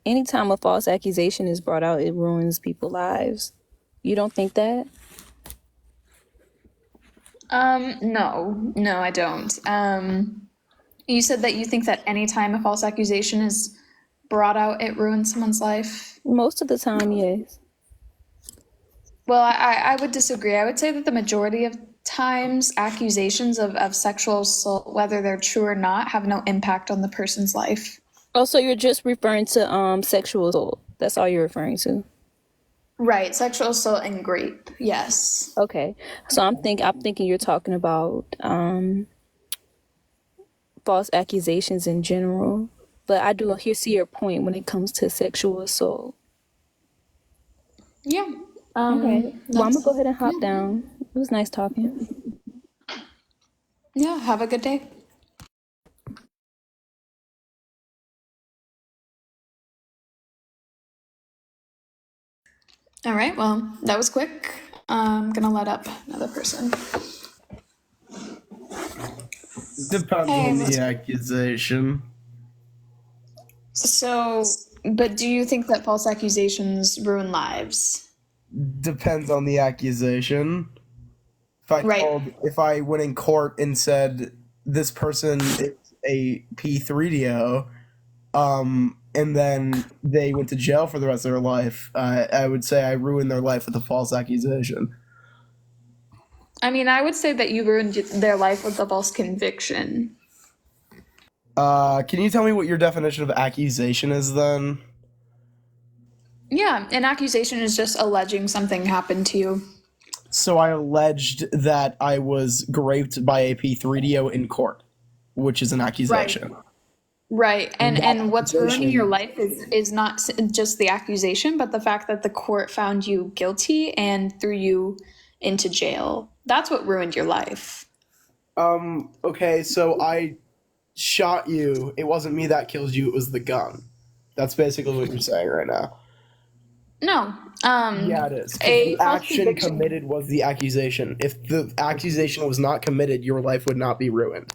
anytime a false accusation is brought out, it ruins people's lives. You don't think that? No, I don't. You said that you think that anytime a false accusation is brought out, it ruins someone's life. Most of the time, yes. Well, I would disagree. I would say that the majority of times, accusations of sexual assault, whether they're true or not, have no impact on the person's life. Oh, so you're just referring to sexual assault. That's all you're referring to. Right, sexual assault and rape. Yes. Okay. So I'm thinking you're talking about false accusations in general. But I do see your point when it comes to sexual assault. Yeah. Okay. Well, I'm gonna That's go ahead and hop down. It was nice talking. yeah. Have a good day. All right. Well, that was quick. I'm gonna let up another person. Depends Hey, on the accusation. so, but do you think that false accusations ruin lives? Depends on the accusation. Right. If I went in court and said this person is a P3DO, and then they went to jail for the rest of their life, I would say I ruined their life with a false accusation. I mean, I would say that you ruined their life with a false conviction. Can you tell me what your definition of accusation is then? Yeah, an accusation is just alleging something happened to you. So I alleged that I was raped by a P3DO in court, which is an accusation. Right. And that And what's ruining your accusation, life is not just the accusation, but the fact that the court found you guilty and threw you into jail. That's what ruined your life. okay, so I shot you. It wasn't me that killed you, it was the gun. That's basically what you're saying right now. No. Yeah, it is. Because A the false action conviction. committed was the accusation. If the accusation was not committed, your life would not be ruined.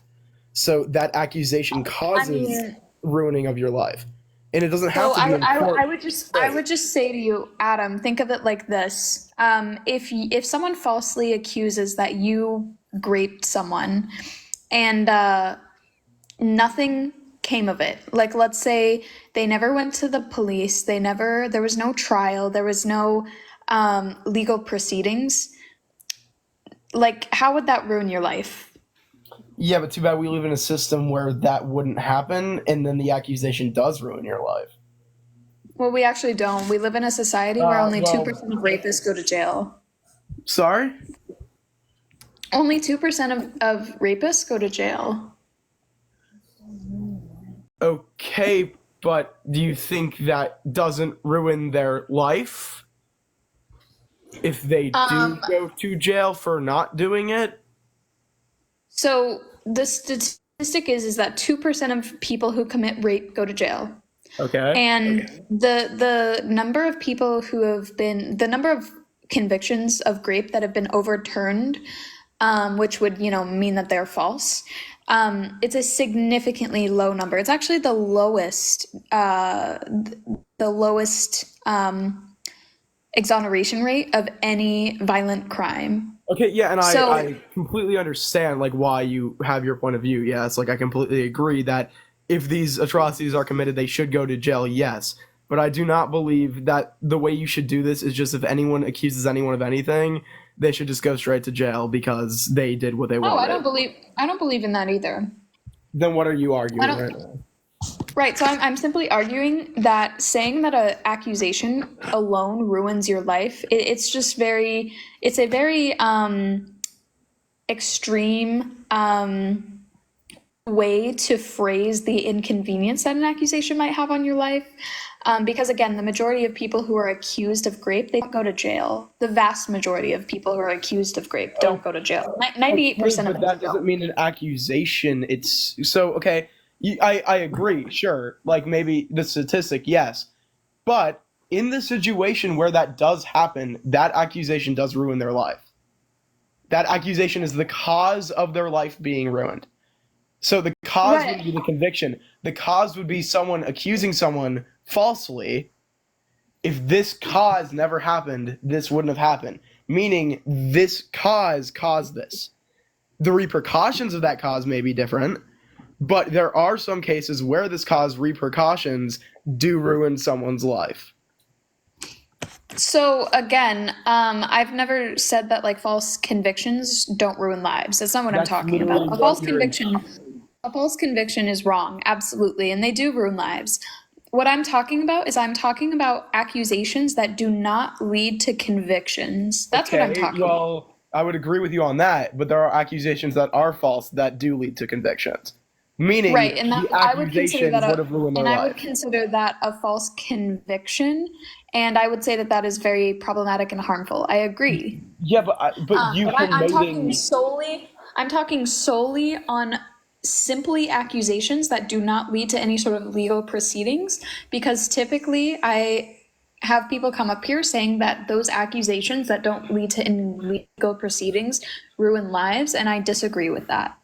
So that accusation I causes mean, ruining of your life. And it doesn't have so to be in I court. would just Right. say to you, Adam, think of it like this. If someone falsely accuses that you raped someone and nothing came of it. Like, let's say they never went to the police, there was no trial, there was no legal proceedings. Like, how would that ruin your life? Yeah, but too bad we live in a system where that wouldn't happen, and then the accusation does ruin your life. Well, we actually don't. We live in a society where only Well, 2% of rapists go to jail. sorry? Only 2% of rapists go to jail. Okay, but do you think that doesn't ruin their life if they do Um, go to jail for not doing it? so the statistic is that 2% of people who commit rape go to jail. Okay. And the number of people who have been the number of convictions of rape that have been overturned, which would mean that they're false. It's a significantly low number. It's actually the lowest exoneration rate of any violent crime. Okay, yeah, and So I completely understand like why you have your point of view. Yes, like I completely agree that if these atrocities are committed, they should go to jail, yes. But I do not believe that the way you should do this is just if anyone accuses anyone of anything, they should just go straight to jail because they did what they no, wanted. I don't believe in that either. Then what are you I arguing right don't. now? Right, so I'm simply arguing that saying that an accusation alone ruins your life, it's a very extreme way to phrase the inconvenience that an accusation might have on your life. Because again, the majority of people who are accused of rape, they don't go to jail. The vast majority of people who are accused of rape don't go to jail. Okay, 98% of but them that doesn't don't. mean an accusation. It's so okay. I agree, sure. Like maybe the statistic, yes, but in the situation where that does happen, that accusation does ruin their life. That accusation is the cause of their life being ruined. So the cause would Right. be the conviction. The cause would be someone accusing someone falsely, if this cause never happened, this wouldn't have happened. Meaning this cause caused this. The repercussions of that cause may be different, but there are some cases where this cause repercussions do ruin someone's life. So again, I've never said that like false convictions don't ruin lives. That's not what I'm talking about. A false conviction is wrong, absolutely, and they do ruin lives. What I'm talking about is I'm talking about accusations that do not lead to convictions. That's what I'm talking about. Well, I would agree with you on that, but there are accusations that are false that do lead to convictions. Meaning, right, and that, the accusations would have ruined their life. I would consider that a false conviction, and I would say that that is very problematic and harmful. I agree. Yeah, but I'm talking solely on simply accusations that do not lead to any sort of legal proceedings, because typically I have people come up here saying that those accusations that don't lead to any legal proceedings ruin lives, and I disagree with that.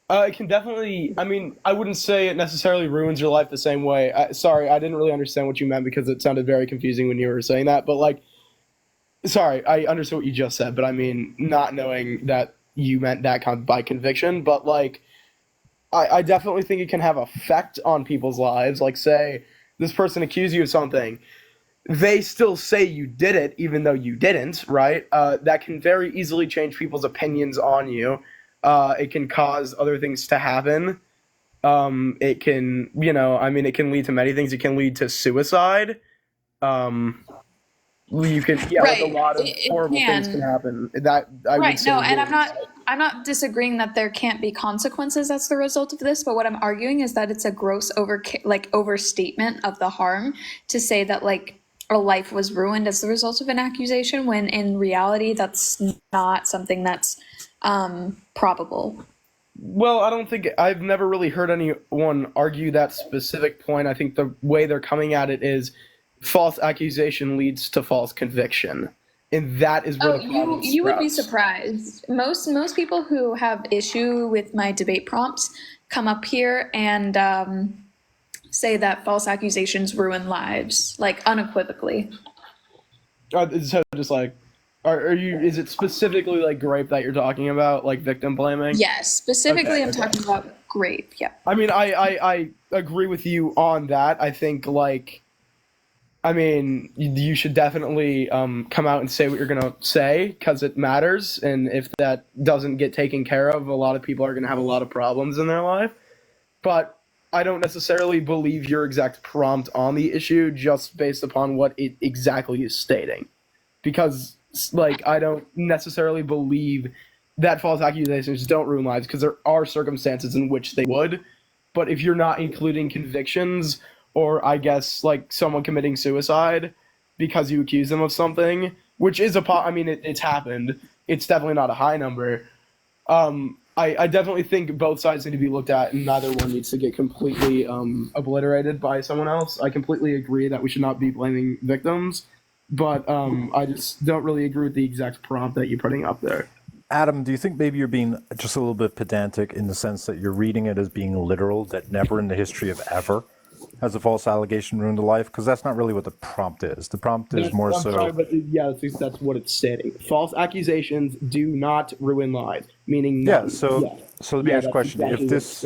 It can definitely, I mean, I wouldn't say it necessarily ruins your life the same way. Sorry, I didn't really understand what you meant because it sounded very confusing when you were saying that. But, like, sorry, I understood what you just said, but I mean, not knowing that you meant that kind of by conviction. But, like, I definitely think it can have effect on people's lives. Like, say, this person accused you of something. They still say you did it, even though you didn't, right? That can very easily change people's opinions on you. It can cause other things to happen. It can, it can lead to many things. It can lead to suicide. You can, right. like a lot of horrible things can happen. That I would say. No, and I'm not disagreeing that there can't be consequences as the result of this. But what I'm arguing is that it's a gross overstatement of the harm to say that like a life was ruined as the result of an accusation, when in reality that's not something that's probable. Well, I've never really heard anyone argue that specific point. I think the way they're coming at it is false accusation leads to false conviction. And that is where the problem you would be surprised. Most people who have issue with my debate prompts come up here and say that false accusations ruin lives, like unequivocally. So just like, is it specifically like grape that you're talking about, like victim blaming? Yes, specifically I'm talking about grape, yeah. I mean, I agree with you on that. I think, like, you should definitely come out and say what you're going to say, because it matters. And if that doesn't get taken care of, a lot of people are going to have a lot of problems in their life. But I don't necessarily believe your exact prompt on the issue just based upon what it exactly is stating. Because, like, I don't necessarily believe that false accusations don't ruin lives, because there are circumstances in which they would. But if you're not including convictions, or I guess like someone committing suicide because you accuse them of something, which is it's happened. It's definitely not a high number. I definitely think both sides need to be looked at, and neither one needs to get completely obliterated by someone else. I completely agree that we should not be blaming victims, but I just don't really agree with the exact prompt that you're putting up there. Adam, do you think maybe you're being just a little bit pedantic in the sense that you're reading it as being literal, that never in the history of ever has a false allegation ruined a life? Because that's not really what the prompt is. The prompt is more so... Sorry, but yeah, that's what it's stating. False accusations do not ruin lives, meaning... Yeah, so let me ask a question. Exactly if this...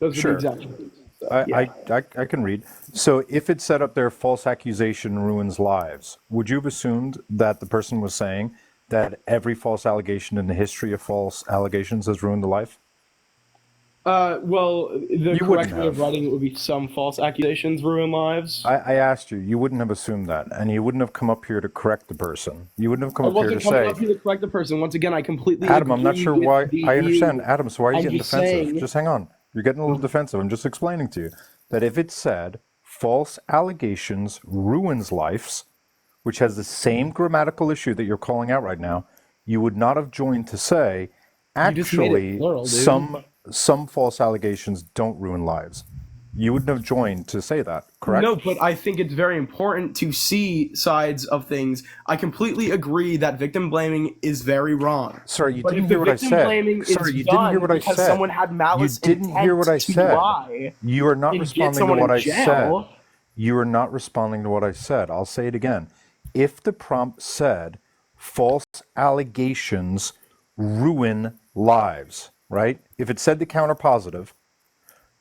Those sure. are the exact words. So, I can read. So if it said up there, false accusation ruins lives, would you have assumed that the person was saying that every false allegation in the history of false allegations has ruined a life? Well, the correct way of writing it would be some false accusations ruin lives. I asked you. You wouldn't have assumed that, and you wouldn't have come up here to correct the person. You wouldn't have come up here to say... I wasn't coming up here to correct the person. Once again, I completely Adam, I'm not sure why... I understand. view. Adam, so why are you getting defensive? Saying... Just hang on. You're getting a little defensive. I'm just explaining to you that if it said false allegations ruins lives, which has the same grammatical issue that you're calling out right now, you would not have joined to say, actually, plural, some false allegations don't ruin lives. You wouldn't have joined to say that, correct? No, but I think it's very important to see sides of things. I completely agree that victim blaming is very wrong. Sorry, you didn't hear what I said. Sorry, you didn't hear what I said. Someone had malice you didn't hear what I said. You are not responding to what I said. You are not responding to what I said. I'll say it again. If the prompt said false allegations ruin lives, right? If it said the counter positive,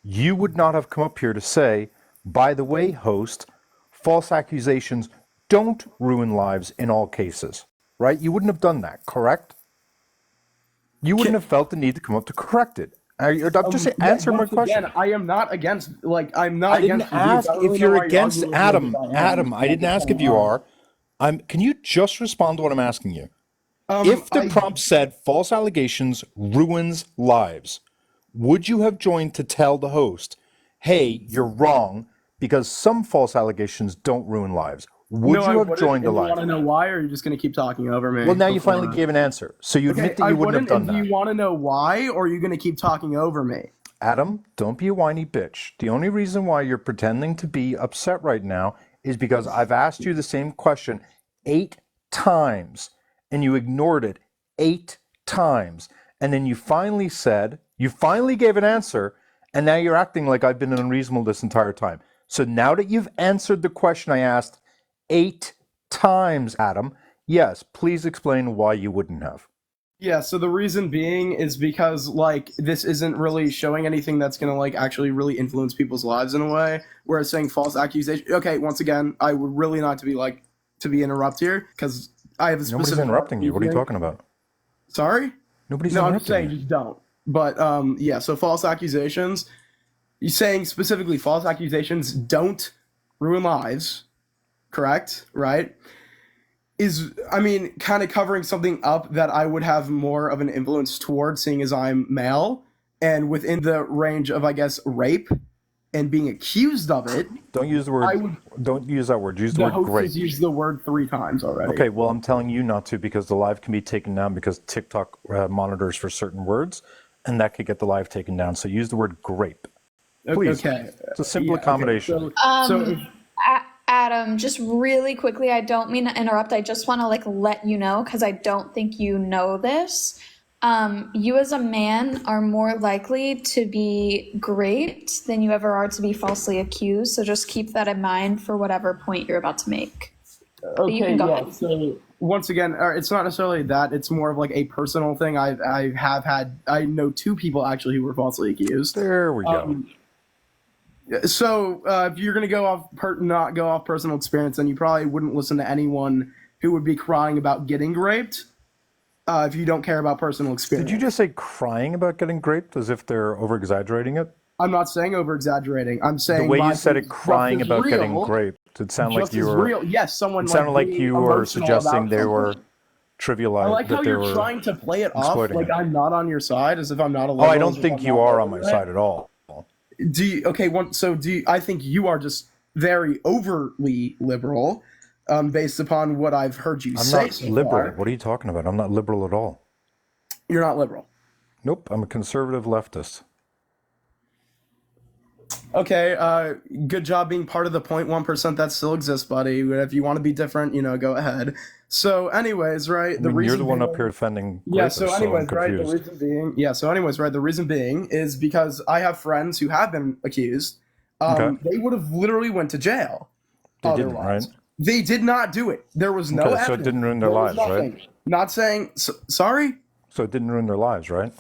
you would not have come up here to say, by the way, host, false accusations don't ruin lives in all cases, right? You wouldn't have done that, correct? You wouldn't have felt the need to come up to correct it. I'm just answering my question. Again, I am not against, like, I'm not I didn't against abuse. ask I don't really if know you're why you're against arguing with me Adam. if I am. Adam, I didn't ask if you are. Can you just respond to what I'm asking you? If the prompt said false allegations ruins lives, would you have joined to tell the host, hey, you're wrong because some false allegations don't ruin lives? Would No, I you have wouldn't. joined the And you live? want to know why, or are you just going to keep talking over me? Well, now you before finally I- gave an answer. So you admit Okay, that I you wouldn't have wouldn't. done And that. do you want to know why, or are you going to keep talking over me? Adam, don't be a whiny bitch. The only reason why you're pretending to be upset right now is because I've asked you the same question 8 times and you ignored it 8 times. And then you finally gave an answer, and now you're acting like I've been unreasonable this entire time. So now that you've answered the question I asked 8 times, Adam, yes, please explain why you wouldn't have. Yeah, so the reason being is because, like, this isn't really showing anything that's going to, like, actually really influence people's lives in a way, whereas saying false accusation... Okay, once again, I would really not to be interrupt here, because I have a specific... Nobody's interrupting you. What are you talking about? Sorry? Nobody's No, I'm interrupting just saying, you. just don't. But, yeah, so false accusations... You're saying specifically false accusations don't ruin lives, correct? Right? Is, I mean, kind of covering something up that I would have more of an influence toward, seeing as I'm male, and within the range of, I guess, rape, and being accused of it. Don't use the word. Don't use that word. Use the The word host great. has used the word 3 times already. Okay, well, I'm telling you not to because the live can be taken down because TikTok monitors for certain words, and that could get the live taken down. So use the word grape. Please. Okay. It's a simple Yeah, accommodation. Okay. So if, Adam, just really quickly, I don't mean to interrupt. I just want to like let you know because I don't think you know this. You as a man are more likely to be graped than you ever are to be falsely accused. So just keep that in mind for whatever point you're about to make. But you okay, can go yeah. ahead. So once again, it's not necessarily that. It's more of like a personal thing. I know 2 people actually who were falsely accused. There we go. So if you're gonna go off not go off personal experience, then you probably wouldn't listen to anyone who would be crying about getting raped. If you don't care about personal experience. Did you just say crying about getting graped as if they're over exaggerating it? I'm not saying over exaggerating. I'm saying The way my you said it, thing's crying just as about getting real, graped, it sounded like just you as were. real. Yes, someone It sounded like being you were emotional suggesting about they were something. trivializing. I like how that they you're were trying to play it off exploiting like it. I'm not on your side, as if I'm not a Oh, liberal. I don't as if think I'm you not are on my over it. side at all. I think you are just very overly liberal, based upon what I've heard you I'm say not so liberal. far. What are you talking about? I'm not liberal at all. You're not liberal. Nope, I'm a conservative leftist. Okay, good job being part of the 0.1% that still exists, buddy. If you want to be different, go ahead. So, anyways, right? I mean, you're the one up here defending Yeah, rapists, so I'm anyways, right, the confused. reason being, the reason being is because I have friends who have been accused. Okay. They would have literally went to jail. They didn't, otherwise. right? They did not do it. There was no Okay, evidence. so it didn't ruin their There was lives, right? nothing. Not saying, sorry? So it didn't ruin their lives, right?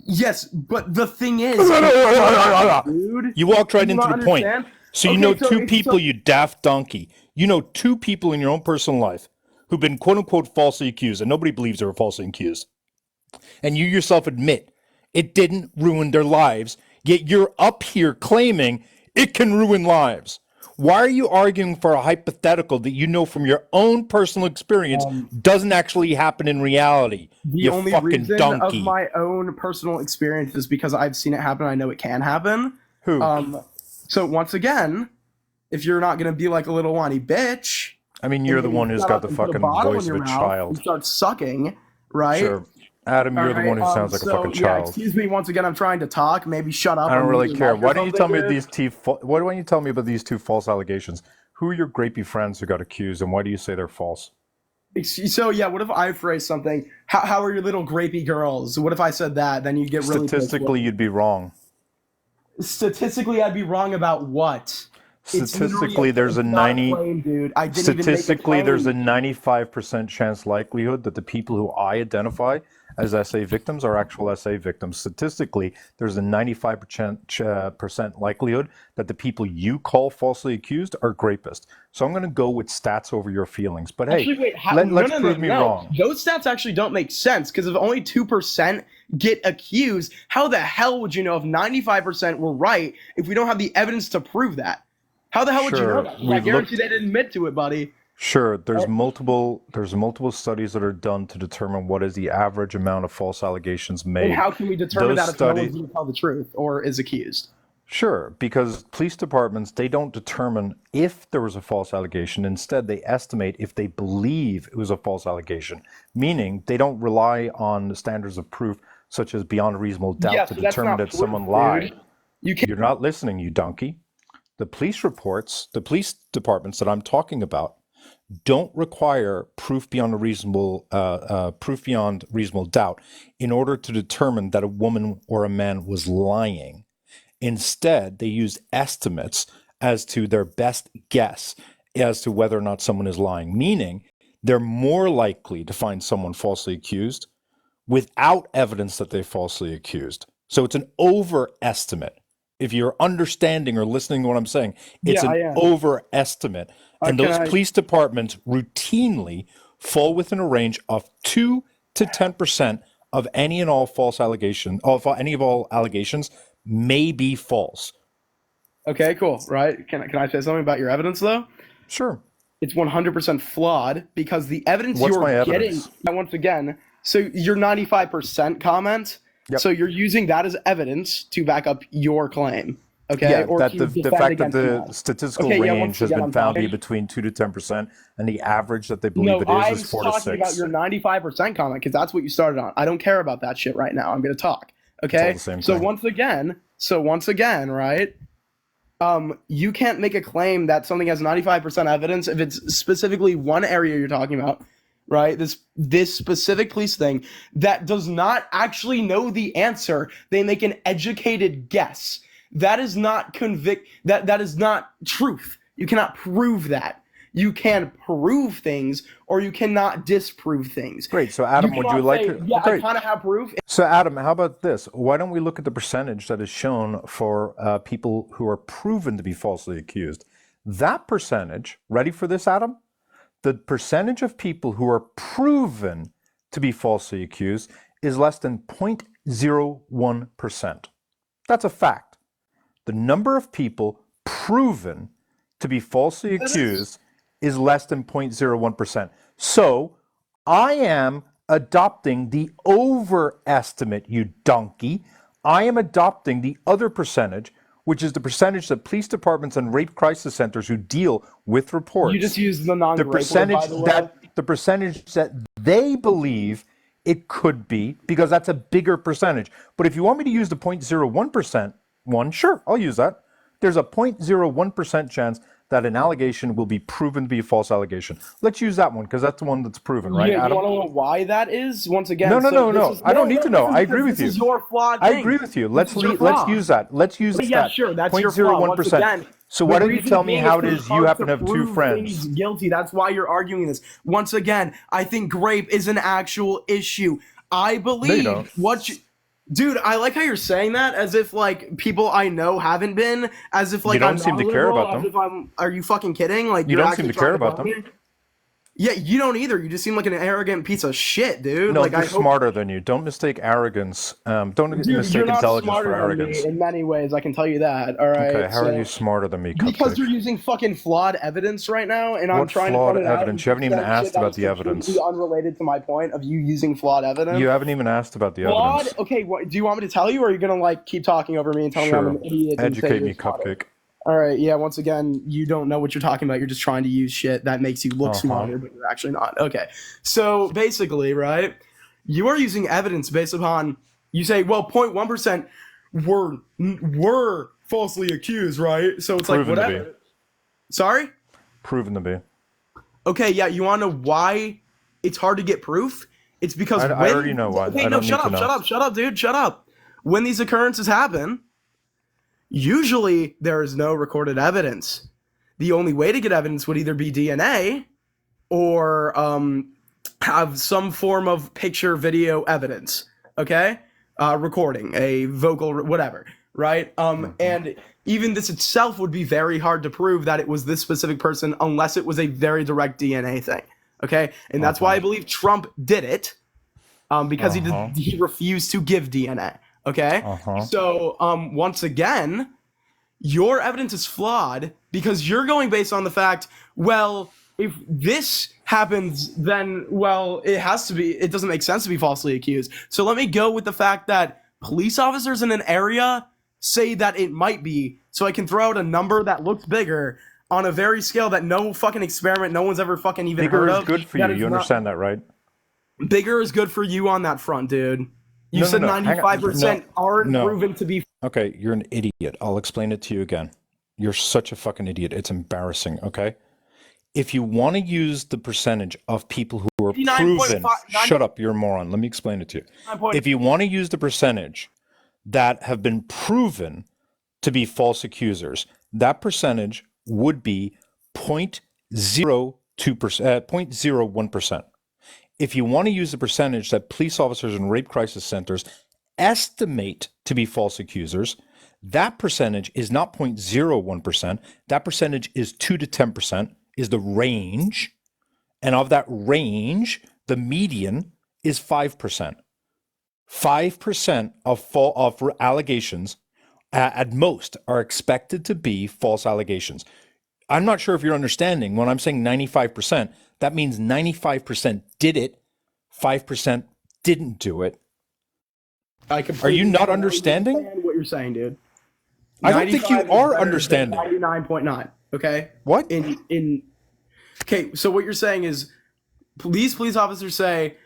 Yes, but the thing is, dude, You walked right do you into not the point. understand? So you Okay, know so two it's- people, you daft donkey. You know 2 people in your own personal life who've been quote unquote falsely accused, and nobody believes they were falsely accused. And you yourself admit it didn't ruin their lives, yet you're up here claiming it can ruin lives. Why are you arguing for a hypothetical that you know from your own personal experience doesn't actually happen in reality? The You only fucking reason donkey. of my own personal experience is because I've seen it happen. I know it can happen. Who? So once again, if you're not gonna be like a little whiny bitch, I mean, you're the one who's got the fucking voice of a and child. start sucking, right? Sure. Adam, you're the one who sounds like a fucking child. Excuse me. Once again, I'm trying to talk. Maybe shut up. I don't or really mute care. your mic or Why don't you tell me something, why don't you tell me about these 2 false allegations? Who are your grapey friends who got accused, and why do you say they're false? dude? So yeah, what if I phrase something? How are your little grapey girls? What if I said that? Then you get really pissed. Statistically, you'd be wrong. Statistically, I'd be wrong about what? Statistically, there's a not 90. claim, dude. I didn't even make a Statistically, there's a claim. 95% chance likelihood that the people who I identify as SA victims are actual SA victims. Statistically, there's a 95% likelihood that the people you call falsely accused are rapists. So I'm going to go with stats over your feelings. But hey, Actually, wait. let's prove me wrong. Those stats actually don't make sense because if only 2% get accused, how the hell would you know if 95% were right if we don't have the evidence to prove that? How the hell would you know that? I guarantee they didn't admit to it, buddy. Sure, there's multiple studies that are done to determine what is the average amount of false allegations made. And how can we determine that if no one's going to tell the truth or is accused? Sure, because police departments, they don't determine if there was a false allegation. Instead, they estimate if they believe it was a false allegation, meaning they don't rely on the standards of proof such as beyond a reasonable doubt to determine that someone lied. You're not listening, you donkey. The police reports, the police departments that I'm talking about, don't require proof beyond reasonable doubt in order to determine that a woman or a man was lying. Instead, they use estimates as to their best guess as to whether or not someone is lying, meaning they're more likely to find someone falsely accused without evidence that they falsely accused. So it's an overestimate. If you're understanding or listening to what I'm saying, it's an overestimate. And those police departments routinely fall within a range of 2 to 10% of any and all false allegations, of any of all allegations may be false. Okay, cool. Right? Can I say something about your evidence, though? Sure. It's 100% flawed because the evidence What's you're my getting, evidence? once again, so your 95% comment, so you're using that as evidence to back up your claim. Okay, Yeah, or that to the defend fact that against the that. statistical Okay, yeah, range once has again, been I'm found to be talking- between 2 to 10%, and the average that they believe No, I'm is 4 to talking 6. about your 95% comment because that's what you started on. I don't care about that shit right now. I'm going to talk. Okay, all the same so thing. once again, right? You can't make a claim that something has 95% evidence if it's specifically one area you're talking about, right? This specific police thing that does not actually know the answer. They make an educated guess. That is not that is not truth. You cannot prove that. You can prove things or you cannot disprove things. Great. So Adam, would you like to? Yeah, I Great. kind of have proof. So Adam, how about this? Why don't we look at the percentage that is shown for people who are proven to be falsely accused? That percentage, ready for this, Adam? The percentage of people who are proven to be falsely accused is less than 0.01%. That's a fact. The number of people proven to be falsely accused is less than 0.01%. So I am adopting the overestimate, you donkey. I am adopting the other percentage, which is the percentage that police departments and rape crisis centers who deal with reports. You just use the non-rape word, by the way. The percentage that they believe it could be, because that's a bigger percentage. But if you want me to use the 0.01% one, sure, I'll use that. There's a 0.01% chance that an allegation will be proven to be a false allegation. Let's use that one because that's the one that's proven, right, Yeah, Adam? you want to know why that is? Once again, No. this is- I don't need to know. I agree with you. This is your flawed I thing. agree with you. This Let's is your flaw. use that. Let's use that. Yeah, sure, that's your flaw. Once 0.01%. again, So the why don't you reason tell me being how it's it is hard you happen to have prove two friends? things guilty. That's why you're arguing this. Once again, I think grape is an actual issue. I believe don't. Dude, I like how you're saying that as if like people I know haven't been, as if like You don't I'm seem not to care liberal, about as them. if are you fucking kidding? Like You you're don't seem actually to care trying about tell them. me? Yeah, you don't either. You just seem like an arrogant piece of shit, dude. No, like they're I hope smarter than you. Don't mistake arrogance. Don't Dude, mistake you're not intelligence smarter for than arrogance. me in many ways. I can tell you that. All right. Okay, how so- are you smarter than me, Because Cupcake? you're using fucking flawed evidence right now, and I'm What trying flawed to point it out. evidence? You haven't even That asked shit that about was the evidence. completely unrelated to my point of you using flawed evidence. You haven't even asked about the Flawed. evidence. Okay, what, do you want me to tell you, or are you gonna like keep talking over me and tell me I'm Sure. an idiot? and say Educate you're me, smarter? Cupcake. All right. Yeah. Once again, you don't know what you're talking about. You're just trying to use shit that makes you look smarter, but you're actually not. Okay. So basically, right, you are using evidence based upon you say, well, 0.1% were falsely accused, right? So it's Proven like to whatever. be. Sorry. Proven to be. Okay, yeah, you want to know why it's hard to get proof? It's because I already know why. Okay, I no, don't shut need up, to know. shut up, dude, shut up. When these occurrences happen, Usually, there is no recorded evidence. The only way to get evidence would either be DNA or have some form of picture, video evidence, okay? Recording, a vocal, whatever, right? And even this itself would be very hard to prove that it was this specific person unless it was a very direct DNA thing, okay? And that's why I believe Trump did it, because he refused to give DNA, okay? So once again, your evidence is flawed because you're going based on the fact, well, if this happens, then, well, it doesn't make sense to be falsely accused. So let me go with the fact that police officers in an area say that it might be, so I can throw out a number that looks bigger on a very scale that no fucking experiment, no one's ever fucking even heard of. Bigger is good for you. You understand that, right? Bigger is good for you on that front, dude. You said 95% aren't proven to be. Okay, you're an idiot. I'll explain it to you again. You're such a fucking idiot. It's embarrassing, okay? If you want to use the percentage of people who are proven, shut up, you're a moron. Let me explain it to you. If you want to use the percentage that have been proven to be false accusers, that percentage would be 0.02%, 0.01%. If you want to use the percentage that police officers and rape crisis centers estimate to be false accusers, that percentage is not 0.01%. That percentage is 2 to 10%, is the range. And of that range, the median is 5%. 5% of allegations at most are expected to be false allegations. I'm not sure if you're understanding. When I'm saying 95%, that means 95% did it, 5% didn't do it. Are you not understanding what you're saying, dude? I don't think you are understanding. 99.9. Okay. What? Okay. So what you're saying is, police officers say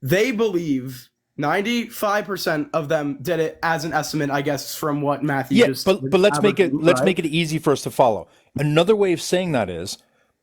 they believe 95% of them did it as an estimate, I guess, from what Matthew just. But let's make it easy for us to follow. Another way of saying that is,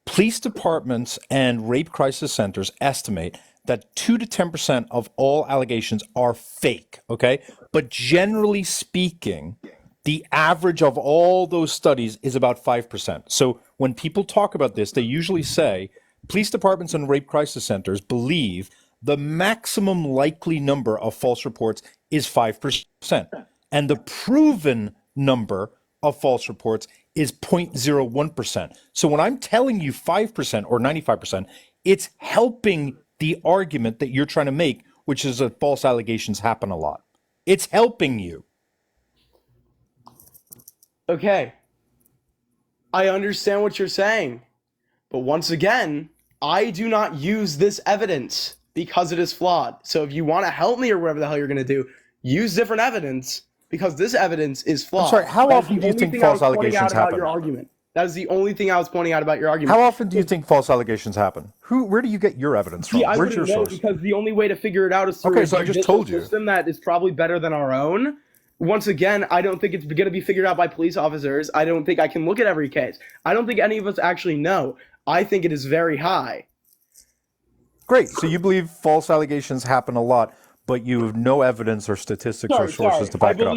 police departments and rape crisis centers estimate that 2 to 10% of all allegations are fake, okay? But generally speaking, the average of all those studies is about 5%. So when people talk about this, they usually say police departments and rape crisis centers believe the maximum likely number of false reports is 5%. And the proven number of false reports is 0.01%. So when I'm telling you 5% or 95%, it's helping the argument that you're trying to make, which is that false allegations happen a lot. It's helping you. Okay. I understand what you're saying. But once again, I do not use this evidence because it is flawed. So if you want to help me or whatever the hell you're going to do, use different evidence because this evidence is flawed. I'm sorry, how often do you think false allegations happen? Your argument. That is the only thing I was pointing out about your argument. How often do you think false allegations happen? Where do you get your evidence from? Where's your source? Because the only way to figure it out is through so I just told you. System that is probably better than our own. Once again, I don't think it's going to be figured out by police officers. I don't think I can look at every case. I don't think any of us actually know. I think it is very high. Great. So you believe false allegations happen a lot, but you have no evidence or statistics or sources to back it up.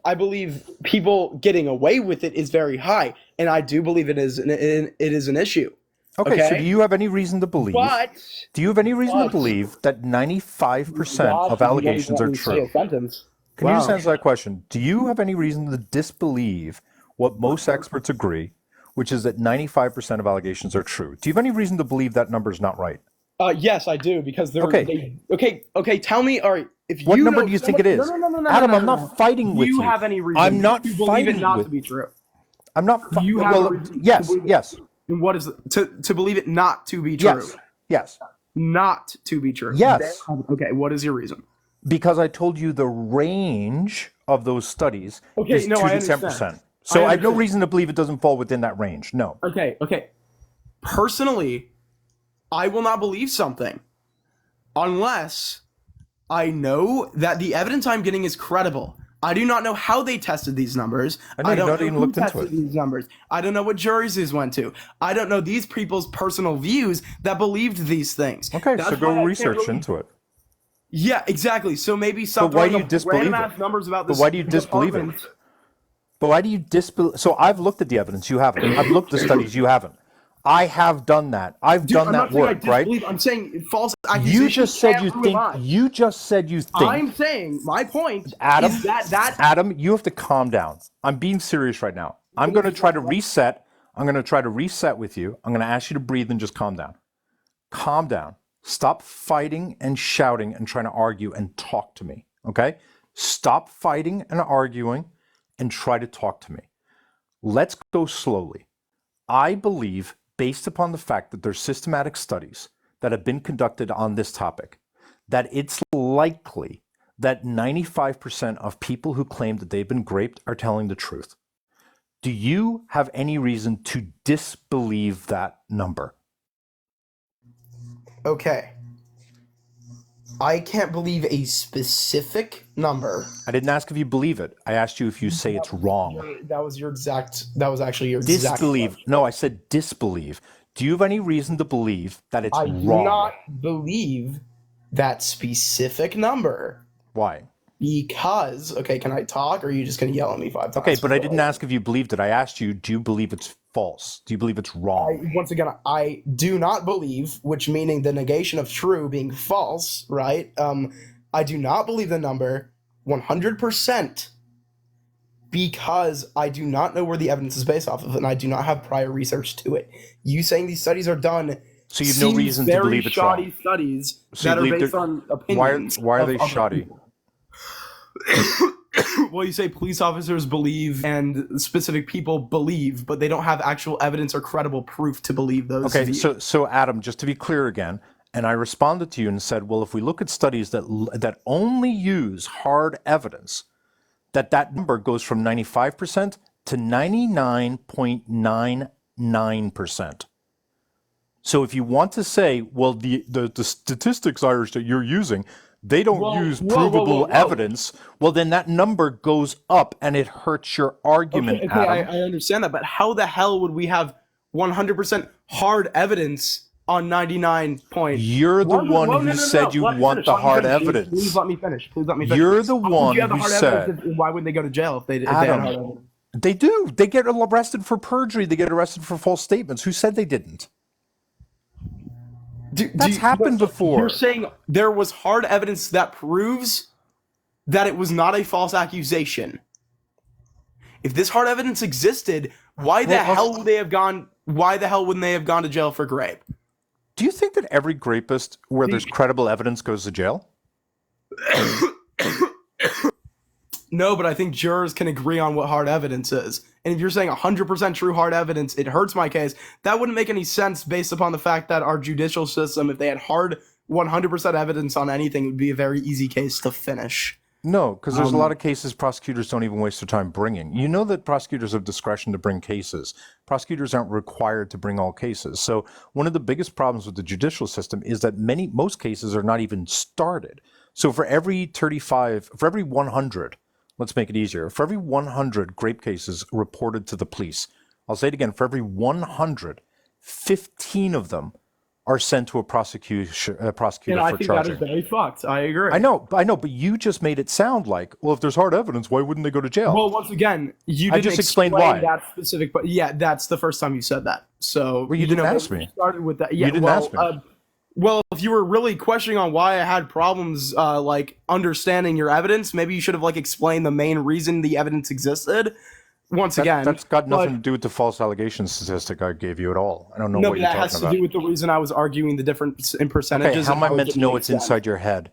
I believe people getting away with it is very high, and I do believe it is an issue. Okay, so do you have any reason to believe? Do you have any reason to believe that 95% of allegations are true? Can you just answer that question? Do you have any reason to disbelieve what most experts agree, which is that 95% of allegations are true? Do you have any reason to believe that number is not right? Yes, I do, because they're okay. Tell me, all right. If what number do you think it is? No, Adam, I'm not fighting with you. Do you have any reason? I'm not to fighting believe it not with to be true. I'm not. You have a reason yes. And what is to believe it not to be true? Yes. Not to be true. Yes. Okay. What is your reason? Because I told you the range of those studies is 2 to 10%. So I have no reason to believe it doesn't fall within that range. No. Okay. Personally, I will not believe something unless I know that the evidence I'm getting is credible. I do not know how they tested these numbers. I don't know who tested these numbers. I don't know what juries these went to. I don't know these people's personal views that believed these things. Okay, so go research into it. Yeah, exactly. So maybe some. But why do you disbelieve it? Numbers about this. But why do you disbelieve it? But why do you disbelieve? So I've looked at the evidence. You haven't. I've looked at the studies. You haven't. I have done that. I've done I'm that not saying work, I right? disbelieve. I'm saying false accusations. You just said can't you ruin think. lives. You just said you think. I'm saying my point Adam, is that Adam, you have to calm down. I'm being serious right now. I'm going to try to reset. I'm going to try to reset with you. I'm going to ask you to breathe and just calm down. Calm down. Stop fighting and shouting and trying to argue and talk to me. Okay? Stop fighting and arguing and try to talk to me. Let's go slowly. I believe, based upon the fact that there's systematic studies that have been conducted on this topic, that it's likely that 95% of people who claim that they've been raped are telling the truth. Do you have any reason to disbelieve that number? okay. I can't believe a specific number. I didn't ask if you believe it. I asked you if you say it's wrong. That was actually your exact Disbelieve. question. No, I said disbelieve. Do you have any reason to believe that it's I wrong? do not believe that specific number. Why? Because, okay, can I talk or are you just going to yell at me 5 times? Okay, but I didn't ask if you believed it. I asked you, do you believe it's false? Do you believe it's wrong? Once again, I do not believe, which meaning the negation of true being false, right? I do not believe the number 100% because I do not know where the evidence is based off of, and I do not have prior research to it. You saying these studies are done, So you have no reason to believe it's wrong. very shoddy studies So that you are believe based they're- on opinions. Why are of they other shoddy? people. Well, you say police officers believe and specific people believe, but they don't have actual evidence or credible proof to believe those. Okay, views. so Adam, just to be clear again, and I responded to you and said, well, if we look at studies that only use hard evidence, that number goes from 95% to 99.99%. So if you want to say, well, the statistics, Irish, that you're using, they don't use provable evidence, well, then that number goes up and it hurts your argument, Okay, Adam. I understand that, but how the hell would we have 100% hard evidence on 99 point? You're the one who said you want the hard evidence. Please let me finish. Please let me finish. You're the How would one you have the who hard said- evidence if- why wouldn't they go to jail if they had Adam, hard evidence? They do. They get arrested for perjury. They get arrested for false statements. Who said they didn't? That's happened before. You're saying there was hard evidence that proves that it was not a false accusation. If this hard evidence existed, why the hell would they have gone? Why the hell wouldn't they have gone to jail for grape? Do you think that every rapist where there's credible evidence goes to jail? No, but I think jurors can agree on what hard evidence is. And if you're saying 100% true hard evidence, it hurts my case. That wouldn't make any sense based upon the fact that our judicial system, if they had hard 100% evidence on anything, it would be a very easy case to finish. No, because there's a lot of cases prosecutors don't even waste their time bringing. You know that prosecutors have discretion to bring cases. Prosecutors aren't required to bring all cases. So one of the biggest problems with the judicial system is that most cases are not even started. So for every 100, let's make it easier. For every 100 grape cases reported to the police, I'll say it again, for every 100, 15 of them are sent to a prosecutor And for I think charging. that is very fucked. I agree. I know, but you just made it sound like, well, if there's hard evidence, why wouldn't they go to jail? Well, once again, you I didn't just explained explain why. that specific, but yeah, that's the first time you said that. So Well, you didn't ask me. Started with that. Yeah, You didn't ask me. Well, if you were really questioning on why I had problems, like understanding your evidence, maybe you should have like explained the main reason the evidence existed. Once again, That's got nothing but- to do with the false allegation statistic I gave you at all. I don't know No, what but you're that talking has to about. do with the reason I was arguing the difference in percentages. Okay, how am I and meant it to know didn't what's make sense. inside your head?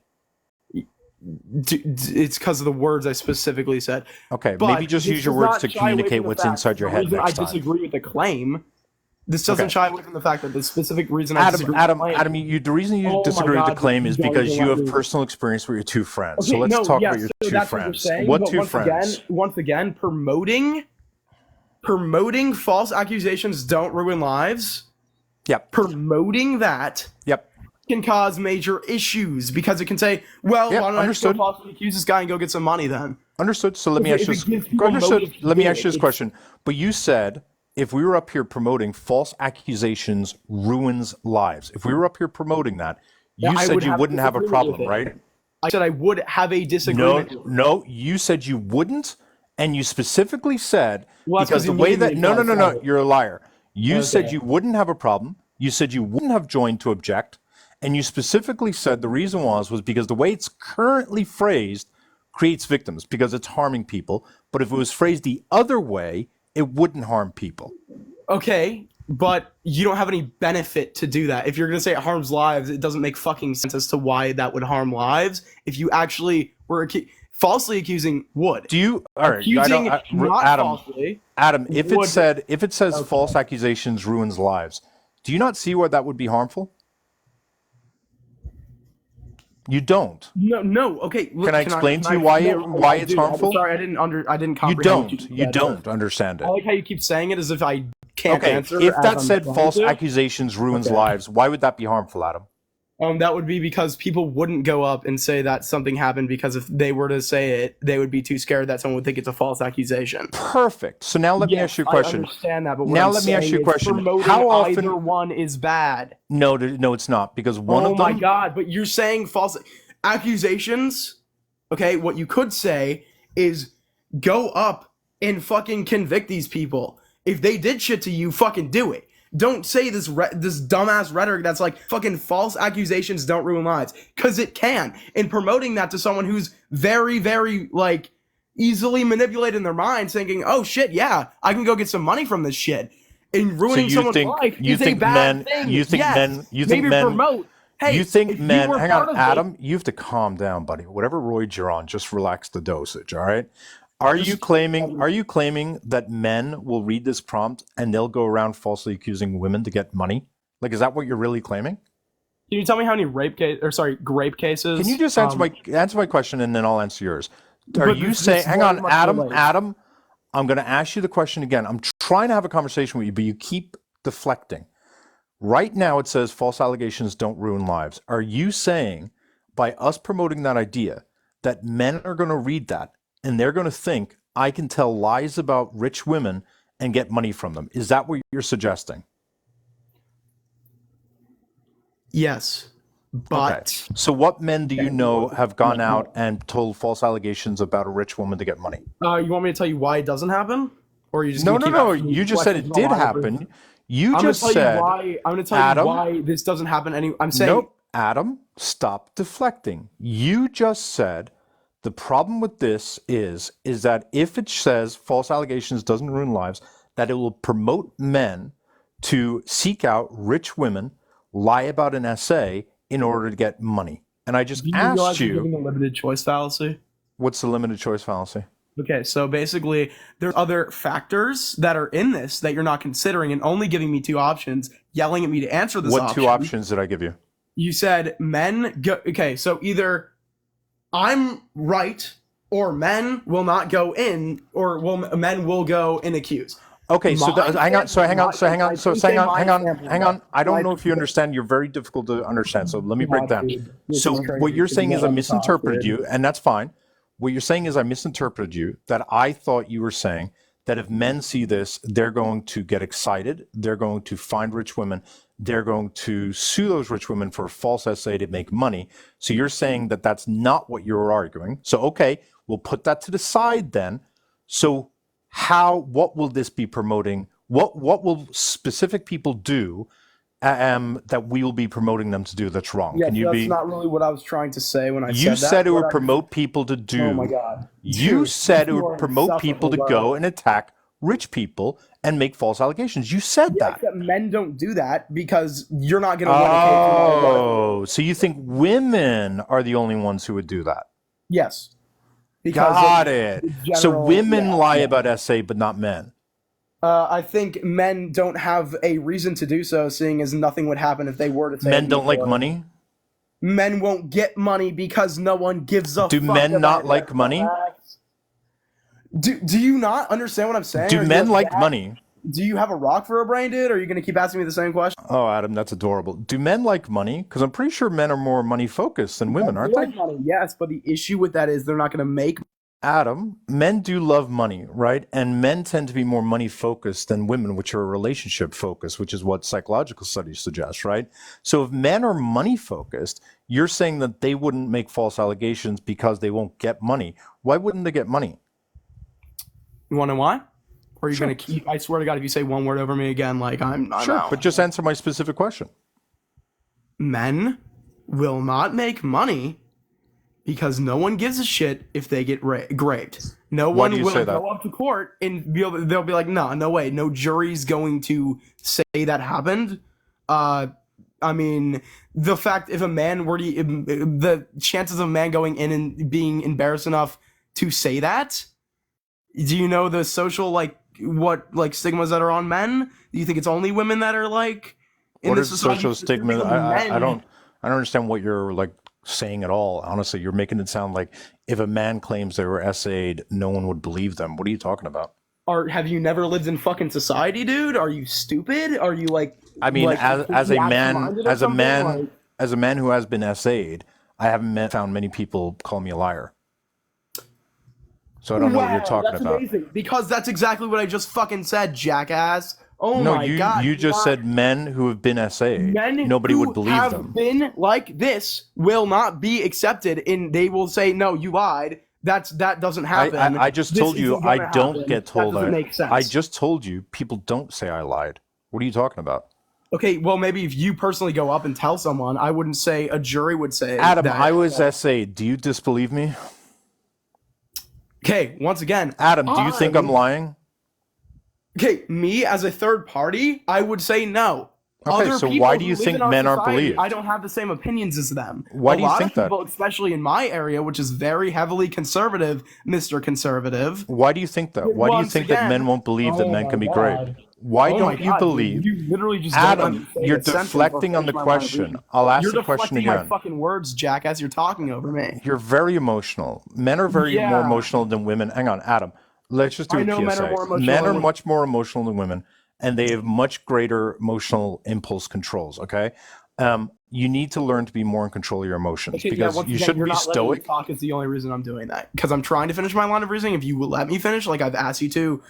It's because of the words I specifically said. Okay, But maybe just this use your does words not to shy away communicate from the what's fact inside your the head reason next I time. disagree with the claim. This doesn't Okay. shy away from the fact that the specific reason I disagree Adam, with the claim. the reason you Oh my disagree with the God, claim is you don't because even you let have me- personal experience with your two friends. So Okay, let's no, talk yes, about your so two that's what you're friends. saying, What but two friends? Once again, promoting false accusations don't ruin lives. Yep. Promoting that Yep. can cause major issues because it can say, well, Yeah, why don't understood. I just go falsely accuse this guy and go get some money then? Understood. So let me If ask you it this. gives people Understood. motive to Let me do ask you it, this question. But you said if we were up here promoting false accusations ruins lives. If we were up here promoting that, you I said would you have a wouldn't have a disagreement problem, with it. right? I said I would have a No, disagreement. no. You said you wouldn't, And you specifically said, Well, that's because 'cause the way that, immediately no, implies that. you're a liar. You said Okay. you wouldn't have a problem. You said you wouldn't have joined to object. And you specifically said the reason was because the way it's currently phrased creates victims because it's harming people. But if it was phrased the other way, it wouldn't harm people. Okay, but you don't have any benefit to do that. If you're going to say it harms lives, it doesn't make fucking sense as to why that would harm lives. If you actually were falsely accusing would. Do you, all right, Accusing not Adam, falsely. Adam, if would- it says false accusations ruins lives, do you not see why that would be harmful? You don't. No. Okay. Look, Can I explain to you why it's harmful? I'm sorry, I didn't You comprehend. what don't. You said. don't understand I it. like how you keep saying it as if I can't Okay, answer. if as that I'm said trying false to. accusations ruins Okay. lives, why would that be harmful, Adam? That would be because people wouldn't go up and say that something happened, because if they were to say it, they would be too scared that someone would think it's a false accusation. Perfect. So now let me ask you a question. I understand that, but what Now I'm let me ask you a saying is question. promoting How often- either one is bad. No, it's not, because one Oh of them. my god! But you're saying false accusations. Okay, what you could say is go up and fucking convict these people. If they did shit to you, fucking do it. Don't say this this dumbass rhetoric that's like fucking false accusations don't ruin lives, because it can. And promoting that to someone who's very, very like easily manipulated in their mind, thinking, "Oh shit, yeah, I can go get some money from this shit," and ruining someone's life is a bad thing. You think Yes, men? You think maybe men? promote. Hey, you think if you men? were Hang part on, of Adam. You have to calm down, buddy. Whatever roids you're on, just relax the dosage. All right. Are you claiming that men will read this prompt and they'll go around falsely accusing women to get money? Like, is that what you're really claiming? Can you tell me how many grape cases? Can you just answer my question and then I'll answer yours? Are But you this saying, hang very on, much Adam, relates. Adam, I'm going to ask you the question again. I'm trying to have a conversation with you, but you keep deflecting. Right now it says false allegations don't ruin lives. Are you saying by us promoting that idea that men are going to read that and they're going to think, I can tell lies about rich women and get money from them? Is that what you're suggesting? Yes, but Okay. So what men do you know have gone out and told false allegations about a rich woman to get money? you want me to tell you why it doesn't happen, or you just No. gonna keep asking me You just said it questions did on why happen. You I'm just gonna tell said, you why. I'm gonna tell Adam, you why this doesn't happen. I'm saying nope, Adam, stop deflecting. You just said the problem with this is that if it says false allegations doesn't ruin lives, that it will promote men to seek out rich women, lie about an essay in order to get money. And I just Do you realize asked you're you, giving a limited choice fallacy? what's the limited choice fallacy? Okay, so basically, there's other factors that are in this that you're not considering, and only giving me two options, yelling at me to answer this What option. two options did I give you? You said men go. Okay, so either I'm right, or men will not go in, or men will go and accuse. Okay, so hang on. I don't know if you understand. understand. You're very difficult to understand. So let me break down. So what you're saying is I misinterpreted you, and that's fine. What you're saying is I misinterpreted you, that I thought you were saying that if men see this, they're going to get excited, they're going to find rich women, they're going to sue those rich women for a false essay to make money. So you're saying that that's not what you're arguing. So, okay, we'll put that to the side then. So what will this be promoting? What will specific people do that we will be promoting them to do that's wrong? Yeah, Can you that's not really what I was trying to say when I said that. You said it would What I- promote people to do. Oh my god. You Dude, said it you would are promote people to insufferable, go and attack rich people and make false allegations. You said Yeah, that. except men don't do that because you're not going to win a case. no matter what. Oh, so you think women are the only ones who would do that? Yes. Because Got of it. the So general- women yeah, lie yeah. about essay, but not men. I think men don't have a reason to do so, seeing as nothing would happen if they were to take Men it don't like before. money. Men won't get money because no one gives a Do fuck men about not their like money? facts. Do you not understand what I'm saying? Do Or men you like have- money? Do you have a rock for a brain, dude? Or are you going to keep asking me the same question? Oh, Adam, that's adorable. Do men like money? Because I'm pretty sure men are more money focused than women, aren't They they? like money, yes, but the issue with that is they're not going to make. Adam, men do love money, right? And men tend to be more money focused than women, which are relationship focused, which is what psychological studies suggest, right? So if men are money focused, you're saying that they wouldn't make false allegations because they won't get money. Why wouldn't they get money? You want to know why? Or are you going to keep? I swear to God, if you say one word over me again, like I'm Sure, out. but just answer my specific question. Men will not make money because no one gives a shit if they get raped. No Why one do you will say that? go up to court and they'll be like, no way, no jury's going to say that happened. I mean, the fact if a man were to, the chances of a man going in and being embarrassed enough to say that. Do you know the social stigmas that are on men? Do you think it's only women that are like in What this is society? social stigma? Specifically I men. don't understand what you're like saying at all. Honestly, you're making it sound like if a man claims they were SA'd, no one would believe them. What are you talking about? Or have you never lived in fucking society, dude? Are you stupid? Are you I mean, as a man, as a man, as a man who has been SA'd, I haven't found many people call me a liar. So I don't know what you're talking that's about. amazing. Because that's exactly what I just fucking said, jackass. Oh No, my God. you just said men who have been SA'd. Men Nobody who would believe have them. been like this will not be accepted, and they will say, "No, you lied." That doesn't happen. I just This told you isn't gonna I don't happen. get told That doesn't make sense. I just told you people don't say I lied. What are you talking about? Okay, well, maybe if you personally go up and tell someone, I wouldn't say a jury would say. Adam, that. I was SA'd. Do you disbelieve me? Okay, once again, Adam, do you think I'm lying? Okay, me as a third party, I would say no. Okay, Other so people why do who you live think in our men aren't society, believed? I don't have the same opinions as them. Why do you think that? A lot of people, especially in my area, which is very heavily conservative, Mr. Conservative. Why do you think that? Why do you Once think that again- men won't believe that Oh men my can be God. great? Why Oh my don't you God, believe? dude, you literally just don't let me Adam, say you're a sentence or deflecting on the finish my line of question. reasoning. I'll ask You're the question deflecting my again. fucking words, jackass. You're talking over me. You're very emotional. Men are very Yeah. more emotional than women. Hang on, Adam. Let's just do I a know men PSA. are more emotional Men than are women. much more emotional than women, and they have much greater emotional impulse controls. Okay, you need to learn to be more in control of your emotions Okay, because once you again, shouldn't you're be not letting me stoic. talk is the only reason I'm doing that. Because I'm trying to finish my line of reasoning. If you will let me finish, like I've asked you to,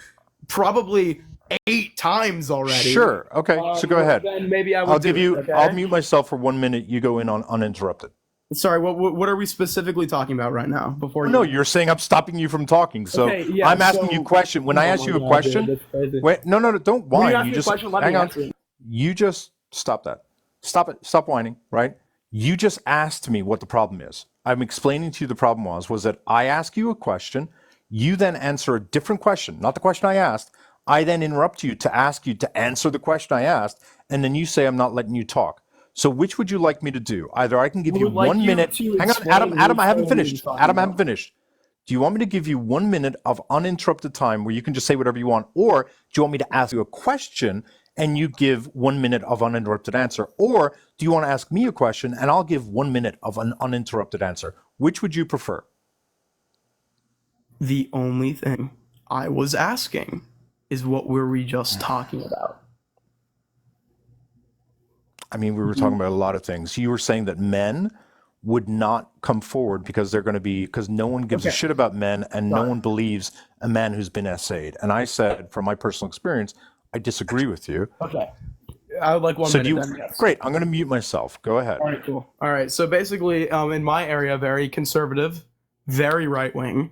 probably 8 times already. Sure. Okay. So go ahead. Then maybe I will I'll give do you. it, okay? I'll mute myself for 1 minute. You go in on uninterrupted. Sorry, what are we specifically talking about right now? Before you... No, you're saying I'm stopping you from talking. So Okay, yeah, I'm asking so- you a question. When I Oh ask my you a God, question, dude, that's crazy. wait, no, don't When whine. you ask You me a just question, let hang me on. answer it. You just stop that. Stop it. Stop whining. Right? You just asked me what the problem is. I'm explaining to you the problem was that I ask you a question, you then answer a different question, not the question I asked. I then interrupt you to ask you to answer the question I asked, and then you say I'm not letting you talk. So which would you like me to do? Either I can give I you would like 1 you minute. to Hang on, explain Adam, I haven't what you're finished. talking Adam, I haven't about. finished. Do you want me to give you 1 minute of uninterrupted time where you can just say whatever you want? Or do you want me to ask you a question and you give 1 minute of uninterrupted answer? Or do you want to ask me a question and I'll give 1 minute of an uninterrupted answer? Which would you prefer? The only thing I was asking is what were we just talking about? I mean, we were talking about a lot of things. You were saying that men would not come forward because they're going to be, because no one gives a Okay. shit about men and no Right. one believes a man who's been SA'd. And I said, from my personal experience, I disagree with you. Okay. I would like 1 So minute do you, then, yes. great, I'm going to mute myself. Go ahead. All right, cool. All right, so basically, in my area, very conservative, very right wing.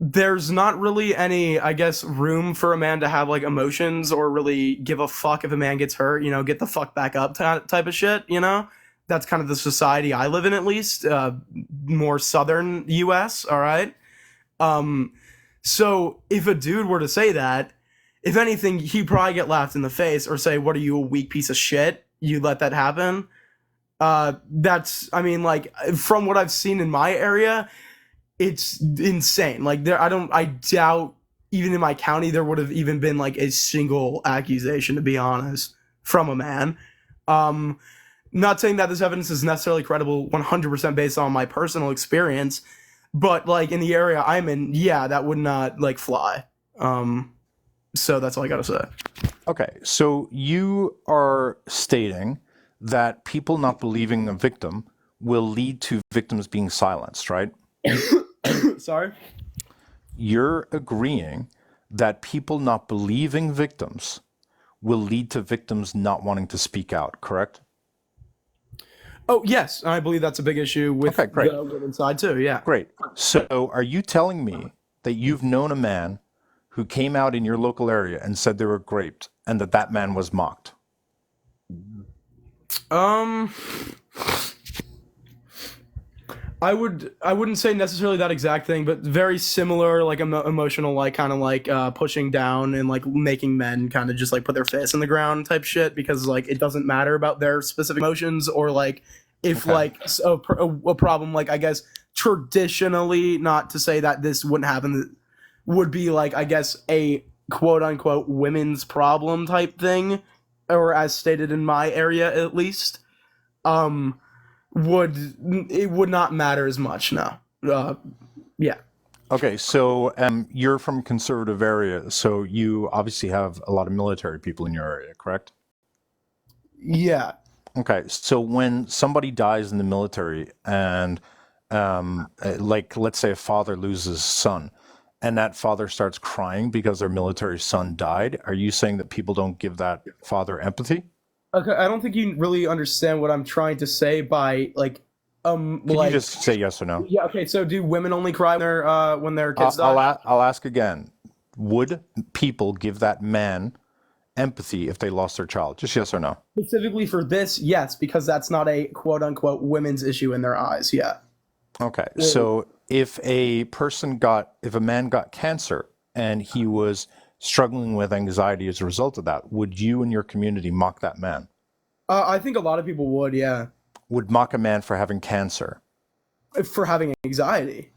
There's not really any, I guess, room for a man to have like emotions or really give a fuck if a man gets hurt. You know, get the fuck back up type of shit. You know, that's kind of the society I live in, at least. More southern U.S. All right. So if a dude were to say that, if anything, he'd probably get laughed in the face or say, "What are you, a weak piece of shit? You let that happen?" That's, I mean, like from what I've seen in my area, it's insane. Like I doubt even in my county there would have even been like a single accusation, to be honest, from a man. Not saying that this evidence is necessarily credible 100% based on my personal experience, but like in the area I'm in, yeah, that would not like fly. So that's all I gotta say. Okay, so you are stating that people not believing a victim will lead to victims being silenced, right? Sorry? You're agreeing that people not believing victims will lead to victims not wanting to speak out, correct? Oh, yes, I believe that's a big issue with Okay, great. the women's side too, yeah. Great. So are you telling me that you've known a man who came out in your local area and said they were raped and that man was mocked? I wouldn't say necessarily that exact thing, but very similar, like emotional, like kind of like pushing down and like making men kind of just like put their face in the ground type shit, because like it doesn't matter about their specific emotions, or like if like a problem, like I guess traditionally, not to say that this wouldn't happen, would be like I guess a quote unquote women's problem type thing, or as stated in my area at least. Would not matter as much now. Yeah. Okay, so you're from a conservative area, so you obviously have a lot of military people in your area, correct? Yeah. Okay, so when somebody dies in the military and like let's say a father loses a son and that father starts crying because their military son died, are you saying that people don't give that father empathy? Okay, I don't think you really understand what I'm trying to say by like Can you just say yes or no? yeah, okay, so do women only cry when their kids die? I'll ask again. Would people give that man empathy if they lost their child? Just yes or no. Specifically for this, yes, because that's not a quote unquote women's issue in their eyes. Yeah. Okay, so if a man got cancer and he was struggling with anxiety as a result of that, would you and your community mock that man? I think a lot of people would, yeah. Would mock a man for having cancer? For having anxiety.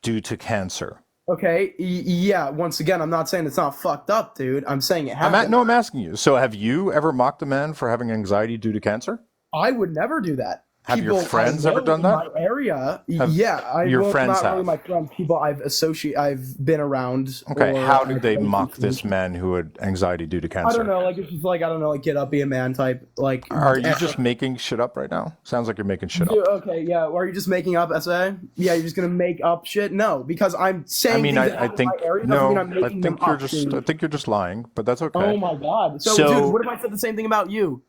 Due to cancer? Okay, yeah, once again, I'm not saying it's not fucked up, dude. I'm saying it happens. I'm asking you. So have you ever mocked a man for having anxiety due to cancer? I would never do that. Have your friends ever done that? In my area, Your friends not really have? my friends, people I've been around. Okay, or how did they I've mock seen. this man who had anxiety due to cancer? I don't know, like it's just like I don't know, like get up, be a man type. Like, Are you just making shit up right now? Sounds like you're making shit up. Okay, yeah. Or are you just making up essay? Yeah, you're just gonna make up shit? No, because I'm saying. I mean, things that I happen in think my area doesn't no. mean I'm I making them think you're up, just. dude. I think you're just lying, but that's okay. Oh my god. So, dude, what if I said the same thing about you?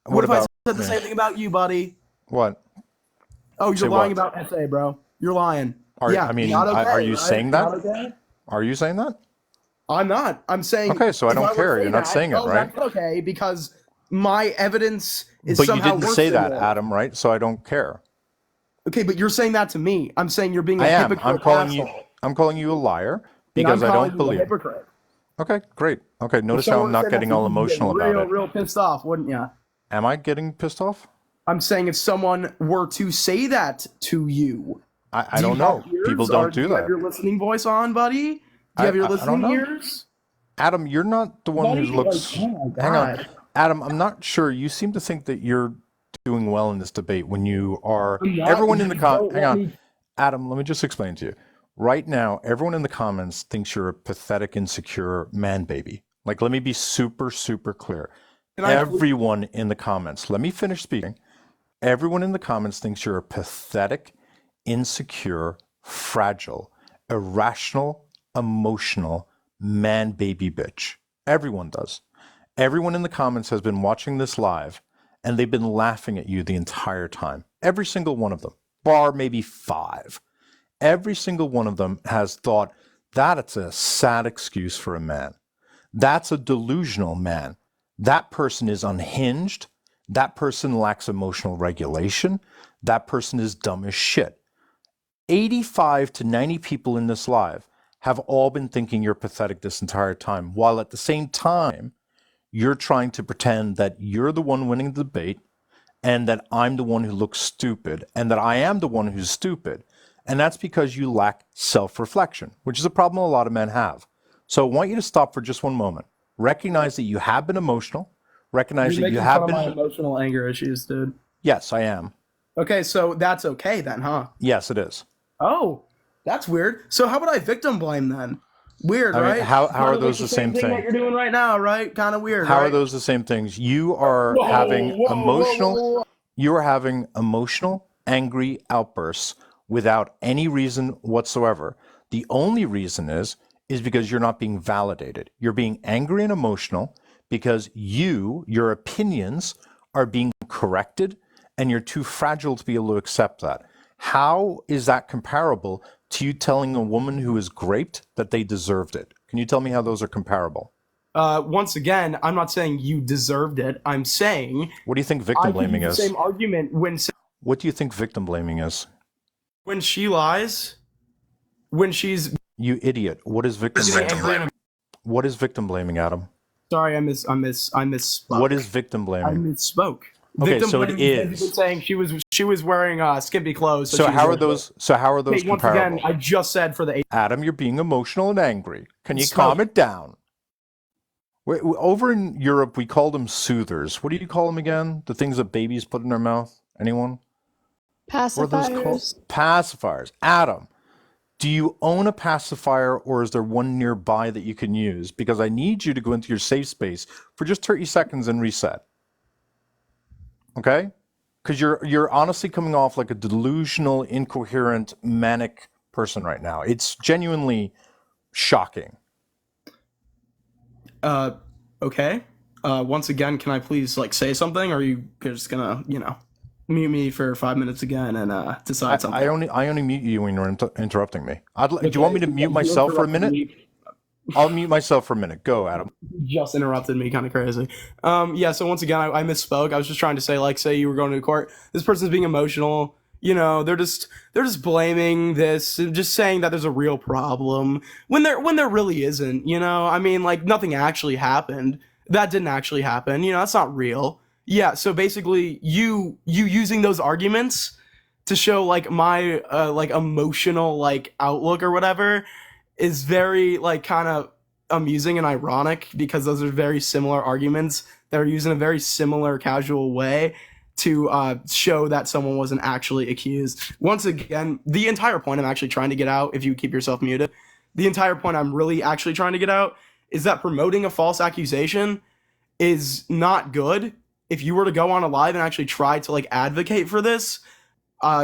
What if I said the same thing about you, buddy? What? Oh, you're Say lying what? about essay, bro. You're lying. Are yeah, I mean, not okay, are you right? saying that? Not okay? Are you saying that? I'm not. I'm saying. Okay, so I if don't were to care. say You're not that, saying it, right? That's okay, because my evidence is But you somehow didn't worse say than that, yours. Adam, right? So I don't care. Okay, but you're saying that to me. I'm saying you're being a I am. hypocrite. I'm calling you. asshole. I'm calling you a liar And because I'm I calling don't you a believe. hypocrite. Okay, great. Okay, notice how Someone I'm not said that getting to all you, you'd get emotional about it. real pissed off, wouldn't you? Am I getting pissed off? I'm saying if someone were to say that to you, I don't know. People don't do you that. have your listening voice on, buddy? Do you have your I don't listening know. ears? Adam, you're not the one who Buddy, looks. like, oh my Hang on, God. Adam. I'm not sure. You seem to think that you're doing well in this debate when you are. I'm not, Everyone in the because you don't hang let on, me- Adam. Let me just explain to you. Right now, everyone in the comments thinks you're a pathetic, insecure man baby. Like, let me be super, super clear. Everyone in the comments. Let me finish speaking. Everyone in the comments thinks you're a pathetic, insecure, fragile, irrational, emotional man baby bitch. Everyone does. Everyone in the comments has been watching this live and they've been laughing at you the entire time. Every single one of them, bar maybe 5. Every single one of them has thought that's a sad excuse for a man. That's a delusional man. That person is unhinged. That person lacks emotional regulation. That person is dumb as shit. 85 to 90 people in this live have all been thinking you're pathetic this entire time, while at the same time, you're trying to pretend that you're the one winning the debate and that I'm the one who looks stupid and that I am the one who's stupid. And that's because you lack self-reflection, which is a problem a lot of men have. So I want you to stop for just one moment. Recognize that you have been emotional. Recognize You're that you making have fun of my been. emotional anger issues, dude. Yes, I am. Okay, so that's okay then, huh? Yes, it is. Oh, that's weird. So how would I victim blame then? Weird, I mean, right? how Kinda are like those the same thing that thing? you're doing right now, right? Kind of weird, How right? are those the same things? You are Whoa, having whoa, emotional. whoa, whoa. You are having emotional, angry outbursts without any reason whatsoever. The only reason is because you're not being validated. You're being angry and emotional because your opinions are being corrected and you're too fragile to be able to accept that. How is that comparable to you telling a woman who is raped that they deserved it? Can you tell me how those are comparable? Once again, I'm not saying you deserved it. I'm saying What do you think victim I can blaming use the is? same argument What do you think victim blaming is? when she lies, when she's You idiot. What is victim blaming? What is victim blaming, Adam? sorry, I misspoke. What is victim I blaming? misspoke. Okay, Victim so it blaming is is. saying she was wearing skimpy clothes. So she was how are wearing- those Hey, once comparable? again, I just said for the Adam, you're being emotional and angry. Can you Stop. calm it down? Over in Europe, we call them soothers. What do you call them again? The things that babies put in their mouth? Anyone? What are those called? Pacifiers. Pacifiers. Adam, do you own a pacifier or is there one nearby that you can use? Because I need you to go into your safe space for just 30 seconds and reset. Okay? Because you're honestly coming off like a delusional, incoherent, manic person right now. It's genuinely shocking. Okay. Once again, can I please say something, or are you just gonna mute me for 5 minutes again and decide something? I only mute you when you're interrupting me. Do you want me to mute myself for a minute? I'll mute myself for a minute. Go, Adam. Just interrupted me, kind of crazy. Yeah. So once again, I misspoke. I was just trying to say, say you were going to court. This person's being emotional. They're just blaming this, and just saying that there's a real problem when there really isn't. I mean, nothing actually happened. That didn't actually happen. That's not real. Yeah. So basically, you using those arguments to show my emotional outlook or whatever is very kind of amusing and ironic, because those are very similar arguments that are used in a very similar casual way to show that someone wasn't actually accused. Once again, the entire point I'm actually trying to get out, if you keep yourself muted, the entire point I'm really actually trying to get out is that promoting a false accusation is not good. If you were to go on a live and actually try to advocate for this,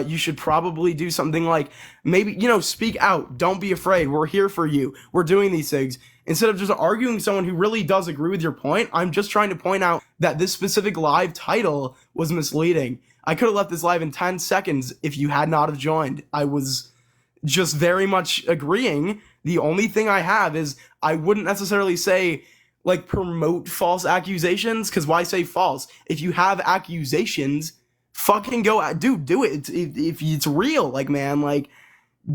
you should probably do something maybe, speak out. Don't be afraid. We're here for you. We're doing these things. Instead of just arguing someone who really does agree with your point, I'm just trying to point out that this specific live title was misleading. I could have left this live in 10 seconds if you had not have joined. I was just very much agreeing. The only thing I have is I wouldn't necessarily say promote false accusations, because why say false? If you have accusations, fucking go, dude, do it. If it's real, man,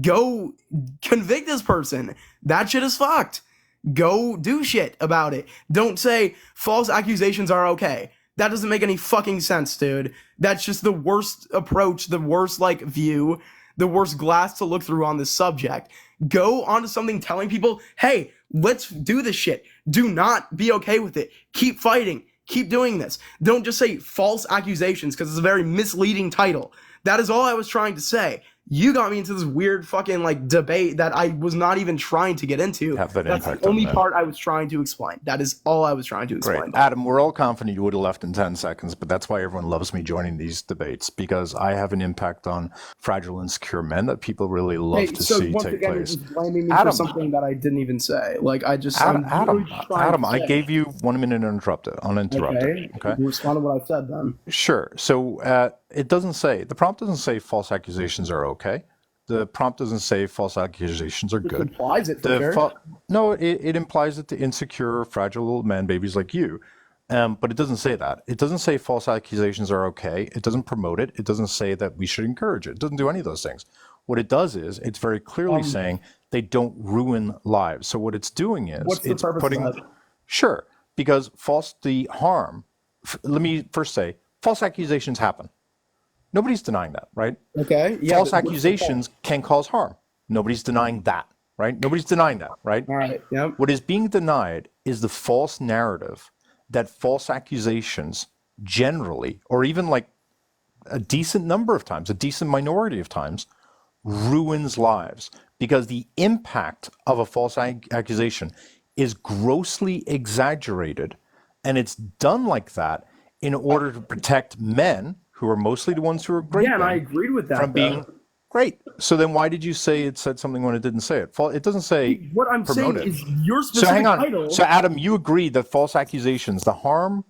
go convict this person. That shit is fucked. Go do shit about it. Don't say false accusations are okay. That doesn't make any fucking sense, dude. That's just the worst approach, the worst view, the worst glass to look through on this subject. Go onto something telling people, hey, let's do this shit. Do not be okay with it. Keep fighting. Keep doing this. Don't just say false accusations, because it's a very misleading title. That is all I was trying to say. You got me into this weird fucking debate that I was not even trying to get into. Have that That's impact the on only men. part I was trying to explain. That is all I was trying to explain. Great. Adam, we're all confident you would have left in 10 seconds, but that's why everyone loves me joining these debates, because I have an impact on fragile, insecure men that people really love to see once take again, you're place. just blaming me Adam. for something that I didn't even say. I'm literally just trying Adam, to I say. gave you 1 minute uninterrupted. Okay? Respond to what I said then. Sure. So it doesn't say, the prompt doesn't say false accusations are okay. The prompt doesn't say false accusations are It good. implies it for sure. No, it implies it to insecure, fragile little man babies like you. But it doesn't say that. It doesn't say false accusations are okay. It doesn't promote it. It doesn't say that we should encourage it. It doesn't do any of those things. What it does is it's very clearly saying they don't ruin lives. So what it's doing is What's the it's purpose putting of that? Sure, because let me first say false accusations happen. Nobody's denying that, right? Okay. Yeah, False but what's the accusations can cause harm. Nobody's denying that, right? Nobody's denying that, right? point? All right. Yep. What is being denied is the false narrative that false accusations generally, or even a decent number of times, a decent minority of times, ruins lives, because the impact of a false accusation is grossly exaggerated, and it's done like that in order to protect men, who are mostly the ones who are great, Yeah, and I agreed with that. from being great. So then why did you say it said something when it didn't say it? It doesn't say What I'm saying promote it. is your So specific hang on. title. So Adam, you agree that false accusations, the harm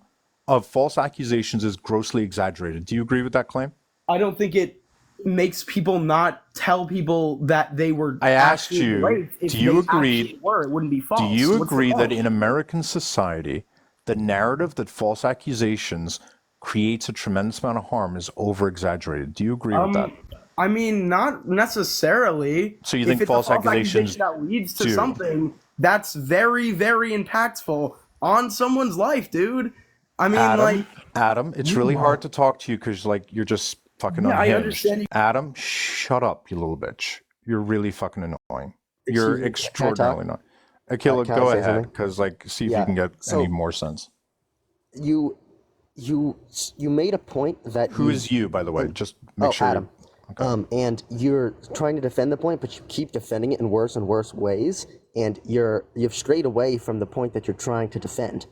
of false accusations is grossly exaggerated. Do you agree with that claim? I don't think it makes people not tell people that they were I asked actually you, raped. If do you they agree? actually were, it wouldn't be false. Do you What's the agree that point? in American society, the narrative that false accusations creates a tremendous amount of harm is over-exaggerated? Do you agree with that? I mean, not necessarily. So you If think it's false a false accusations accusation that leads to do? something, that's very, very impactful on someone's life, dude. I mean, Adam, it's really hard to talk to you because like you're just fucking yeah, I unhinged. understand you. Adam, shut up, you little bitch. You're really fucking annoying. You're Excuse me, extraordinarily can I talk? annoying. Akila, Can I go say ahead, something? because like see if you Yeah. can get So any more sense. you you made a point that Who is you, by the way? Just make sure. Adam. And you're trying to defend the point, but you keep defending it in worse and worse ways, and you've strayed away from the point that you're trying to defend.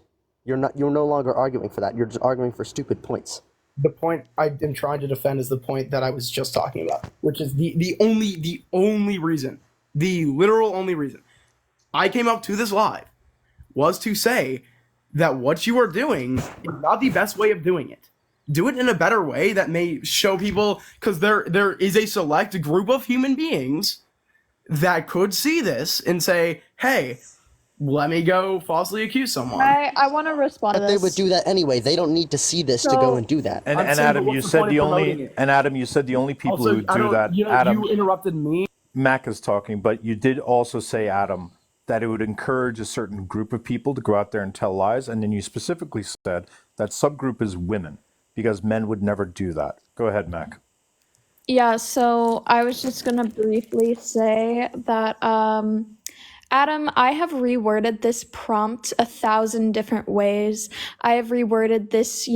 You're no longer arguing for that. You're just arguing for stupid points. The point I am trying to defend is the point that I was just talking about, which is the only reason, the literal only reason I came up to this live was to say that what you are doing is not the best way of doing it. Do it in a better way that may show people, because there is a select group of human beings that could see this and say, hey, let me go falsely accuse someone. I want to respond to But this. they would do that anyway. They don't need to see this to go and do that. And, I'm and saying, Adam, but you what's the said point the of only promoting it? and Adam, you said the only people Also, who I do don't- that. you know, Adam, you interrupted me. Mac is talking, but you did also say, Adam, that it would encourage a certain group of people to go out there and tell lies, and then you specifically said that subgroup is women, because men would never do that. Go ahead, Mac. Yeah, so I was just gonna briefly say that, Adam, I have reworded this prompt 1,000 different ways. I have reworded this,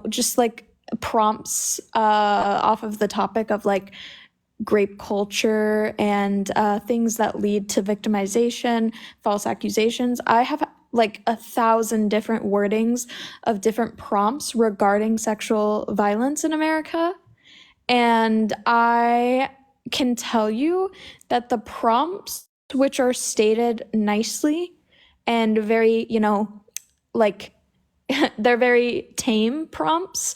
just like prompts off of the topic of like grape culture and things that lead to victimization, false accusations. I have like 1,000 different wordings of different prompts regarding sexual violence in America. And I can tell you that the prompts, which are stated nicely and very, like they're very tame prompts,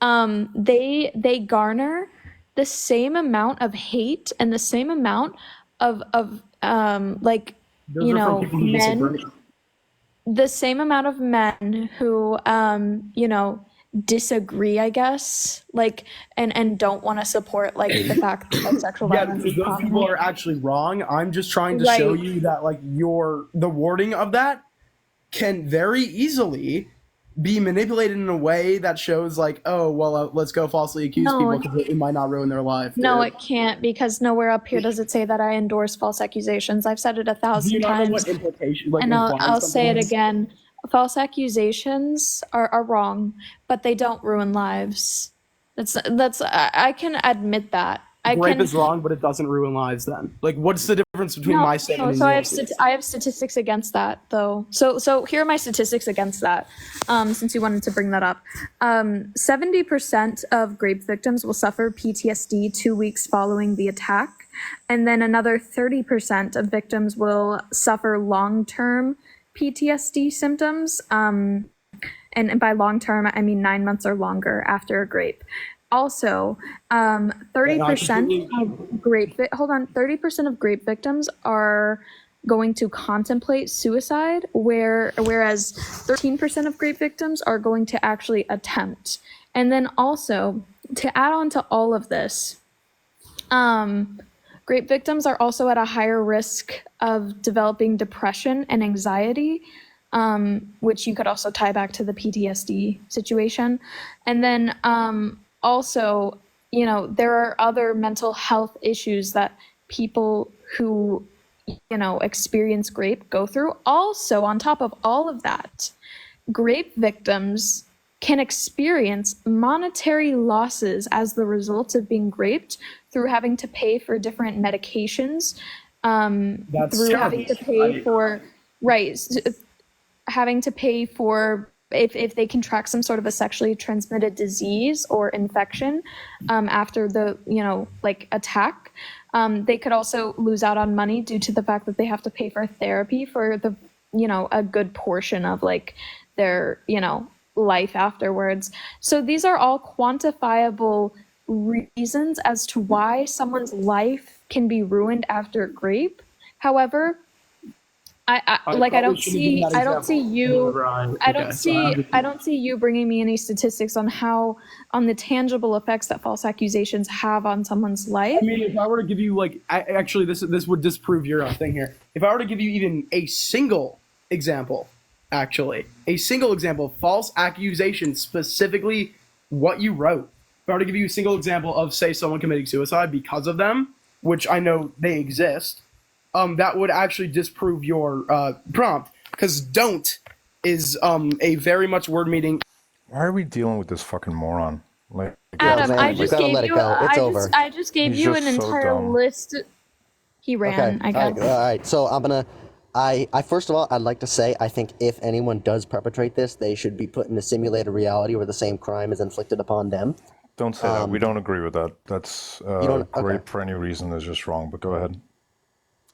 they garner the same amount of hate and the same amount of like, Those are from people who men, disagree. the same amount of men who disagree, I guess, like and don't want to support like the fact that like, sexual Yeah, violence because is those people possible. are actually wrong. I'm just trying to show Right. you that like the wording of that can very easily be manipulated in a way that shows like, oh, well, let's go falsely accuse No, people because it might not ruin their life. No, dude. it can't, because nowhere up here does it say that I endorse false accusations. I've said it Do you 1,000 not know times, what implication, like, and I'll implies say it something? again. False accusations are wrong, but they don't ruin lives. I can admit that. Rape is wrong, but it doesn't ruin lives. Then, like, what's the difference between my statement so and I yours? have I have statistics against that, though. So here are my statistics against that. Since you wanted to bring that up, 70% of rape victims will suffer PTSD 2 weeks following the attack, and then another 30% of victims will suffer long-term PTSD symptoms. And by long-term, I mean 9 months or longer after a rape. Also, 30% of hold on, 30% of rape victims are going to contemplate suicide, whereas 13% of rape victims are going to actually attempt. And then also, to add on to all of this, rape victims are also at a higher risk of developing depression and anxiety, which you could also tie back to the PTSD situation. And then also, there are other mental health issues that people who, experience rape go through. Also, on top of all of that, rape victims can experience monetary losses as the result of being raped through having to pay for having to pay for, having to pay for if they contract some sort of a sexually transmitted disease or infection after the attack. They could also lose out on money due to the fact that they have to pay for therapy for the a good portion of like their life afterwards. So these are all quantifiable reasons as to why someone's life can be ruined after grape. However, I like I probably don't shouldn't have given see that I don't see example. you Right. I Okay, don't so I'm see just- I don't see you bringing me any statistics on on the tangible effects that false accusations have on someone's life. I mean, if I were to give you like, actually, this would disprove your thing here. If I were to give you even a single example, actually, a single example of false accusation, specifically what you wrote. If I were to give you a single example of, say, someone committing suicide because of them, which I know they exist, that would actually disprove your prompt, because don't is a very much word meaning. Why are we dealing with this fucking moron? Like, Adam, man, I you just gotta gave let it you go. It's over. I just gave He's you just an so entire dumb. list. He ran, Okay. I guess. All right. So I first of all, I'd like to say I think if anyone does perpetrate this, they should be put in a simulated reality where the same crime is inflicted upon them. don't say that. We don't agree with that. That's don't- great okay. for any reason. Is just wrong. But go ahead.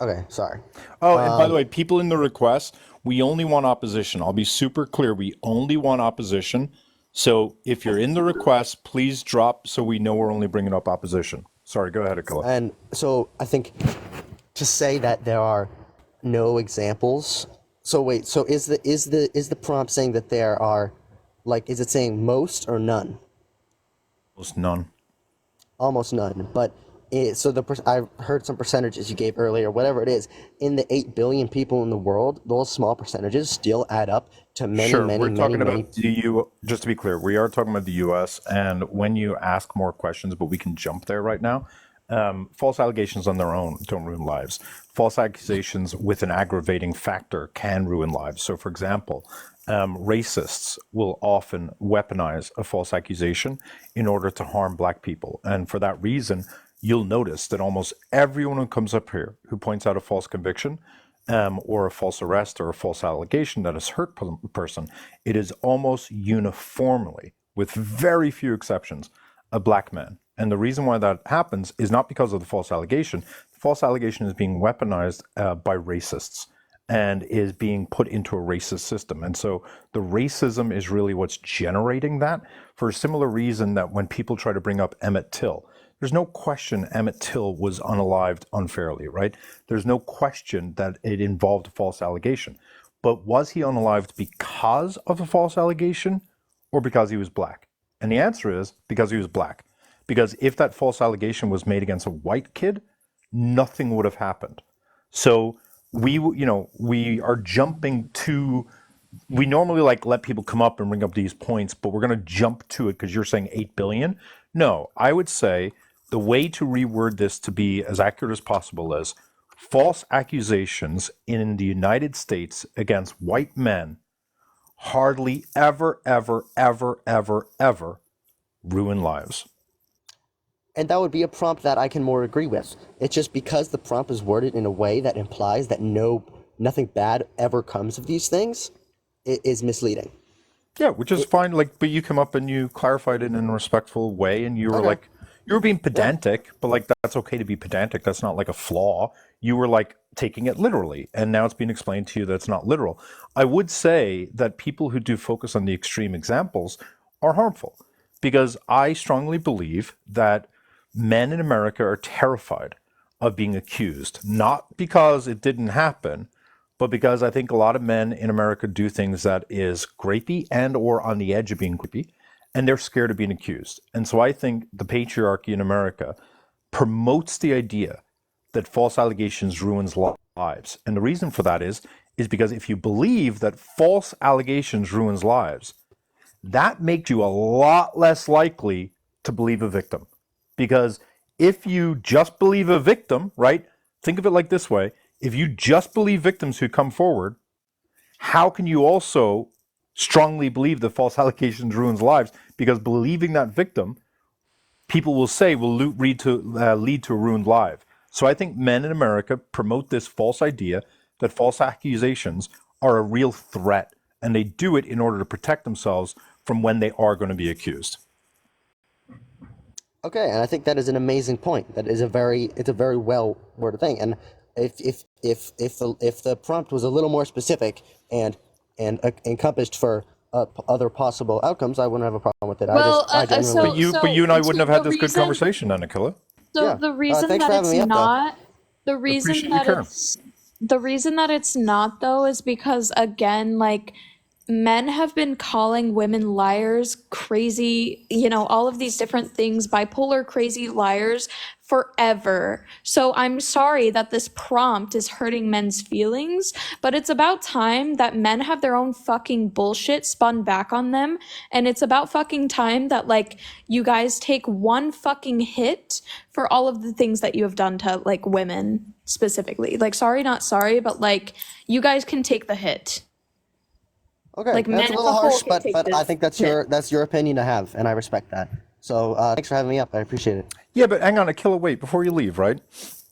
Okay. Sorry. Oh, and by the way, people in the request, we only want opposition. I'll be super clear. We only want opposition. So if you're in the request, please drop so we know we're only bringing up opposition. Sorry. Go ahead, Akila. And so I think to say that there are no examples. So wait. So is the prompt saying that there are, like, is it saying most or none? Almost none. Almost none. But so I heard some percentages you gave earlier. Whatever it is, in the 8 billion people in the world, those small percentages still add up to many, Sure, many, we're many, talking many. about just to be clear, we are talking about the U.S. And when you ask more questions, but we can jump there right now. False allegations on their own don't ruin lives. False accusations with an aggravating factor can ruin lives. So, for example, racists will often weaponize a false accusation in order to harm black people. And for that reason, you'll notice that almost everyone who comes up here who points out a false conviction or a false arrest or a false allegation that has hurt a person, it is almost uniformly, with very few exceptions, a black man. And the reason why that happens is not because of the false allegation. The false allegation is being weaponized by racists and is being put into a racist system. And so the racism is really what's generating that, for a similar reason that when people try to bring up Emmett Till, there's no question Emmett Till was unalived unfairly, right? There's no question that it involved a false allegation. But was he unalived because of a false allegation or because he was black? And the answer is because he was black. Because if that false allegation was made against a white kid, nothing would have happened. So we are jumping to, we normally like let people come up and bring up these points, but we're going to jump to it because you're saying 8 billion. No, I would say the way to reword this to be as accurate as possible is false accusations in the United States against white men hardly ever, ever, ever, ever, ever ruin lives. And that would be a prompt that I can more agree with. It's just because the prompt is worded in a way that implies that nothing bad ever comes of these things, it is misleading. Yeah, which is fine. Like, but you come up and you clarified it in a respectful way, and you were Okay. like, you were being pedantic, but like that's okay to be pedantic. That's not like a flaw. You were like taking it literally, and now it's being explained to you that it's not literal. I would say that people who do focus on the extreme examples are harmful, because I strongly believe that men in America are terrified of being accused, not because it didn't happen, but because I think a lot of men in America do things that is grapey and or on the edge of being creepy, and they're scared of being accused. And so I think the patriarchy in America promotes the idea that false allegations ruins lives. And the reason for that is because if you believe that false allegations ruins lives, that makes you a lot less likely to believe a victim. Because if you just believe a victim, right? Think of it like this way. If you just believe victims who come forward, how can you also strongly believe that false allegations ruins lives? Because believing that victim, people will say, will lead to a ruined life. So I think men in America promote this false idea that false accusations are a real threat, and they do it in order to protect themselves from when they are going to be accused. Okay, and I think that is an amazing point. That is it's a very well worded thing. And if the prompt was a little more specific and encompassed for other possible outcomes, I wouldn't have a problem with it. Well, I genuinely. But you and I wouldn't have had the this good reason- conversation, Anakilla. So Yeah. the reason Thanks for that having me it's up, though. not, the reason Appreciate you that caring. it's, the reason that it's not though is because again, like men have been calling women liars, crazy, all of these different things, bipolar, crazy liars forever. So I'm sorry that this prompt is hurting men's feelings, but it's about time that men have their own fucking bullshit spun back on them. And it's about fucking time that like you guys take one fucking hit for all of the things that you have done to like women specifically. Like, sorry, not sorry, but like you guys can take the hit. Okay, Like, men that's a as little a whole harsh, can but take I this think that's hit. your opinion to have, and I respect that. So thanks for having me up. I appreciate it. Yeah, but hang on, Akilla, wait, before you leave, right?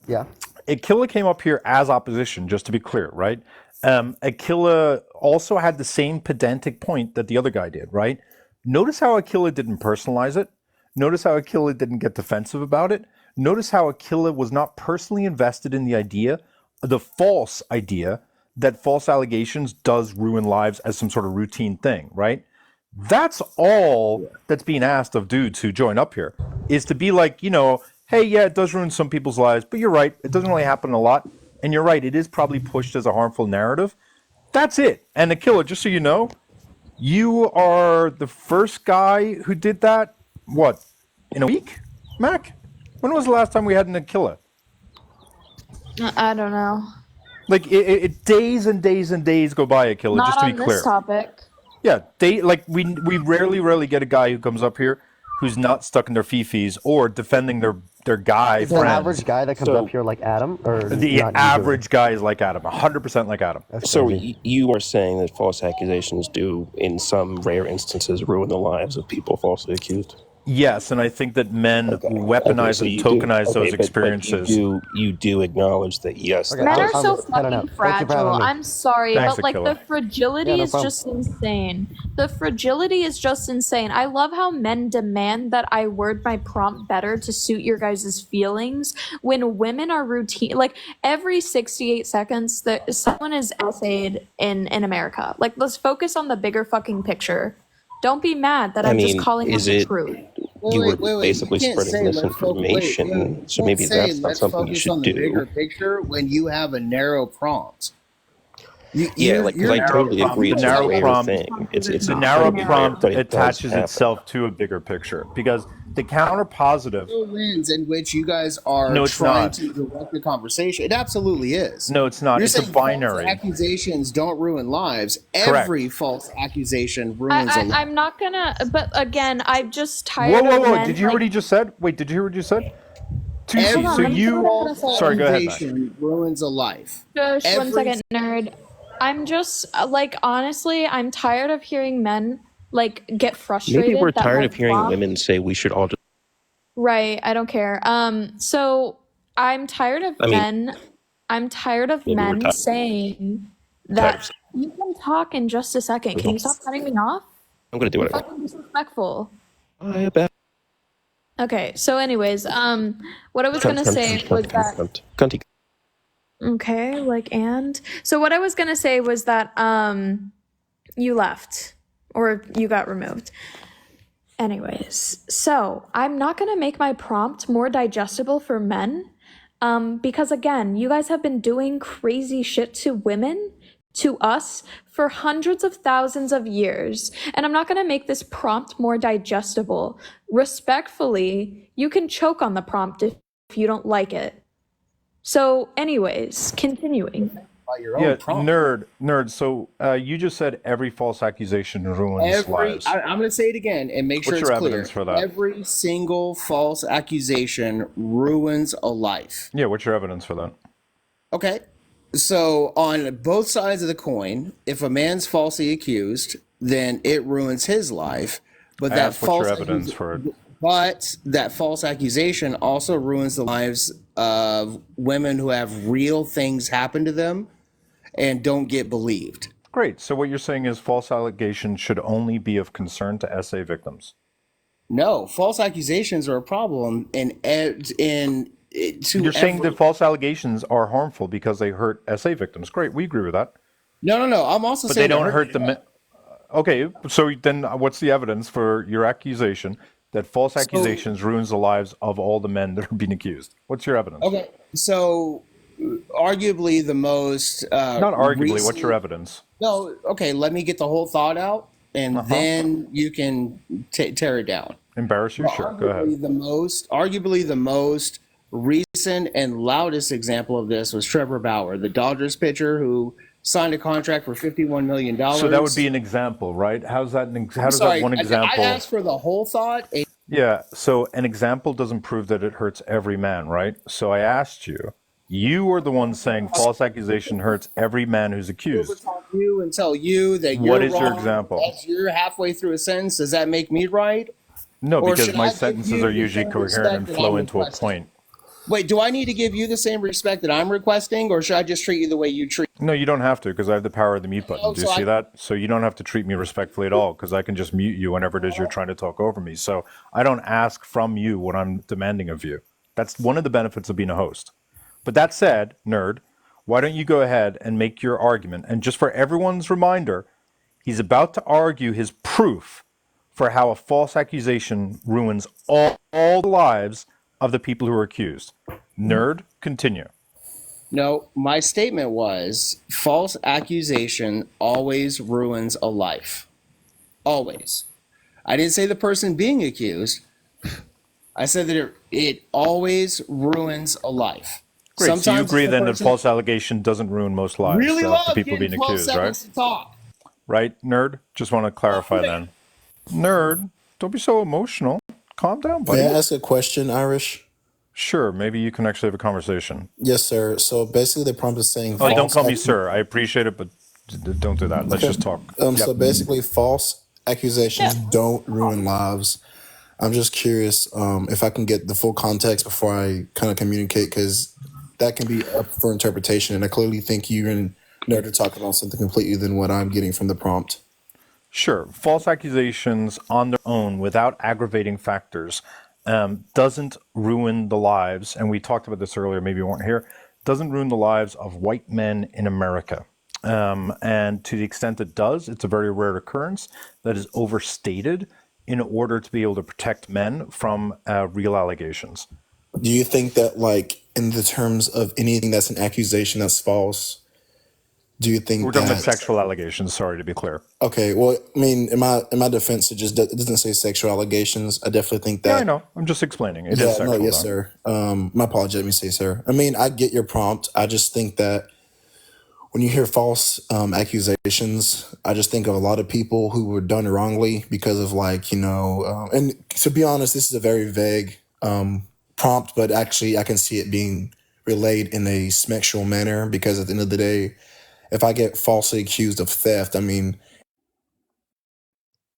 Yeah. Akilla came up here as opposition, just to be clear, right? Akilla also had the same pedantic point that the other guy did, right? Notice how Akilla didn't personalize it. Notice how Akilla didn't get defensive about it. Notice how Akilla was not personally invested in the idea, the false idea, that false allegations does ruin lives as some sort of routine thing, right? That's all that's being asked of dudes who join up here, is to be like, hey, yeah, it does ruin some people's lives, but you're right, it doesn't really happen a lot. And you're right, it is probably pushed as a harmful narrative. That's it. And Akilla, just so you know, you are the first guy who did that, what, in a week, Mac? When was the last time we had an Akilla? I don't know. Like, days and days and days go by, Akilla, Not just to be on clear. this topic. Yeah, we rarely get a guy who comes up here who's not stuck in their fifis or defending their guy Is the friends. average guy that comes up here like Adam, or The not average guy is like Adam, 100% like Adam. That's So crazy. you are saying that false accusations do, in some rare instances, ruin the lives of people falsely accused? Yes, and I think that men weaponize so and you do- tokenize those but experiences. you do acknowledge that yes, Okay, Men I'm- are so I'm heading fucking out. Thank you for having fragile. me. I'm sorry, Thanks, but like Akilla. the fragility Yeah, no is problem. just insane. The fragility is just insane. I love how men demand that I word my prompt better to suit your guys' feelings when women are routine. Like every 68 seconds, that someone is essayed in America. Like let's focus on the bigger fucking picture. Don't be mad that I I'm mean, just calling out is the it- truth. you were Wait, basically you can't spreading say let's focus. misinformation, so maybe that's not let's something you focus should on the do. bigger picture when you have a narrow prompt. Yeah, like because I totally agree. The It's narrow a rare prompt- thing. It's The incredibly narrow rare, prompt but it does attaches happen. itself to a bigger picture because the counter positive. Lens in which you guys are No, it's trying not. to direct the conversation. It absolutely is. No, it's not. You're It's a saying binary. false accusations don't ruin lives. Correct. Every false accusation ruins a life. I'm not gonna, but again, I'm just Whoa, tired whoa, of whoa! men, Did you hear like- what he just said? Wait, did you hear what you said? Every So you. false Sorry, go ahead, Max. accusation ruins a life. Shush, one Every- second, nerd. I'm just like honestly, I'm tired of hearing men like get frustrated. Maybe we're that tired my of hearing prompt- women say we should all just. Right, I don't care. So I'm tired of I mean, men. I'm tired of maybe we're men tired- saying tired that of- you can talk in just a second. Can you stop cutting me off? I'm gonna do You're whatever. fucking disrespectful. I bet. Okay, so anyways, what I was gonna say was that Cunty. okay, so what I was gonna say was that you left or you got removed. Anyways, so I'm not gonna make my prompt more digestible for men, because again, you guys have been doing crazy shit to women, to us, for hundreds of thousands of years, and I'm not gonna make this prompt more digestible. Respectfully, you can choke on the prompt if you don't like it. So, anyways, continuing. By your own Yeah, prompt. nerd. So you just said every false accusation ruins lives. I'm going to say it again and make sure What's it's your clear. evidence for that? Every single false accusation ruins a life. Yeah, what's your evidence for that? Okay. So on both sides of the coin, if a man's falsely accused, then it ruins his life. But I that asked what's false your evidence for it. But that false accusation also ruins the lives of women who have real things happen to them and don't get believed. Great. So what you're saying is false allegations should only be of concern to SA victims. No, false accusations are a problem You're saying that false allegations are harmful because they hurt SA victims. Great, we agree with that. No. I'm also But saying they don't hurt the men. Okay, so then what's the evidence for your accusation that false accusations ruins the lives of all the men that are being accused? What's your evidence? Okay, so arguably the most Not arguably, what's your recent. evidence? No, okay. Let me get the whole thought out, and then you can tear it down. Embarrass you? Sure, go ahead. Arguably the most recent and loudest example of this was Trevor Bauer, the Dodgers pitcher who signed a contract for $51 million. So that would be an example, right? How's that? How does Sorry, that one example? I asked for the whole thought. Yeah. So an example doesn't prove that it hurts every man, right? So I asked you. You were the one saying false accusation hurts every man who's accused. You and tell you that you're What is wrong, your example? as you're halfway through a sentence. Does that make me right? No, Or because should my I give sentences you are the usually same coherent respect and that flow I'm into a requesting? point. Wait, do I need to give you the same respect that I'm requesting, or should I just treat you the way you treat? No, you don't have to, because I have the power of the mute button. Oh, Do you so see that? So you don't have to treat me respectfully at all, because I can just mute you whenever it is you're trying to talk over me. So I don't ask from you what I'm demanding of you. That's one of the benefits of being a host. But that said, nerd, why don't you go ahead and make your argument? And just for everyone's reminder, he's about to argue his proof for how a false accusation ruins all the lives of the people who are accused. Nerd, continue. No, my statement was false accusation always ruins a life. Always. I didn't say the person being accused. I said that it always ruins a life. Great. So you agree the then that person false allegation doesn't ruin most lives really of love the people getting being 12 accused, seconds right? to talk. Right, nerd? Just want to clarify then. Nerd, don't be so emotional. Calm down, buddy. May I ask a question, Irish? Sure, maybe you can actually have a conversation. Yes, sir. So basically, the prompt is saying Oh, don't false. call me sir. I appreciate it, but don't do that. Let's just talk. Yep. So basically, false accusations don't ruin lives. I'm just curious if I can get the full context before I kind of communicate, because that can be up for interpretation. And I clearly think you and Nerd are talking about something completely than what I'm getting from the prompt. Sure. False accusations on their own without aggravating factors doesn't ruin the lives, and we talked about this earlier, maybe you weren't here, doesn't ruin the lives of white men in America. And to the extent it does, it's a very rare occurrence that is overstated in order to be able to protect men from real allegations. Do you think that, like, in the terms of anything that's an accusation that's false, do you think We're talking about sexual allegations, sorry to be clear. Okay, well, I mean, in my defense, it doesn't say sexual allegations. I definitely think that. Yeah, I know. I'm just explaining. It is sexual. No, yes, sir. My apologies. Let me say, sir. I mean, I get your prompt. I just think that when you hear false accusations, I just think of a lot of people who were done wrongly because of, like, and to be honest, this is a very vague prompt, but actually I can see it being relayed in a sexual manner, because at the end of the day, if I get falsely accused of theft, I mean,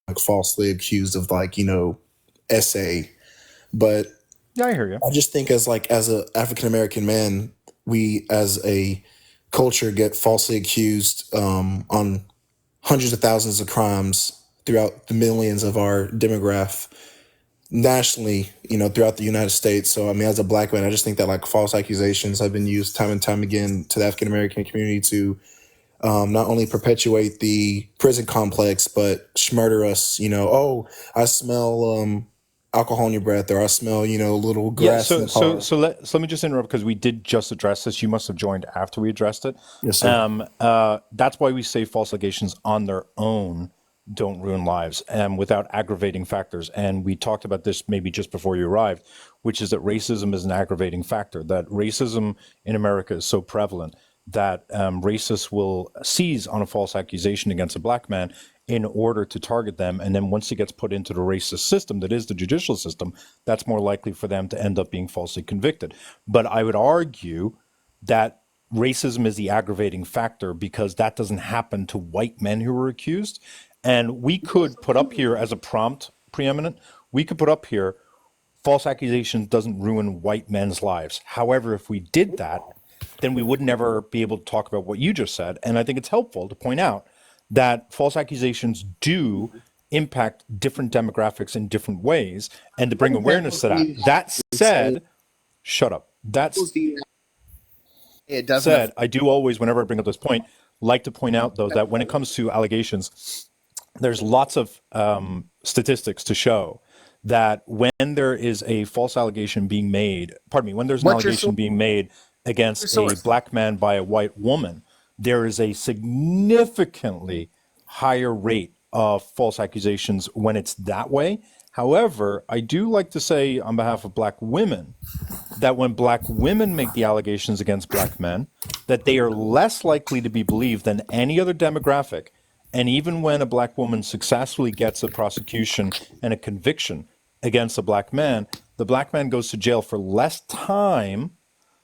like, falsely accused of, like, essay, but yeah, I hear you. I just think as a African American man, we as a culture get falsely accused on hundreds of thousands of crimes throughout the millions of our demographic nationally, throughout the United States. So, I mean, as a black man, I just think that, like, false accusations have been used time and time again to the African American community to not only perpetuate the prison complex, but smurder us. Oh, I smell alcohol in your breath, or I smell, little grass in the car. So let me just interrupt, because we did just address this. You must have joined after we addressed it. Yes, sir. That's why we say false allegations on their own don't ruin lives without aggravating factors. And we talked about this maybe just before you arrived, which is that racism is an aggravating factor, that racism in America is so prevalent that racists will seize on a false accusation against a black man in order to target them. And then once it gets put into the racist system, that is the judicial system, that's more likely for them to end up being falsely convicted. But I would argue that racism is the aggravating factor, because that doesn't happen to white men who were accused. And we could put up here as a prompt preeminent, we could put up here, false accusations doesn't ruin white men's lives. However, if we did that, then we would never be able to talk about what you just said. And I think it's helpful to point out that false accusations do impact different demographics in different ways, and to bring awareness to that. That said, shut up. It doesn't. Said, I do always, whenever I bring up this point, like to point out, though, that when it comes to allegations there's lots of statistics to show that when there is a false allegation being made, pardon me, when there's an What's your allegation being made against a source? black man by a white woman, there is a significantly higher rate of false accusations when it's that way. However, I do like to say on behalf of black women that when black women make the allegations against black men, that they are less likely to be believed than any other demographic. And even when a black woman successfully gets a prosecution and a conviction against a black man, the black man goes to jail for less time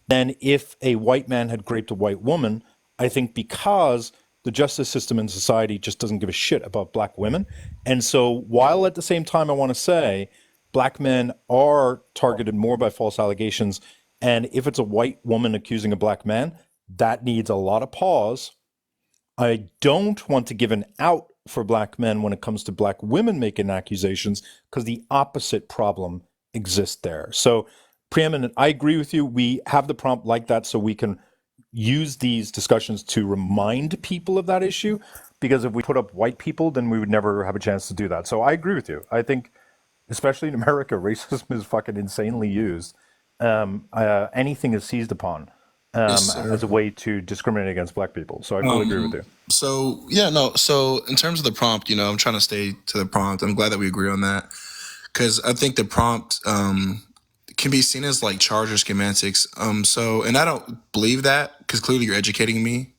than if a white man had raped a white woman. I think because the justice system in society just doesn't give a shit about black women. And so while at the same time I want to say black men are targeted more by false allegations, and if it's a white woman accusing a black man, that needs a lot of pause. I don't want to give an out for black men when it comes to black women making accusations, because the opposite problem exists there. So, preeminent, I agree with you. We have the prompt like that so we can use these discussions to remind people of that issue, because if we put up white people, then we would never have a chance to do that. So I agree with you. I think, especially in America, racism is fucking insanely used. Anything is seized upon Yes, sir. as a way to discriminate against black people. So I fully agree with you. So yeah, no. So in terms of the prompt, I'm trying to stay to the prompt. I'm glad that we agree on that, because I think the prompt can be seen as like charge or semantics. And I don't believe that, because clearly you're educating me.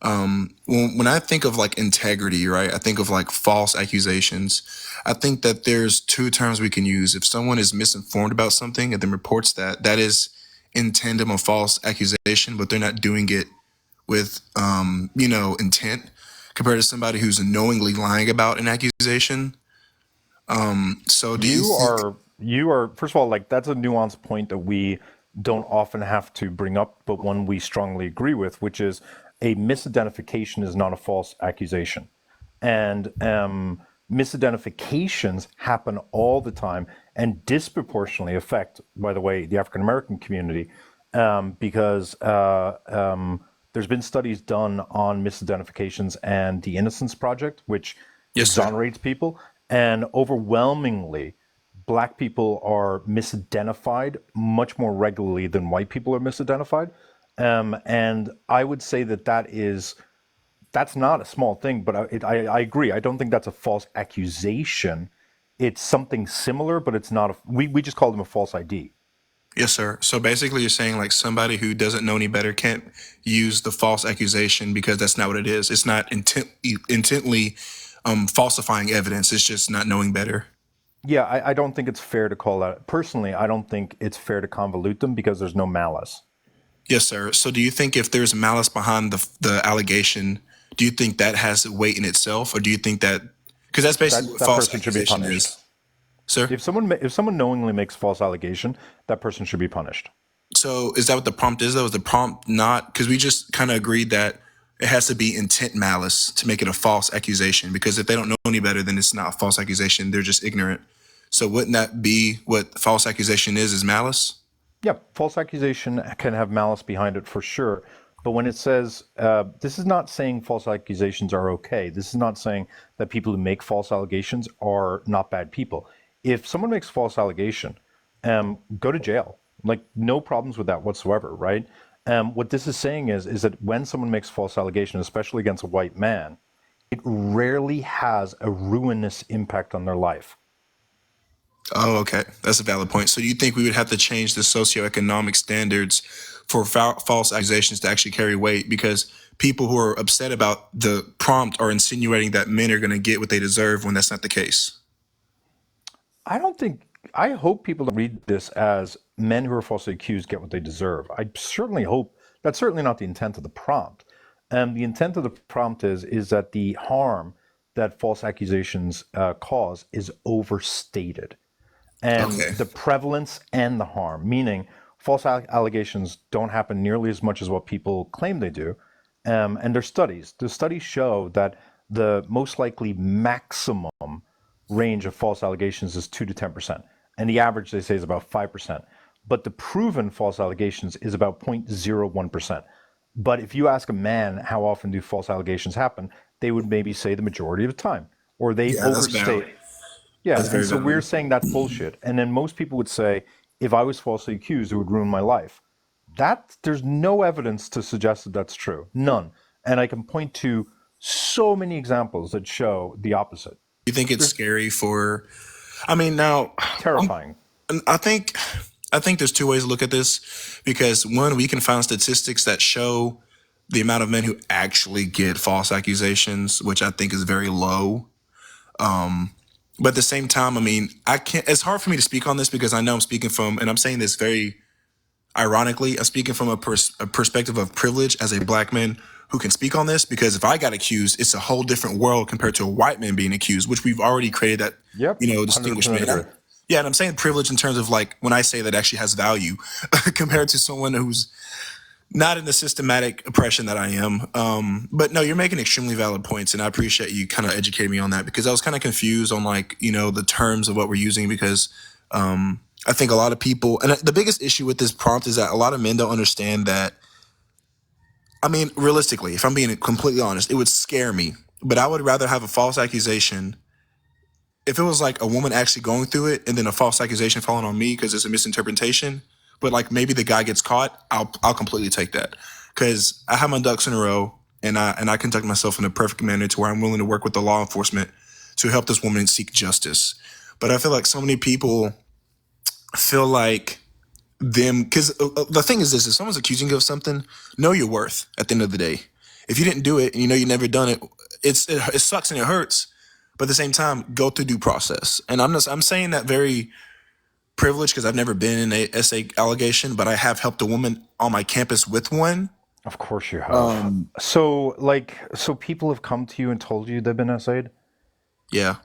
When I think of like integrity, right, I think of like false accusations. I think that there's two terms we can use. If someone is misinformed about something and then reports that, that is in tandem a false accusation, but they're not doing it with, intent, compared to somebody who's knowingly lying about an accusation. So do you think? You are first of all, like, that's a nuanced point that we don't often have to bring up, but one we strongly agree with, which is a misidentification is not a false accusation. And misidentifications happen all the time and disproportionately affect, by the way, the African American community, because there's been studies done on misidentifications and the Innocence Project, which Yes, sir. exonerates people, and overwhelmingly, black people are misidentified much more regularly than white people are misidentified. And I would say that's not a small thing, but I agree. I don't think that's a false accusation. It's something similar, but it's not. We just call them a false ID. Yes, sir. So basically, you're saying like somebody who doesn't know any better can't use the false accusation because that's not what it is. It's not intently falsifying evidence. It's just not knowing better. Yeah, I don't think it's fair to call that. Personally, I don't think it's fair to convolute them because there's no malice. Yes, sir. So do you think if there's malice behind the allegation, do you think that has weight in itself, or do you think that, because that's basically what That false person should be accusation punished. is, sir? If someone knowingly makes false allegation, that person should be punished. So is that what the prompt is, though? Is the prompt not, because we just kind of agreed that it has to be intent malice to make it a false accusation, because if they don't know any better, then it's not a false accusation. They're just ignorant. So wouldn't that be what false accusation is malice? Yeah, false accusation can have malice behind it for sure. But when it says, this is not saying false accusations are okay. This is not saying that people who make false allegations are not bad people. If someone makes a false allegation, go to jail. Like, no problems with that whatsoever, right? What this is saying is that when someone makes a false allegation, especially against a white man, it rarely has a ruinous impact on their life. Oh, okay. That's a valid point. So do you think we would have to change the socioeconomic standards for false accusations to actually carry weight? Because people who are upset about the prompt are insinuating that men are going to get what they deserve when that's not the case. I hope people don't read this as men who are falsely accused get what they deserve. I certainly hope that's certainly not the intent of the prompt. The intent of the prompt is that the harm that false accusations cause is overstated. And Okay. the prevalence and the harm, meaning false allegations don't happen nearly as much as what people claim they do. And there's studies. The studies show that the most likely maximum range of false allegations is 2 to 10%. And the average, they say, is about 5%. But the proven false allegations is about 0.01%. But if you ask a man how often do false allegations happen, they would maybe say the majority of the time, or they Yeah, that's overstate. valid. Yeah, That's and very so we're valid. saying that's bullshit. And then most people would say, if I was falsely accused, it would ruin my life. That there's no evidence to suggest that that's true. None. And I can point to so many examples that show the opposite. You think it's There's scary for? I mean, now terrifying. I think there's two ways to look at this because one, we can find statistics that show the amount of men who actually get false accusations, which I think is very low. But at the same time, I mean, I can't. It's hard for me to speak on this because I know I'm speaking from, and I'm saying this very ironically, I'm speaking from a perspective of privilege as a black man who can speak on this. Because if I got accused, it's a whole different world compared to a white man being accused, which we've already created that Yep. distinguishment. 100% agree. Yeah, and I'm saying privilege in terms of like when I say that actually has value compared to someone who's not in the systematic oppression that I am. But no, you're making extremely valid points, and I appreciate you kind of educating me on that because I was kind of confused on like the terms of what we're using because I think a lot of people, and the biggest issue with this prompt is that a lot of men don't understand that. I mean, realistically, if I'm being completely honest, it would scare me, but I would rather have a false accusation if it was like a woman actually going through it and then a false accusation falling on me because it's a misinterpretation, but like maybe the guy gets caught, I'll completely take that because I have my ducks in a row and I conduct myself in a perfect manner to where I'm willing to work with the law enforcement to help this woman seek justice. But I feel like so many people feel like because the thing is this: if someone's accusing you of something, know your worth. At the end of the day, if you didn't do it and you know you never done it, it sucks and it hurts. But at the same time, go through due process. And I'm saying that very privileged because I've never been in a SA allegation, but I have helped a woman on my campus with one. Of course you have. So people have come to you and told you they've been essayed? Yeah.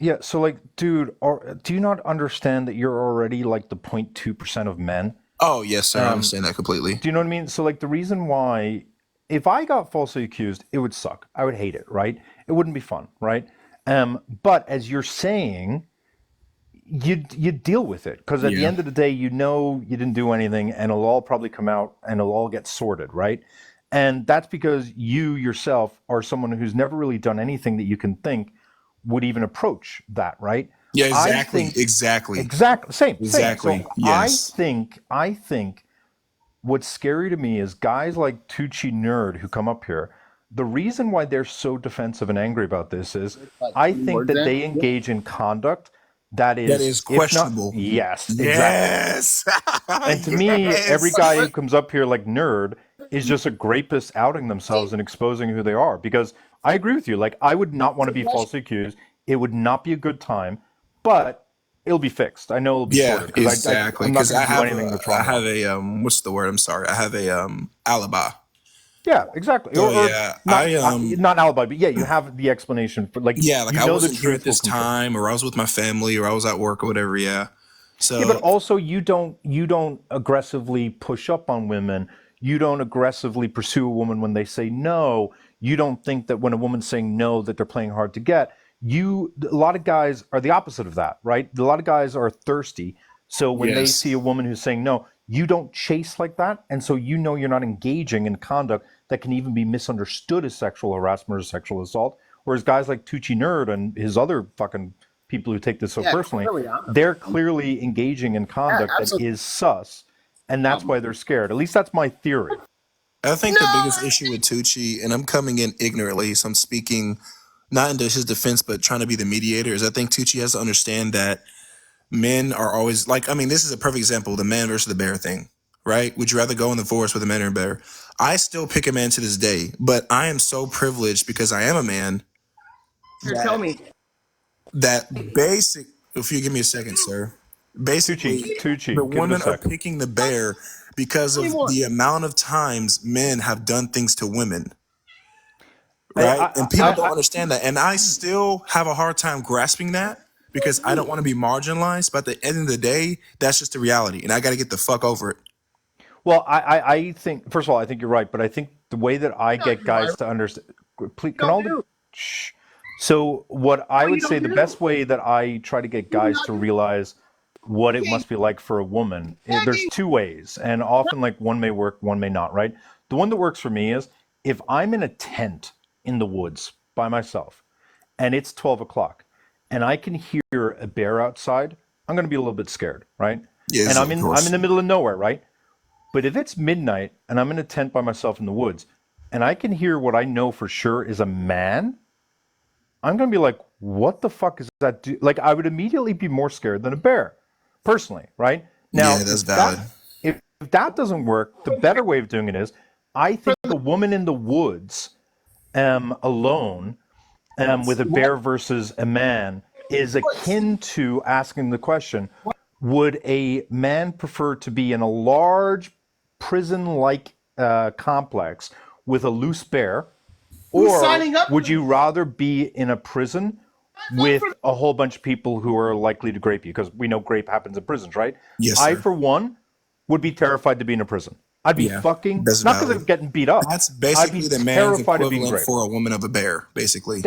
Yeah, so like, dude, do you not understand that you're already like the 0.2% of men? Oh, yes, sir. I understand that completely. Do you know what I mean? So like the reason why, if I got falsely accused, it would suck. I would hate it, right? It wouldn't be fun, right? But as you're saying, you deal with it because at the end of the day, you know you didn't do anything, and it'll all probably come out and it'll all get sorted, right? And that's because you yourself are someone who's never really done anything that you can think would even approach that, right? Yeah, exactly. Exactly. Same. Exactly. So Yes. I think what's scary to me is guys like Tucci Nerd who come up here. The reason why they're so defensive and angry about this is I think that they engage in conduct that is questionable. Yes, exactly. Yes. And to me, every guy who comes up here like Nerd is just a rapist outing themselves and exposing who they are. Because I agree with you. Like, I would not want to be falsely accused. It would not be a good time, but it'll be fixed. I know it'll be sorted. Exactly. I'm not Because going I to do have anything that's wrong. I have a what's the word? I'm sorry. I have a alibi. Yeah, exactly. So, yeah, not alibi, but yeah, you have the explanation for like. Yeah, like you I know wasn't the here truth at this will come through. time, or I was with my family, or I was at work, or whatever. Yeah. So Yeah, but also you don't aggressively push up on women. You don't aggressively pursue a woman when they say no. You don't think that when a woman's saying no that they're playing hard to get. A lot of guys are the opposite of that, right? A lot of guys are thirsty. So when they see a woman who's saying no, you don't chase like that. And so you know you're not engaging in conduct that can even be misunderstood as sexual harassment or sexual assault. Whereas guys like Tucci Nerd and his other fucking people who take this so personally, they're clearly engaging in conduct that is sus. And that's why they're scared. At least that's my theory. I think the biggest issue with Tucci, and I'm coming in ignorantly, so I'm speaking not into his defense, but trying to be the mediator, is I think Tucci has to understand that men are always like, I mean, this is a perfect example, the man versus the bear thing, right? Would you rather go in the forest with a man or a bear? I still pick a man to this day, but I am so privileged because I am a man. Tell me. If you give me a second, sir. Basically, Tucci, the give it a women are second. picking the bear because of the amount of times men have done things to women. Right? And people don't understand that. And I still have a hard time grasping that because I don't want to be marginalized. But at the end of the day, that's just the reality. And I got to get the fuck over it. Well, I think, first of all, I think you're right. But I think the way that I get guys to understand, please, shh. So what I would say, the best way that I try to get guys to realize what it must be like for a woman, there's two ways. And often like one may work, one may not, right? The one that works for me is if I'm in a tent in the woods by myself and it's 12 o'clock, and I can hear a bear outside, I'm going to be a little bit scared, right? Yes, And of I'm course. in the middle of nowhere, right? But if it's midnight and I'm in a tent by myself in the woods, and I can hear what I know for sure is a man, I'm going to be like, what the fuck is that? Like, I would immediately be more scared than a bear, personally, right? Now, Yeah, that's valid. if that doesn't work, the better way of doing it is, I think a woman in the woods, alone, with a bear versus a man, is akin to asking the question: would a man prefer to be in a large prison-like complex with a loose bear, or would you rather be in a prison with a whole bunch of people who are likely to grape you? Because we know grape happens in prisons, right? Yes, I, sir. for one, would be terrified to be in a prison. I'd be Yeah, fucking, that's not because valid. I'm getting beat up. That's I'd be basically the man's terrified of being equivalent raped. for a woman of a bear, basically.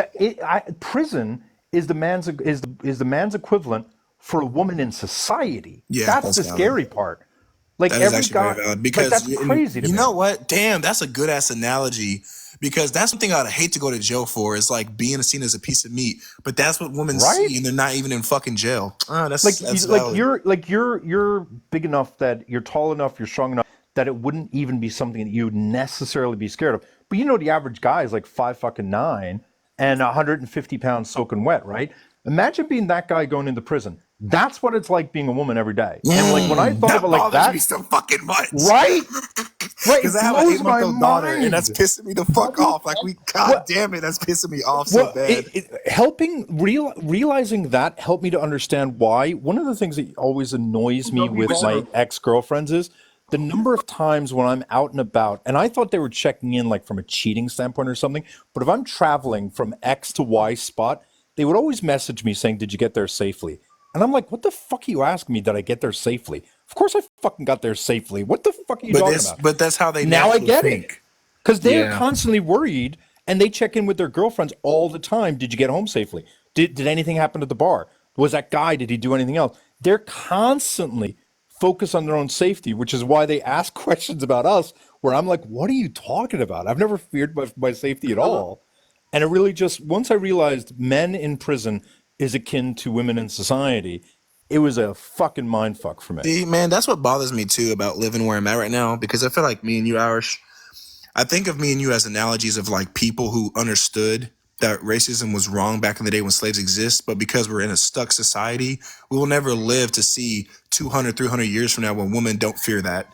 Prison is the man's equivalent for a woman in society. Yeah, That's that's the valid. scary part. Like That is every actually guy, very valid like because that's crazy to you me. know what? Damn, that's a good ass analogy. Because that's something I'd hate to go to jail for. Is like being seen as a piece of meat. But that's what women Right? see, and they're not even in fucking jail. That's Like valid. you're big enough, that you're tall enough, you're strong enough that it wouldn't even be something that you would necessarily be scared of. But you know, the average guy is like 5'9" and 150 pounds soaking wet, right? Imagine being that guy going into prison. That's what it's like being a woman every day. And like when I thought of That it like bothers me that, so fucking much. right? Right, Because it I have an blows my 8-month-old daughter, and that's mind. pissing me the fuck off. Like god damn it, that's pissing me off so Well, bad. realizing that helped me to understand why. One of the things that always annoys me with my ex-girlfriends is the number of times when I'm out and about, and I thought they were checking in like from a cheating standpoint or something, but if I'm traveling from X to Y spot, they would always message me saying, "Did you get there safely?" And I'm like, "What the fuck are you asking me? Did I get there safely? Of course I fucking got there safely. What the fuck are you talking about?" But that's how they Now I naturally get it. think. Because they're Yeah. constantly worried, and they check in with their girlfriends all the time. Did you get home safely? Did anything happen at the bar? Was that guy, did he do anything else? They're constantly focused on their own safety, which is why they ask questions about us, where I'm like, what are you talking about? I've never feared my safety at all. And it really just, once I realized men in prison is akin to women in society, it was a fucking mind fuck for me. See, man, that's what bothers me too about living where I'm at right now. Because I feel like me and you, Irish, I think of me and you as analogies of like people who understood that racism was wrong back in the day when slaves exist, but because we're in a stuck society, we will never live to see 200, 300 years from now when women don't fear that.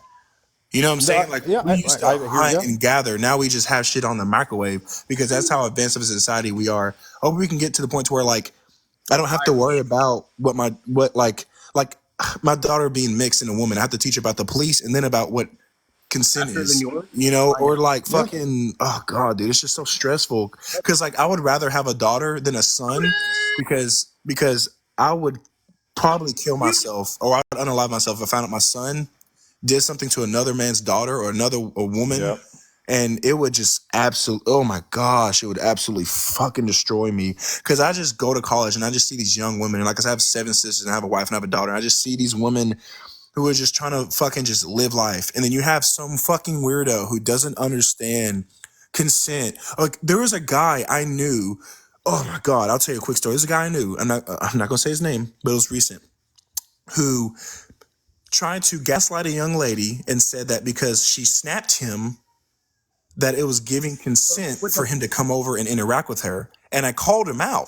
You know what I'm saying? Like Yeah, we used to I hear hunt you. and gather. Now we just have shit on the microwave because that's how advanced of a society we are. Hope we can get to the point to where like I don't have to worry about like my daughter being mixed in a woman. I have to teach her about the police and then about what consent is, you know, or like fucking oh god, dude, it's just so stressful. Because like I would rather have a daughter than a son because I would probably kill myself or I would unalive myself if I found out my son did something to another man's daughter or a woman. Yeah. And it would just absolutely, oh my gosh, it would absolutely fucking destroy me. Because I just go to college and I just see these young women. And like I said, I have 7 sisters and I have a wife and I have a daughter. And I just see these women who are just trying to fucking just live life. And then you have some fucking weirdo who doesn't understand consent. Like there was a guy I knew. Oh my God, I'll tell you a quick story. There's a guy I knew. I'm not going to say his name, but it was recent. Who tried to gaslight a young lady and said that because she snapped him, that it was giving consent for him to come over and interact with her. And I called him out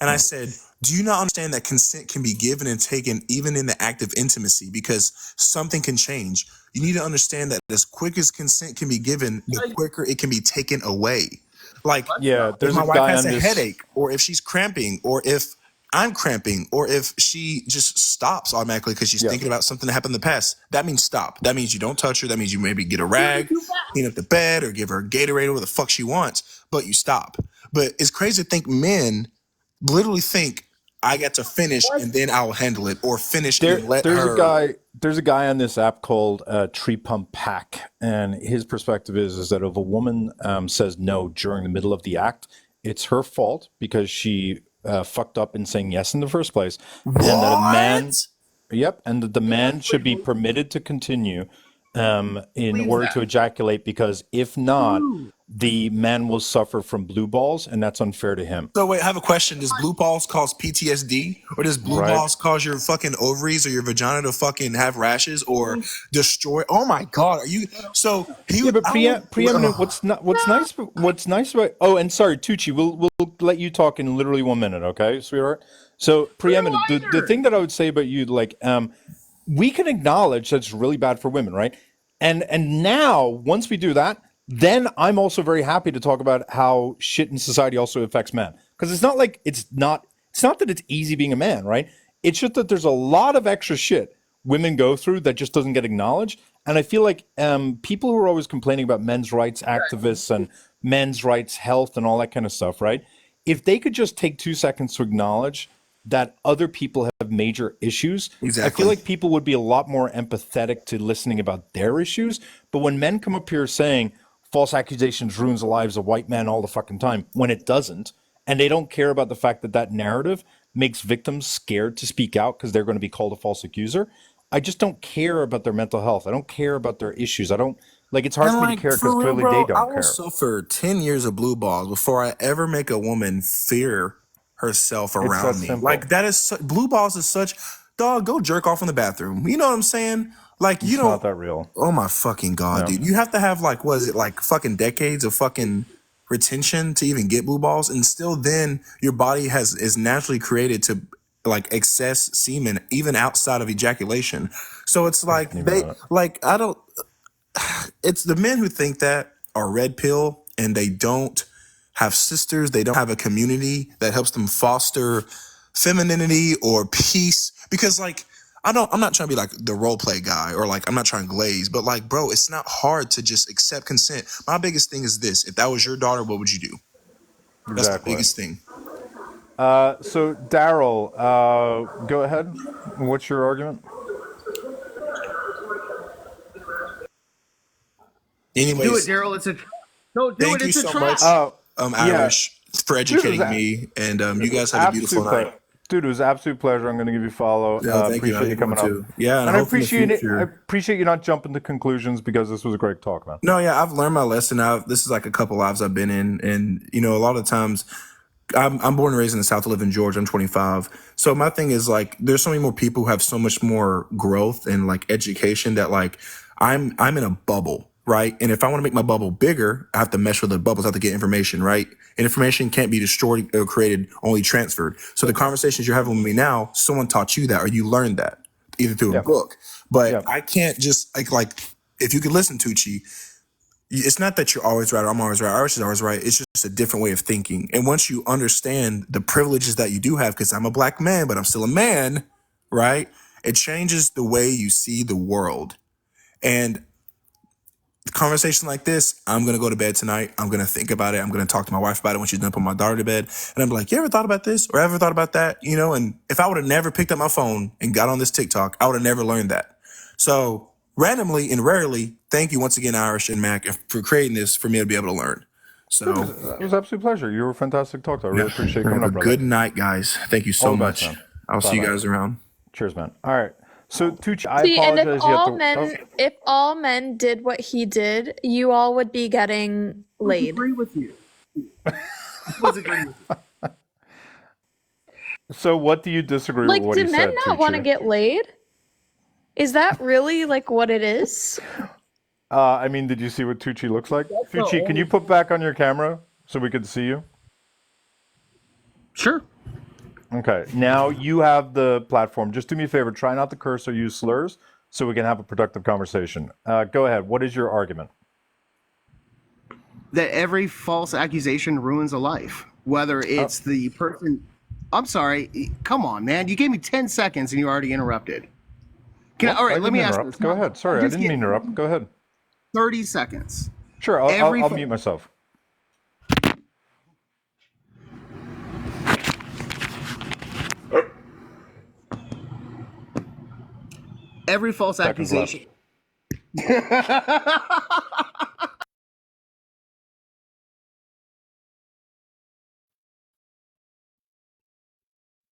and I said, do you not understand that consent can be given and taken even in the act of intimacy because something can change? You need to understand that as quick as consent can be given, the quicker it can be taken away. Like Yeah, if there's my a wife guy has on a this. headache or if she's cramping or if I'm cramping or if she just stops automatically because she's thinking about something that happened in the past, that means stop. That means you don't touch her. That means you maybe get a rag, clean up the bed or give her a Gatorade or whatever the fuck she wants, but you stop. But it's crazy to think men literally think I get to finish and then I'll handle it or finish and then let There's a her. guy. There's a guy on this app called Tree Pump Pack, and his perspective is that if a woman says no during the middle of the act, it's her fault because she fucked up in saying yes in the first place, and that a man, and that the man should be permitted to continue in order to ejaculate, because if not, the man will suffer from blue balls, and that's unfair to him. So wait, I have a question. Does blue balls cause PTSD, or does blue Right. balls cause your fucking ovaries or your vagina to fucking have rashes or destroy? Oh my god, are you? So he? Yeah, but I don't- preeminent. What's nice? What's nice about? Oh, and sorry, Tucci. We'll let you talk in literally 1 minute, okay, sweetheart. So preeminent. The thing that I would say about you, like, we can acknowledge that's really bad for women, right? And now once we do that, then I'm also very happy to talk about how shit in society also affects men, because it's not like it's not that it's easy being a man, right? It's just that there's a lot of extra shit women go through that just doesn't get acknowledged. And I feel like people who are always complaining about men's rights activists and men's rights health and all that kind of stuff, right? If they could just take 2 seconds to acknowledge that other people have major issues, I Exactly. feel like people would be a lot more empathetic to listening about their issues. But when men come up here saying false accusations ruins the lives of white men all the fucking time, when it doesn't, and they don't care about the fact that that narrative makes victims scared to speak out because they're going to be called a false accuser, I just don't care about their mental health. I don't care about their issues. I don't, like, it's hard And for me to like care because for real, clearly they bro, I don't will care. suffer 10 years of blue balls before I ever make a woman fear herself It's that around me. simple. Like that is blue balls is such dog. Go jerk off in the bathroom. You know what I'm saying? Like you It's don't. not that real. Oh my fucking god, Yeah. dude! You have to have like what is it like fucking decades of fucking retention to even get blue balls, and still then your body is naturally created to like excess semen even outside of ejaculation. So it's like Didn't even they know that. like I don't. It's the men who think that are red pill and they don't have sisters, they don't have a community that helps them foster femininity or peace. Because like I'm not trying to be like the role play guy or like I'm not trying to glaze, but like bro, it's not hard to just accept consent. My biggest thing is this: if that was your daughter, what would you do? That's the Exactly. biggest thing. So Daryl, go ahead. What's your argument? Do it, Anyways, Daryl. It's a no. Do thank it. you It's a so trap. much, Yeah, Irish, for dude, it was educating me, and you guys have a beautiful absolute night. pleasure. Dude, it was an absolute pleasure. I'm going to give you a follow. No, thank you. I Appreciate you need one coming up. too. Yeah, and And I hope in the I future. appreciate you not jumping to conclusions, because this was a great talk, man. No, yeah, I've learned my lesson. This is like a couple lives I've been in, and you know, a lot of times, I'm born and raised in the South. I live in Georgia. I'm 25. So my thing is like, there's so many more people who have so much more growth and like education that like, I'm in a bubble, right? And if I want to make my bubble bigger, I have to mesh with the bubbles. I have to get information, right? And information can't be destroyed or created, only transferred. So the conversations you're having with me now, someone taught you that, or you learned that either through a Yeah. book. But Yeah. I can't just like if you could listen to Chi, it's not that you're always right or I'm always right. Irish is always right. It's just a different way of thinking. And once you understand the privileges that you do have, because I'm a black man, but I'm still a man, right? It changes the way you see the world. And a conversation like this, I'm going to go to bed tonight. I'm going to think about it. I'm going to talk to my wife about it when she's done putting my daughter to bed. And I'm like, you ever thought about this or ever thought about that? You know, and if I would have never picked up my phone and got on this TikTok, I would have never learned that. So randomly and rarely, thank you once again, Irish and Mac, for creating this for me to be able to learn. So It was an absolute pleasure. You were a fantastic talk. I really appreciate you coming have up, a brother. good night, guys. Thank you so All the best, much. man. I'll see you Bye-bye. guys around. Cheers, man. All right. So Tucci, I See, and apologize. if all men did what he did, you all would be getting laid. Agree with you. Was agreeing with you. So what do you disagree Like, with what do he men said, not want to Tucci? get laid? Is that really like what it is? I mean, did you see what Tucci looks like? Tucci, can you put back on your camera so we can see you? Sure. Okay. Now you have the platform. Just do me a favor. Try not to curse or use slurs so we can have a productive conversation. Go ahead. What is your argument? That every false accusation ruins a life. Whether it's the person. I'm sorry. Come on, man. You gave me 10 seconds and you already interrupted. All right, let me ask this. Go ahead. Sorry, I didn't mean to interrupt. Go ahead. 30 seconds. Sure, I'll mute myself. Every false Seconds left. accusation.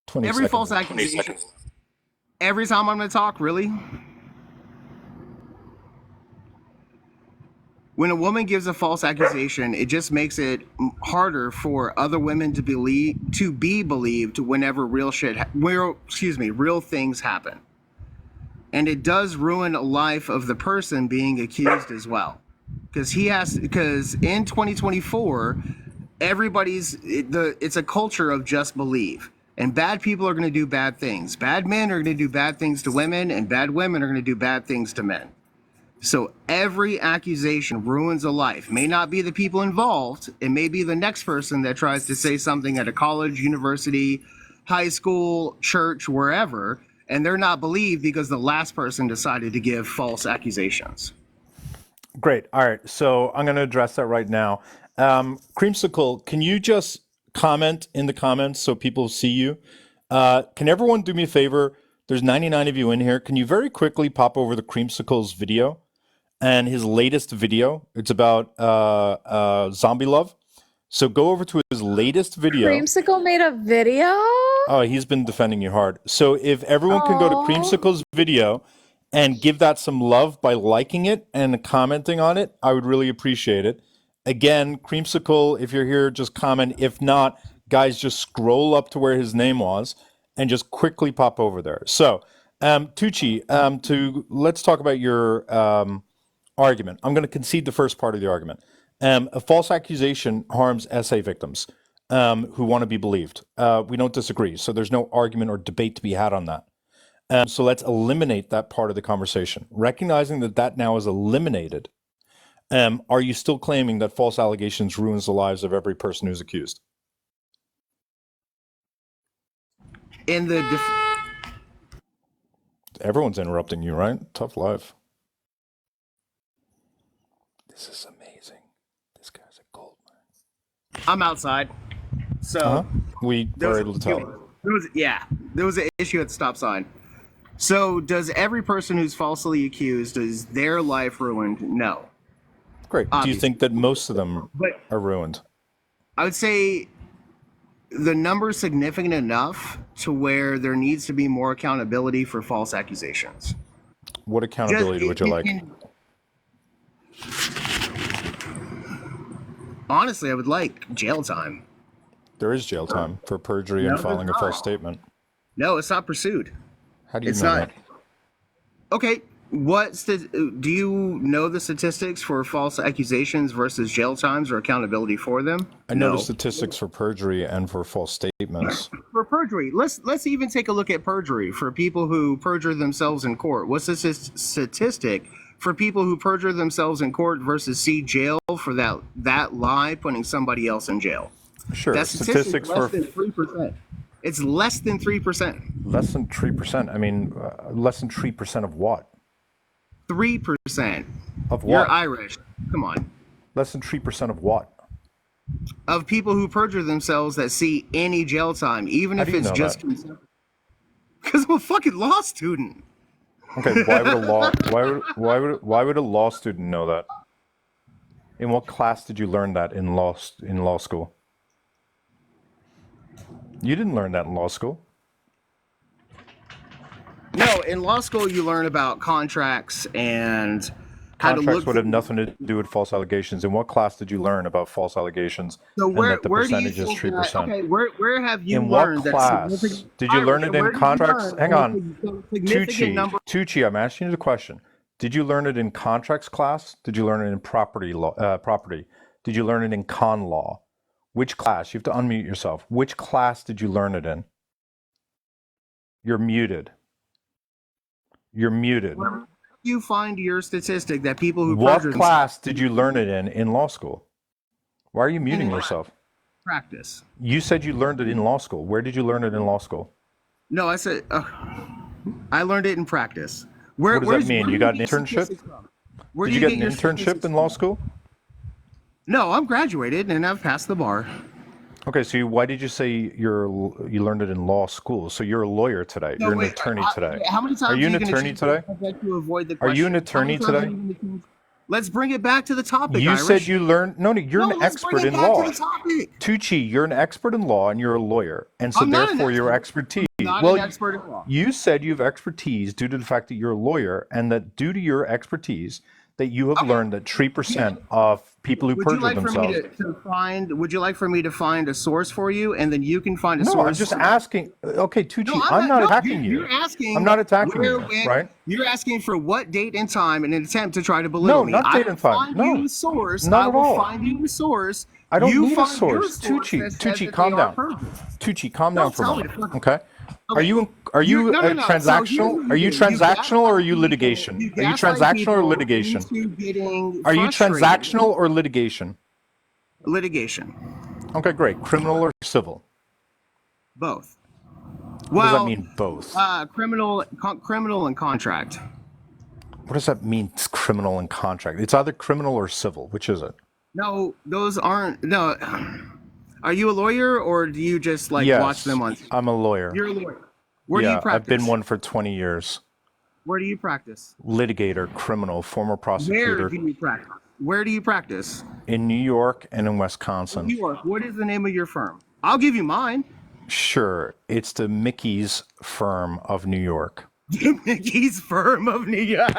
20 Every seconds. false accusation. Every time I'm going to talk, really? when a woman gives a false accusation, it just makes it harder for other women to be believed whenever real things happen. And it does ruin a life of the person being accused as well. Because in 2024, it's a culture of just believe. And bad people are going to do bad things. Bad men are going to do bad things to women, and bad women are going to do bad things to men. So every accusation ruins a life. May not be the people involved. It may be the next person that tries to say something at a college, university, high school, church, wherever, and they're not believed because the last person decided to give false accusations. Great. All right. So I'm going to address that right now. Creamsicle, can you just comment in the comments so people see you? Can everyone do me a favor? There's 99 of you in here. Can you very quickly pop over the Creamsicle's video and his latest video? It's about zombie love. So go over to his latest video. Creamsicle made a video? Oh, he's been defending you hard. So if everyone can go to Creamsicle's video and give that some love by liking it and commenting on it, I would really appreciate it. Again, Creamsicle, if you're here, just comment. If not, guys, just scroll up to where his name was and just quickly pop over there. So, Tucci, let's talk about your argument. I'm going to concede the first part of the argument. A false accusation harms SA victims who want to be believed. We don't disagree. So there's no argument or debate to be had on that. So let's eliminate that part of the conversation. Recognizing that now is eliminated, are you still claiming that false allegations ruins the lives of every person who's accused? Everyone's interrupting you, right? Tough life. This is amazing. This guy's a gold mine. I'm outside. So we were able to tell. There was an issue at the stop sign. So does every person who's falsely accused, is their life ruined? No. Great. Obviously. Do you think that most of them are ruined? I would say the number is significant enough to where there needs to be more accountability for false accusations. What accountability would you like? Honestly, I would like jail time. There is jail time for perjury and filing a false statement. No, it's not pursued. How do you know that? Okay, do you know the statistics for false accusations versus jail times or accountability for them? I know the statistics for perjury and for false statements. For perjury, let's even take a look at perjury for people who perjure themselves in court. What's the statistic for people who perjure themselves in court versus see jail for that lie, putting somebody else in jail? Sure. That statistics less than 3%. It's less than 3%. Less than 3%. I mean, less than 3% of what? 3%. Of what? You're Irish. Come on. Less than 3% of what? Of people who perjure themselves that see any jail time, even if it's just because I'm a fucking law student. Okay, why would a law student know that? In what class did you learn that in law school? You didn't learn that in law school. No, in law school you learn about contracts and how to Contracts would have nothing to do with false allegations. In what class did you learn about false allegations? So where, and that the where do you percentage is think 3%? that, okay, where have you in learned what class? that? Did you learn it in contracts? Hang on. Tucci, I'm asking you the question. Did you learn it in contracts class? Did you learn it in property law? Did you learn it in con law? Which class? You have to unmute yourself. Which class did you learn it in? You're muted. You're muted. Where you find your statistic that people who what class did you learn it in law school? Why are you muting yourself? Practice. You said you learned it in law school. Where did you learn it in law school? No, I said I learned it in practice. What does that mean? You got an internship? Did you get an internship in law school? No, I'm graduated and I've passed the bar. Okay, so why did you say you learned it in law school? So you're a lawyer today. No, you're wait, an attorney today. How many times are you an attorney today? To avoid the are you an attorney today? Let's bring it back to the topic. You Irish. said you learned. No, you're an expert in law. Tucci, you're an expert in law and you're a lawyer, and so therefore your expertise. Well, an expert in law. You said you have expertise due to the fact that you're a lawyer, and that due to your expertise, that you have learned that 3% of people who Would you perjure like for themselves. me to find? Would you like for me to find a source for you, and then you can find a No, source? I'm just asking. Okay, Tucci, No, I'm not no, attacking you. You're asking. I'm not attacking where, you, when- right? You're asking for what date and time in an attempt to try to belittle me. not date I and will time. find No, you a source. not I at will all. find you a source. I don't you need a find your source. Tucci, that says Tucci, that calm they are down. perjured. Tucci, calm Don't down for a tell me to moment. fucking- Okay. Are you No, transactional? So Are you here's what transactional or are you gaslight litigation? people- Are you gaslight transactional or people litigation? into getting Are you frustrated. transactional or litigation? Litigation. Okay, great. Criminal or civil? Both. What does that mean, both? Criminal and contract. What does that mean, criminal and contract? It's either criminal or civil. Which is it? No, those aren't. No. Are you a lawyer or do you just like Yes, watch them on? I'm a lawyer. You're a lawyer. Where do Yeah, you practice? I've been one for 20 years. Where do you practice? Litigator, criminal, former Where prosecutor do you practice? Where do you practice? in New York and in Wisconsin. New York. What is the name of your firm? I'll give you mine. Sure, it's the Mickey's firm of New York. Mickey's firm of New York.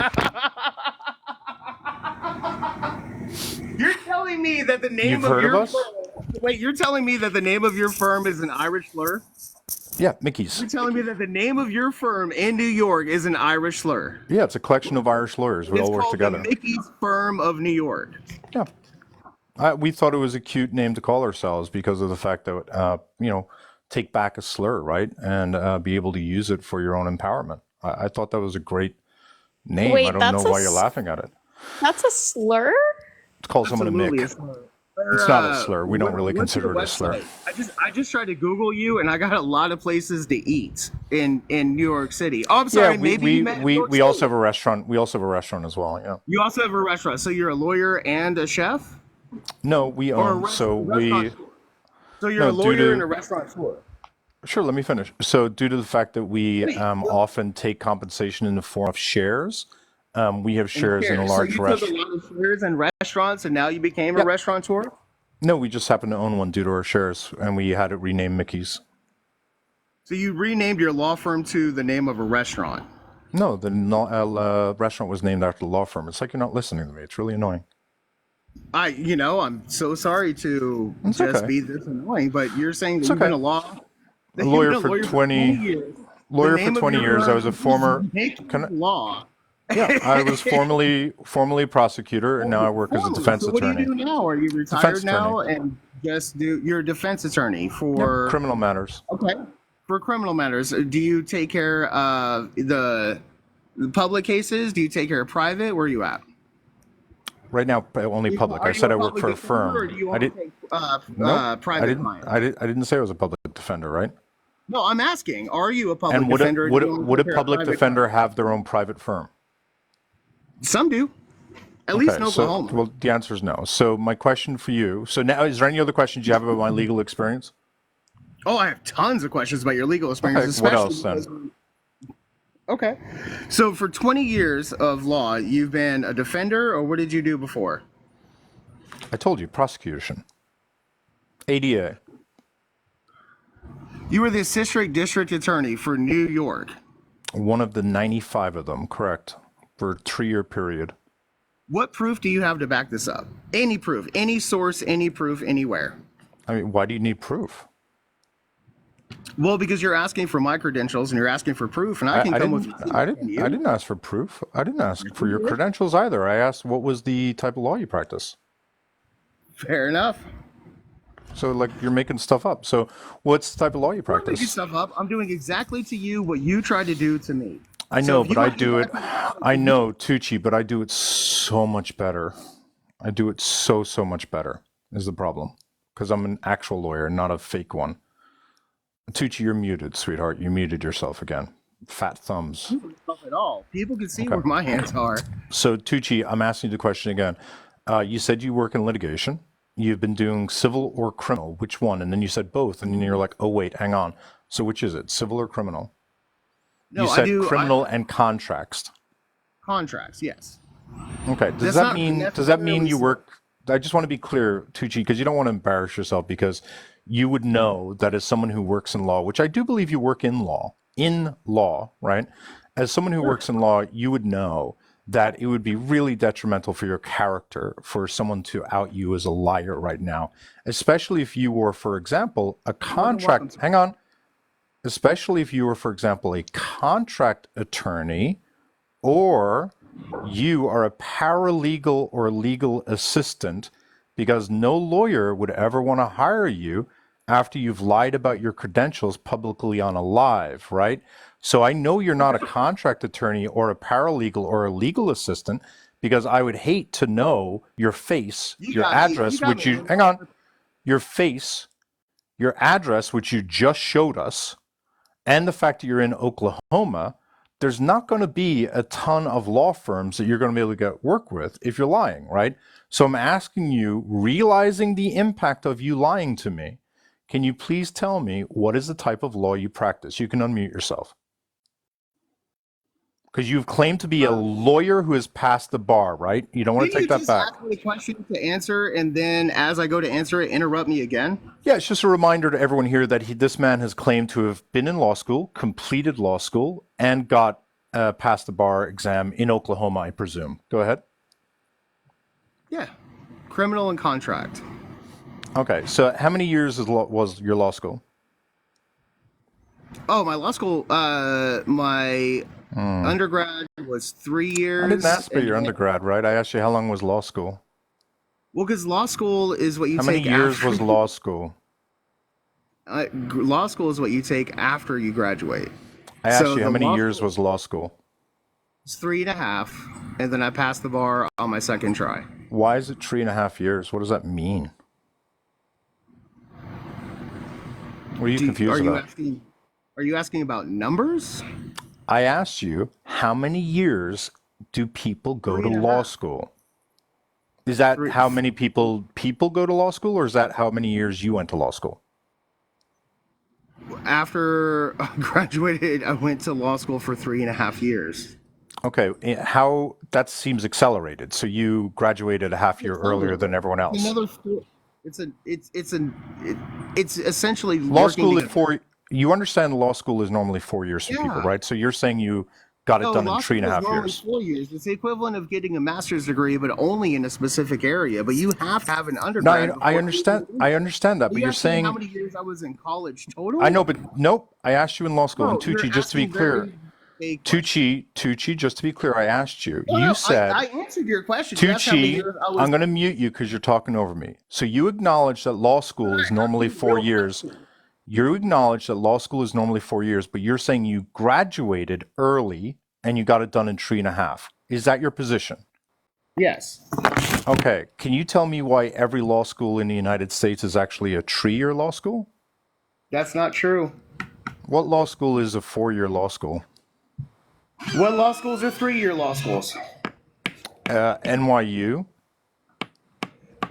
You're telling me that the name You've of heard your of us? firm. Wait, you're telling me that the name of your firm is an Irish slur? Yeah, Mickey's. You're telling me that the name of your firm in New York is an Irish slur? Yeah, it's a collection of Irish lawyers. We It's all work called together. the Mickey's firm of New York. Yeah. We thought it was a cute name to call ourselves because of the fact that, take back a slur, right? And be able to use it for your own empowerment. I thought that was a great name. Wait, I don't that's know a why you're laughing at it. That's a slur? To call someone a Absolutely Mick. a slur. It's not a slur. We don't What- really what's your consider it a slur. website? I just tried to Google you, and I got a lot of places to eat in New York City. Oh, I'm sorry. Yeah, maybe you meant New York we also City. have a restaurant. We also have a restaurant as well. Yeah. You also have a restaurant, so you're a lawyer and a chef, No, we or a own. So restaurateur? So you're No, a due lawyer to- and a restaurateur. Sure, let me finish. So, due to the fact that we often take compensation in the form of shares, we have shares in a large So you took a lot of shares in restaurants, and now you became a restaurateur. No, we just happen to own one due to our shares, and we had it renamed Mickey's. So you renamed your law firm to the name of a restaurant. No, the restaurant was named after the law firm. It's like you're not listening to me. It's really annoying. I'm so sorry to It's just okay. be this annoying, but you're saying that It's you've been okay. a law. A that you've lawyer been a for lawyer 20 years. Lawyer The for name of 20 your years. I firm was a is former. Mickey's Can I- Law. Yeah, I was formerly a prosecutor, and now I work as a defense So what attorney. do you do now? Are you retired Defense now attorney. and just do you're a defense attorney Yeah, for criminal matters. okay for criminal matters? Do you take care of the public cases? Do you take care of private? Where are you at? Right now, only public. Are I you said a I work public for a defender, or firm. do you I only did. take No, private I didn't. clients? I didn't say I was a public defender, right? No, I'm asking. Are you a public And would defender? a, or do would, you a, only would a take care of public private defender clients? have their own private firm? Some do. At least in so Oklahoma. well, the answer is no. So my question for you. So now, is there any other questions you have about my legal experience? Oh, I have tons of questions about your legal experience. Okay, what especially else then? because- Okay. So for 20 years of law, you've been a defender, or what did you do before? I told you, prosecution. ADA. You were the assistant district attorney for New York. One of the 95 of them, correct, for a 3-year period. What proof do you have to back this up? Any proof, any source, any proof, anywhere. I mean, why do you need proof? Well, because you're asking for my credentials and you're asking for proof, and I can come with I didn't ask for proof. I didn't ask for your credentials either. I asked what was the type of law you practice. Fair enough. So, like, you're making stuff up. So, what's the type of law you I'm making practice? stuff up. I'm doing exactly to you what you tried to do to me. I So know, if but you I want to do it. back I know, Tucci, but I do it so much better. I do it so much better is the problem. Because I'm an actual lawyer, not a fake one. Tucci, you're muted, sweetheart. You muted yourself again. Fat thumbs. at all. People can see Okay. where my hands are. So, Tucci, I'm asking you the question again. You said you work in litigation. You've been doing civil or criminal. Which one? And then you said both. And then you're like, oh, wait, hang on. So which is it, civil or criminal? No, You said I do criminal and contracts. contracts. Yes. Okay. Does That's that not mean you necessarily- work? I just want to be clear, Tucci, because you don't want to embarrass yourself, because you would know that as someone who works in law, which I do believe you work in law, right? As someone who works in law, you would know that it would be really detrimental for your character for someone to out you as a liar right now, especially if you were, for example, a contract. Hang on. Especially if you were, for example, a contract attorney, or you are a paralegal or legal assistant, because no lawyer would ever want to hire you after you've lied about your credentials publicly on a live, right? So I know you're not a contract attorney or a paralegal or a legal assistant, because I would hate to know your face, your address, which you, hang on, your face, your address, which you just showed us, and the fact that you're in Oklahoma. There's not going to be a ton of law firms that you're going to be able to get work with if you're lying, right? So I'm asking you, realizing the impact of you lying to me, can you please tell me what is the type of law you practice? You can unmute yourself. Because you've claimed to be a lawyer who has passed the bar, right? You don't want to take that back. Ask me the question to answer, and then as I go to answer it, interrupt me again? Yeah, it's just a reminder to everyone here that this man has claimed to have been in law school, completed law school, and got passed the bar exam in Oklahoma, I presume. Go ahead. Yeah, criminal and contract. Okay, so how many years was your law school? Oh, my law school, my undergrad was 3 years. I didn't ask about your undergrad, right? I asked you how long was law school. Well, because law school is what you take. How many years was law school? Law school is what you take after you graduate. I asked you how many years was law school. It's 3.5, and then I passed the bar on my second try. Why is it 3.5 years? What does that mean? What are you confused about? Are you asking about numbers? I asked you, how many years do people go to law school? Is that how many people go to law school, or is that how many years you went to law school? After I graduated, I went to law school for 3.5 years. Okay, how that seems accelerated. So you graduated a half year earlier than everyone else. It's essentially law school is 4. You understand law school is normally 4 years for people, right? So you're saying you got it done in 3.5 years. 4 years. It's the equivalent of getting a master's degree, but only in a specific area. But you have to have an undergrad. No, I understand. I understand that, but you're saying how many years I was in college total? I know, but nope. I asked you in law school, and Tucci, just to be clear. Tucci, just to be clear, I asked you. You said I answered your question. Tucci, I'm going to mute you because you're talking over me. So you acknowledge that law school is normally 4 years. You acknowledge that law school is normally 4 years, but you're saying you graduated early and you got it done in 3.5. Is that your position? Yes. Okay. Can you tell me why every law school in the United States is actually a 3-year law school? That's not true. What law school is a 4-year law school? What law schools are 3-year law schools? NYU,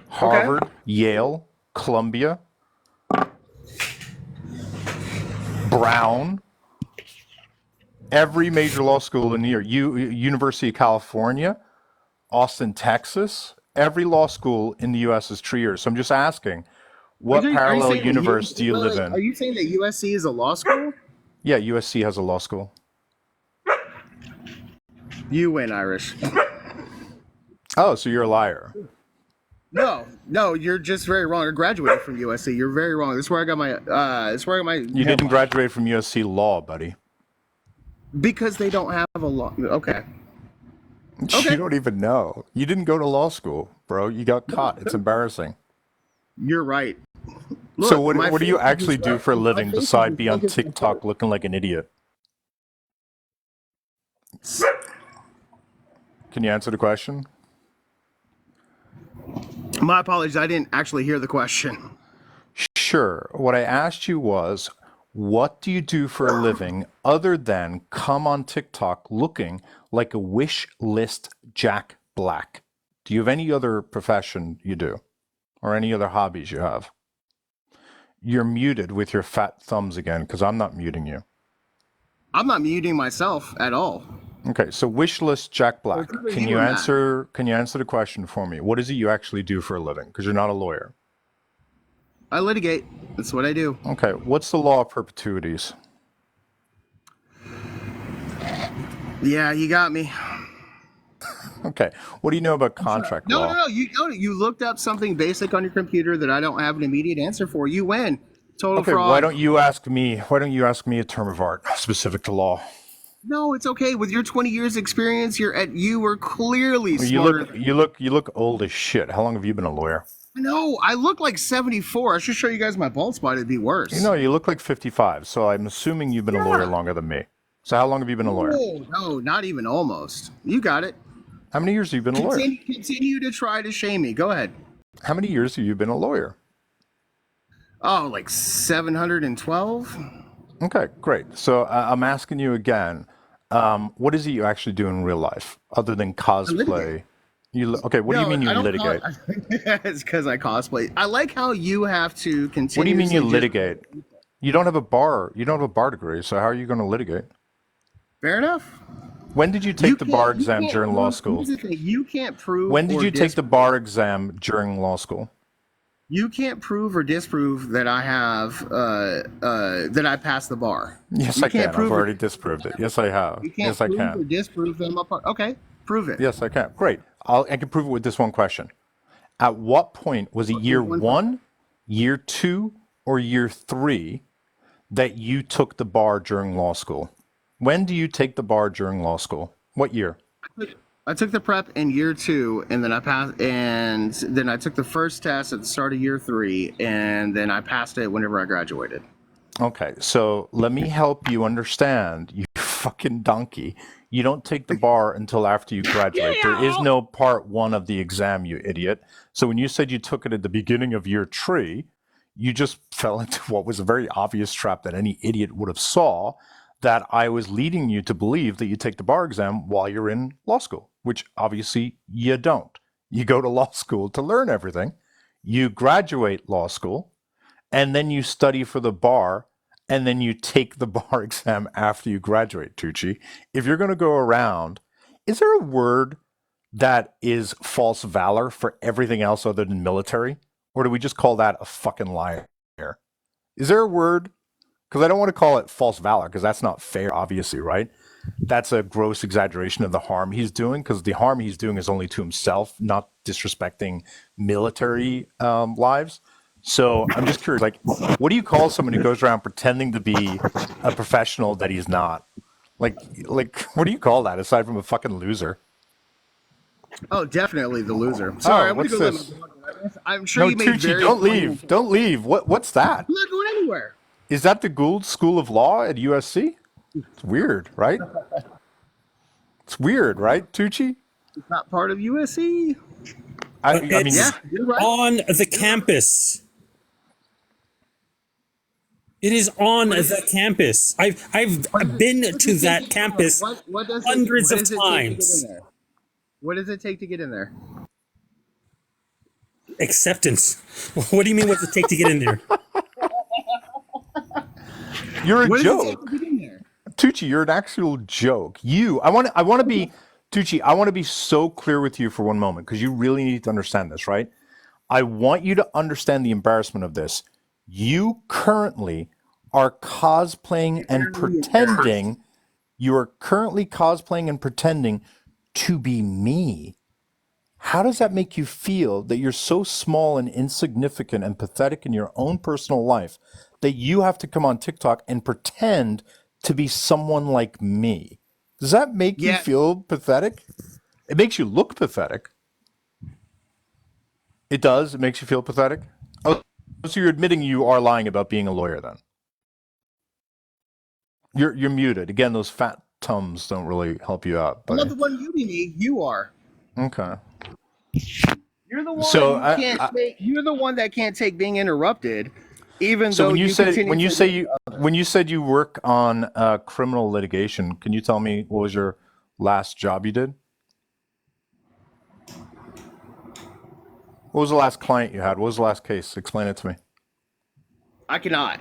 Harvard, Yale, Columbia, Brown, every major law school in New York, University of California, Austin, Texas, every law school in the U.S. is 3 years. So I'm just asking, what parallel universe do you live in? Are you saying that USC is a law school? Yeah, USC has a law school. You win, Irish. Oh, so you're a liar. No, you're just very wrong. I graduated from USC. You're very wrong. This is where I got my. You didn't graduate from USC law, buddy. Because they don't have a law. Okay. You don't even know. You didn't go to law school, bro. You got caught. It's embarrassing. You're right. Look, so what do you actually do for a living besides be on TikTok looking like an idiot? Can you answer the question? My apologies. I didn't actually hear the question. Sure. What I asked you was, what do you do for a living other than come on TikTok looking like a wish list Jack Black? Do you have any other profession you do? Or any other hobbies you have? You're muted with your fat thumbs again, because I'm not muting you. I'm not muting myself at all. Okay, so wish list Jack Black. Can you answer the question for me? What is it you actually do for a living? Because you're not a lawyer. I litigate. That's what I do. Okay, what's the law of perpetuities? Yeah, you got me. Okay. What do you know about contract No, law? no, no. You looked up something basic on your computer that I don't have an immediate answer for. You win. Total Okay, why fraud. don't you ask me? Why don't you ask me a term of art specific to law? No, it's okay. With your 20 years experience, you were clearly Well, smarter. you look old as shit. How long have you been a lawyer? No, I look like 74. I should show you guys my bald spot. It'd be worse. You know, you look like 55. So I'm assuming you've been a lawyer longer than me. So how long have you been a lawyer? No, not even almost. You got it. How many years have you been a lawyer? Continue to try to shame me. Go ahead. How many years have you been a lawyer? Oh, like 712? Okay, great. So I'm asking you again, what is it you actually do in real life other than cosplay? Okay, what do you mean you litigate? It's because I cosplay. I like how you have to continue. What do you mean you litigate? You don't have a bar. You don't have a bar degree, so how are you going to litigate? Fair enough. When did you take the bar exam during law school? Here's the thing. You can't prove. When did you take the bar exam during law school? You can't prove or disprove that I have that I passed the bar. Yes, I can. I've already disproved it. Yes, I have. You can't Yes, I prove or can. disprove them apart. Okay, prove it. Yes, I can. Great. I can prove it with this one question. At what point was it year 1, year 2, or year 3 that you took the bar during law school? When do you take the bar during law school? What year? I took the prep in year 2, and then I passed, and then I took the first test at the start of year 3, and then I passed it whenever I graduated. Okay, so let me help you understand, you fucking donkey. You don't take the bar until after you graduate. There is no part 1 of the exam, you idiot. So when you said you took it at the beginning of year 3, you just fell into what was a very obvious trap that any idiot would have saw, that I was leading you to believe that you take the bar exam while you're in law school, which obviously you don't. You go to law school to learn everything. You graduate law school, and then you study for the bar, and then you take the bar exam after you graduate, Tucci. If you're going to go around, is there a word that is false valor for everything else other than military? Or do we just call that a fucking liar? Is there a word? Because I don't want to call it false valor, because that's not fair, obviously, right? That's a gross exaggeration of the harm he's doing, because the harm he's doing is only to himself, not disrespecting military lives. So I'm just curious, like, what do you call someone who goes around pretending to be a professional that he's not? Like, what do you call that aside from a fucking loser? Oh, definitely the loser. Sorry, I'm what's gonna go this? I'm sure No, you made Tucci, very. don't leave. Don't leave. What's that? I'm not going anywhere. Is that the Gould School of Law at USC? It's weird, right? It's weird, right, Tucci? It's not part of USC. I mean, Yeah, you're right. On the campus. It is on the campus. I've been to that campus hundreds of times. What does it take to get in there? Acceptance. What do you mean? What's it take to get in there? you're a What does it take joke. to get in there? Tucci, you're an actual joke. I want to be, Tucci, I want to be so clear with you for one moment, because you really need to understand this, right? I want you to understand the embarrassment of this. You currently are cosplaying and pretending, you are currently cosplaying and pretending to be me. How does that make you feel that you're so small and insignificant and pathetic in your own personal life that you have to come on TikTok and pretend to be someone like me? Does that make you feel pathetic? It makes you look pathetic. It does? It makes you feel pathetic? Oh, so you're admitting you are lying about being a lawyer then? You're muted. Again, those fat tums don't really help you out. I'm Buddy. not the one muting me. You are. Okay. You're the one. So You're the one that can't take being interrupted, even So though when you continue to- when you said you work on criminal litigation, can you tell me what was your last job you did? What was the last client you had? What was the last case? Explain it to me. I cannot.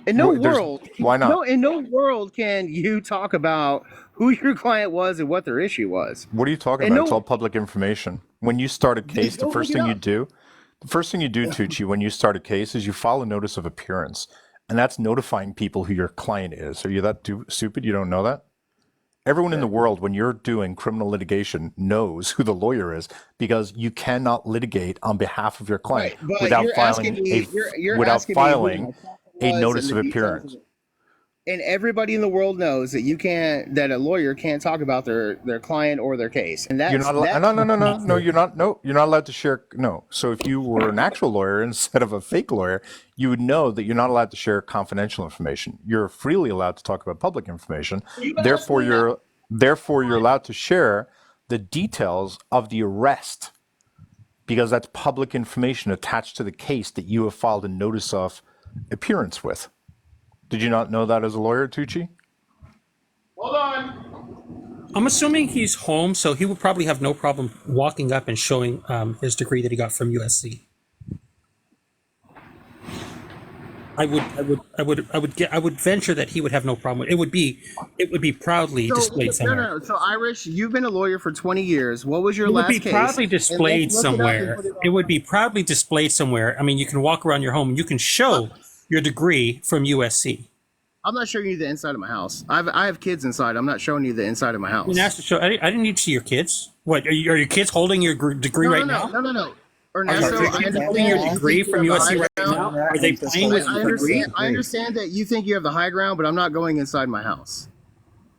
In no world. Why not? No, in no world can you talk about who your client was and what their issue was. What are you talking And about? no- It's all public information. When you start a case, the Go first look it thing you up. do, Tucci, when you start a case is you file a notice of appearance. And that's notifying people who your client is. Are you that stupid? You don't know that? Everyone in the world, when you're doing criminal litigation, knows who the lawyer is because you cannot litigate on behalf of your client Right, but without you're filing asking me. You're without asking me who filing my client a was and notice the of details of appearance. it. And everybody in the world knows that you can't. That a lawyer can't talk about their client or their case. And You're that's not. that. No. You're not. No, you're not allowed to share. No. So if you were an actual lawyer instead of a fake lawyer, you would know that you're not allowed to share confidential information. You're freely allowed to talk about public information. Therefore, you're allowed to share the details of the arrest because that's public information attached to the case that you have filed a notice of appearance with. Did you not know that as a lawyer, Tucci? Hold on. I'm assuming he's home, so he would probably have no problem walking up and showing his degree that he got from USC. I would venture that he would have no problem. It would be proudly displayed somewhere. No. So Irish, you've been a lawyer for 20 years. What was your It would last be case? proudly And displayed let's look it up and somewhere. put it on. It would be proudly displayed somewhere. I mean, you can walk around your home and you can show your degree from USC. I'm not showing you the inside of my house. I have kids inside. I'm not showing you the inside of my house. You asked to show. I didn't need to see your kids. What are your kids holding your degree right now? No. Are Ernesto, your kids holding your degree from USC right now? Are they playing with your degree? I understand that you think you have the high ground, but I'm not going inside my house.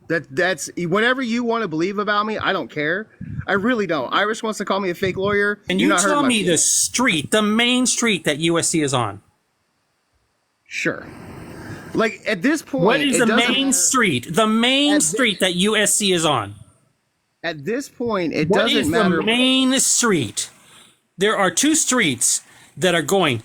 That's whatever you want to believe about me. I don't care. I really don't. Irish wants to call me a fake lawyer. And you tell me the street, the main street that USC is on. Sure. Like at this point, what is the main street? The main street that USC is on. At this point, it what doesn't is matter. The main street. There are two streets that are going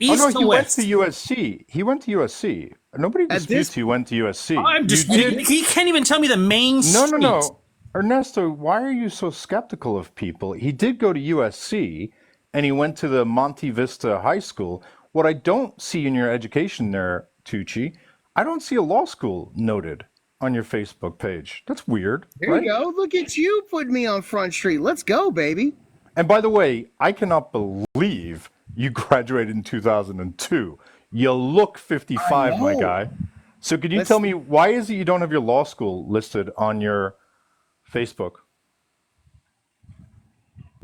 east to west. He went to USC. He went to USC. Nobody disputes he went to USC. He can't even tell me the main street. No. Ernesto, why are you so skeptical of people? He did go to USC, and he went to the Monte Vista High School. What I don't see in your education there, Tucci, I don't see a law school noted on your Facebook page. That's weird. There you go. Look at you putting me on Front Street. Let's go, baby. And by the way, I cannot believe you graduated in 2002. You look 55, my guy. So could you tell me, why is it you don't have your law school listed on your Facebook?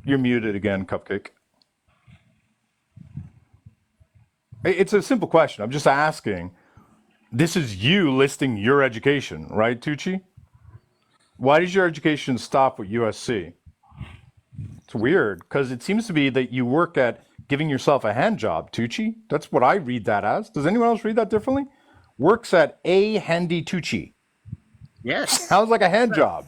You're muted again, Cupcake. It's a simple question. I'm just asking. This is you listing your education, right, Tucci? Why does your education stop with USC? It's weird, because it seems to be that you work at giving yourself a hand job, Tucci. That's what I read that as. Does anyone else read that differently? Works at a handy Tucci. Yes. Sounds like a hand job.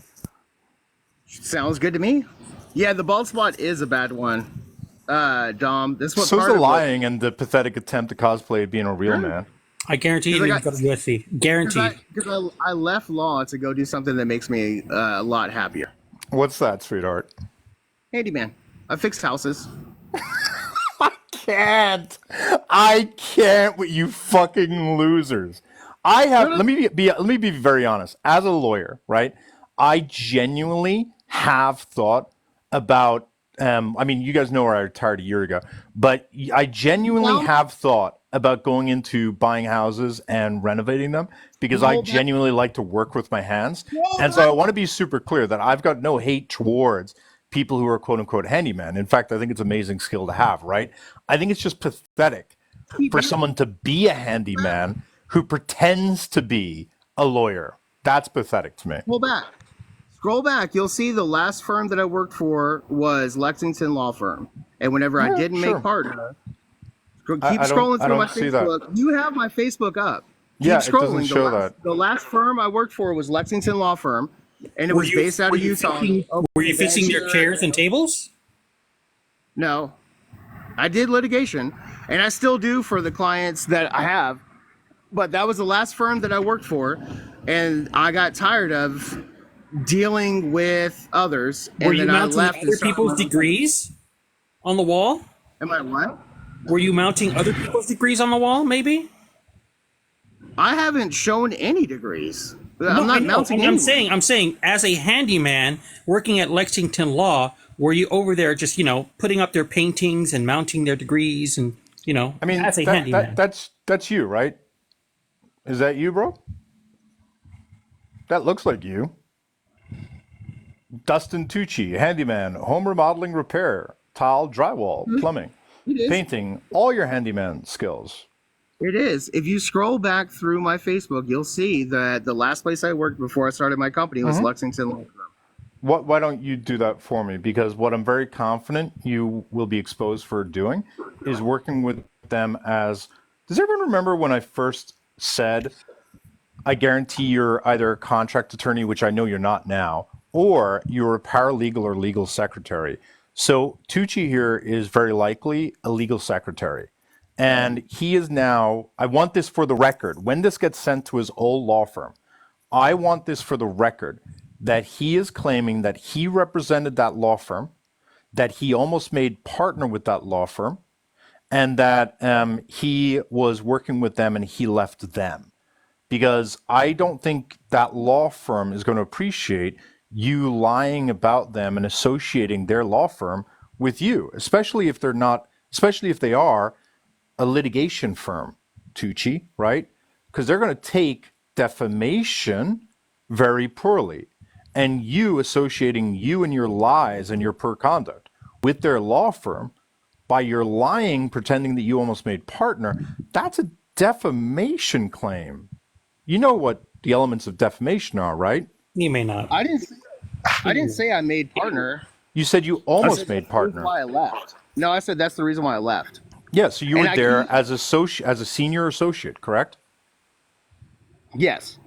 Sounds good to me. Yeah, the bald spot is a bad one, Dom. That's what. So's the lying and the pathetic attempt to cosplay being a real man. I guarantee you didn't go to USC. Guaranteed. Because I left law to go do something that makes me a lot happier. What's that, sweetheart? Handyman. I fixed houses. I can't with you fucking losers. Let me be very honest. As a lawyer, right? I genuinely have thought about you guys know where I retired a year ago, but I genuinely have thought about going into buying houses and renovating them because I genuinely like to work with my hands. And so I want to be super clear that I've got no hate towards people who are quote unquote handyman. In fact, I think it's an amazing skill to have, right? I think it's just pathetic for someone to be a handyman who pretends to be a lawyer. That's pathetic to me. Scroll back. You'll see the last firm that I worked for was Lexington Law Firm. And whenever I didn't make partner, keep scrolling through my Facebook. You have my Facebook up. Keep scrolling. It doesn't show that. The last firm I worked for was Lexington Law Firm, and it was based out of Utah. Were you fixing their chairs and tables? No. I did litigation, and I still do for the clients that I have. But that was the last firm that I worked for, and I got tired of dealing with others. Were and you then mounting I left other people's degrees on the wall? Am I what? Were you mounting other people's degrees on the wall, maybe? I haven't shown any degrees. I'm not mounting any. I'm saying, as a handyman working at Lexington Law, were you over there just, putting up their paintings and mounting their degrees and, as a handyman? That's you, right? Is that you, bro? That looks like you. Dustin Tucci, handyman, home remodeling, repair, tile, drywall, plumbing, It is. painting, all your handyman skills. It is. If you scroll back through my Facebook, you'll see that the last place I worked before I started my company was Lexington Law Firm. Why don't you do that for me? Because what I'm very confident you will be exposed for doing is working with them as. Does everyone remember when I first said, I guarantee you're either a contract attorney, which I know you're not now, or you're a paralegal or legal secretary? So Tucci here is very likely a legal secretary. And he is now, I want this for the record, when this gets sent to his old law firm, I want this for the record that he is claiming that he represented that law firm, that he almost made partner with that law firm, and that he was working with them and he left them. Because I don't think that law firm is going to appreciate you lying about them and associating their law firm with you, especially if they're not, especially if they are a litigation firm, Tucci, right? Because they're going to take defamation very poorly. And you associating you and your lies and your poor conduct with their law firm by your lying, pretending that you almost made partner, that's a defamation claim. You know what the elements of defamation are, right? You may not. I didn't say I made partner. You said you almost made That's partner. why I left. No, I said that's the reason why I left. Yeah, so you And were I there couldn't- as a senior associate, correct? Yes.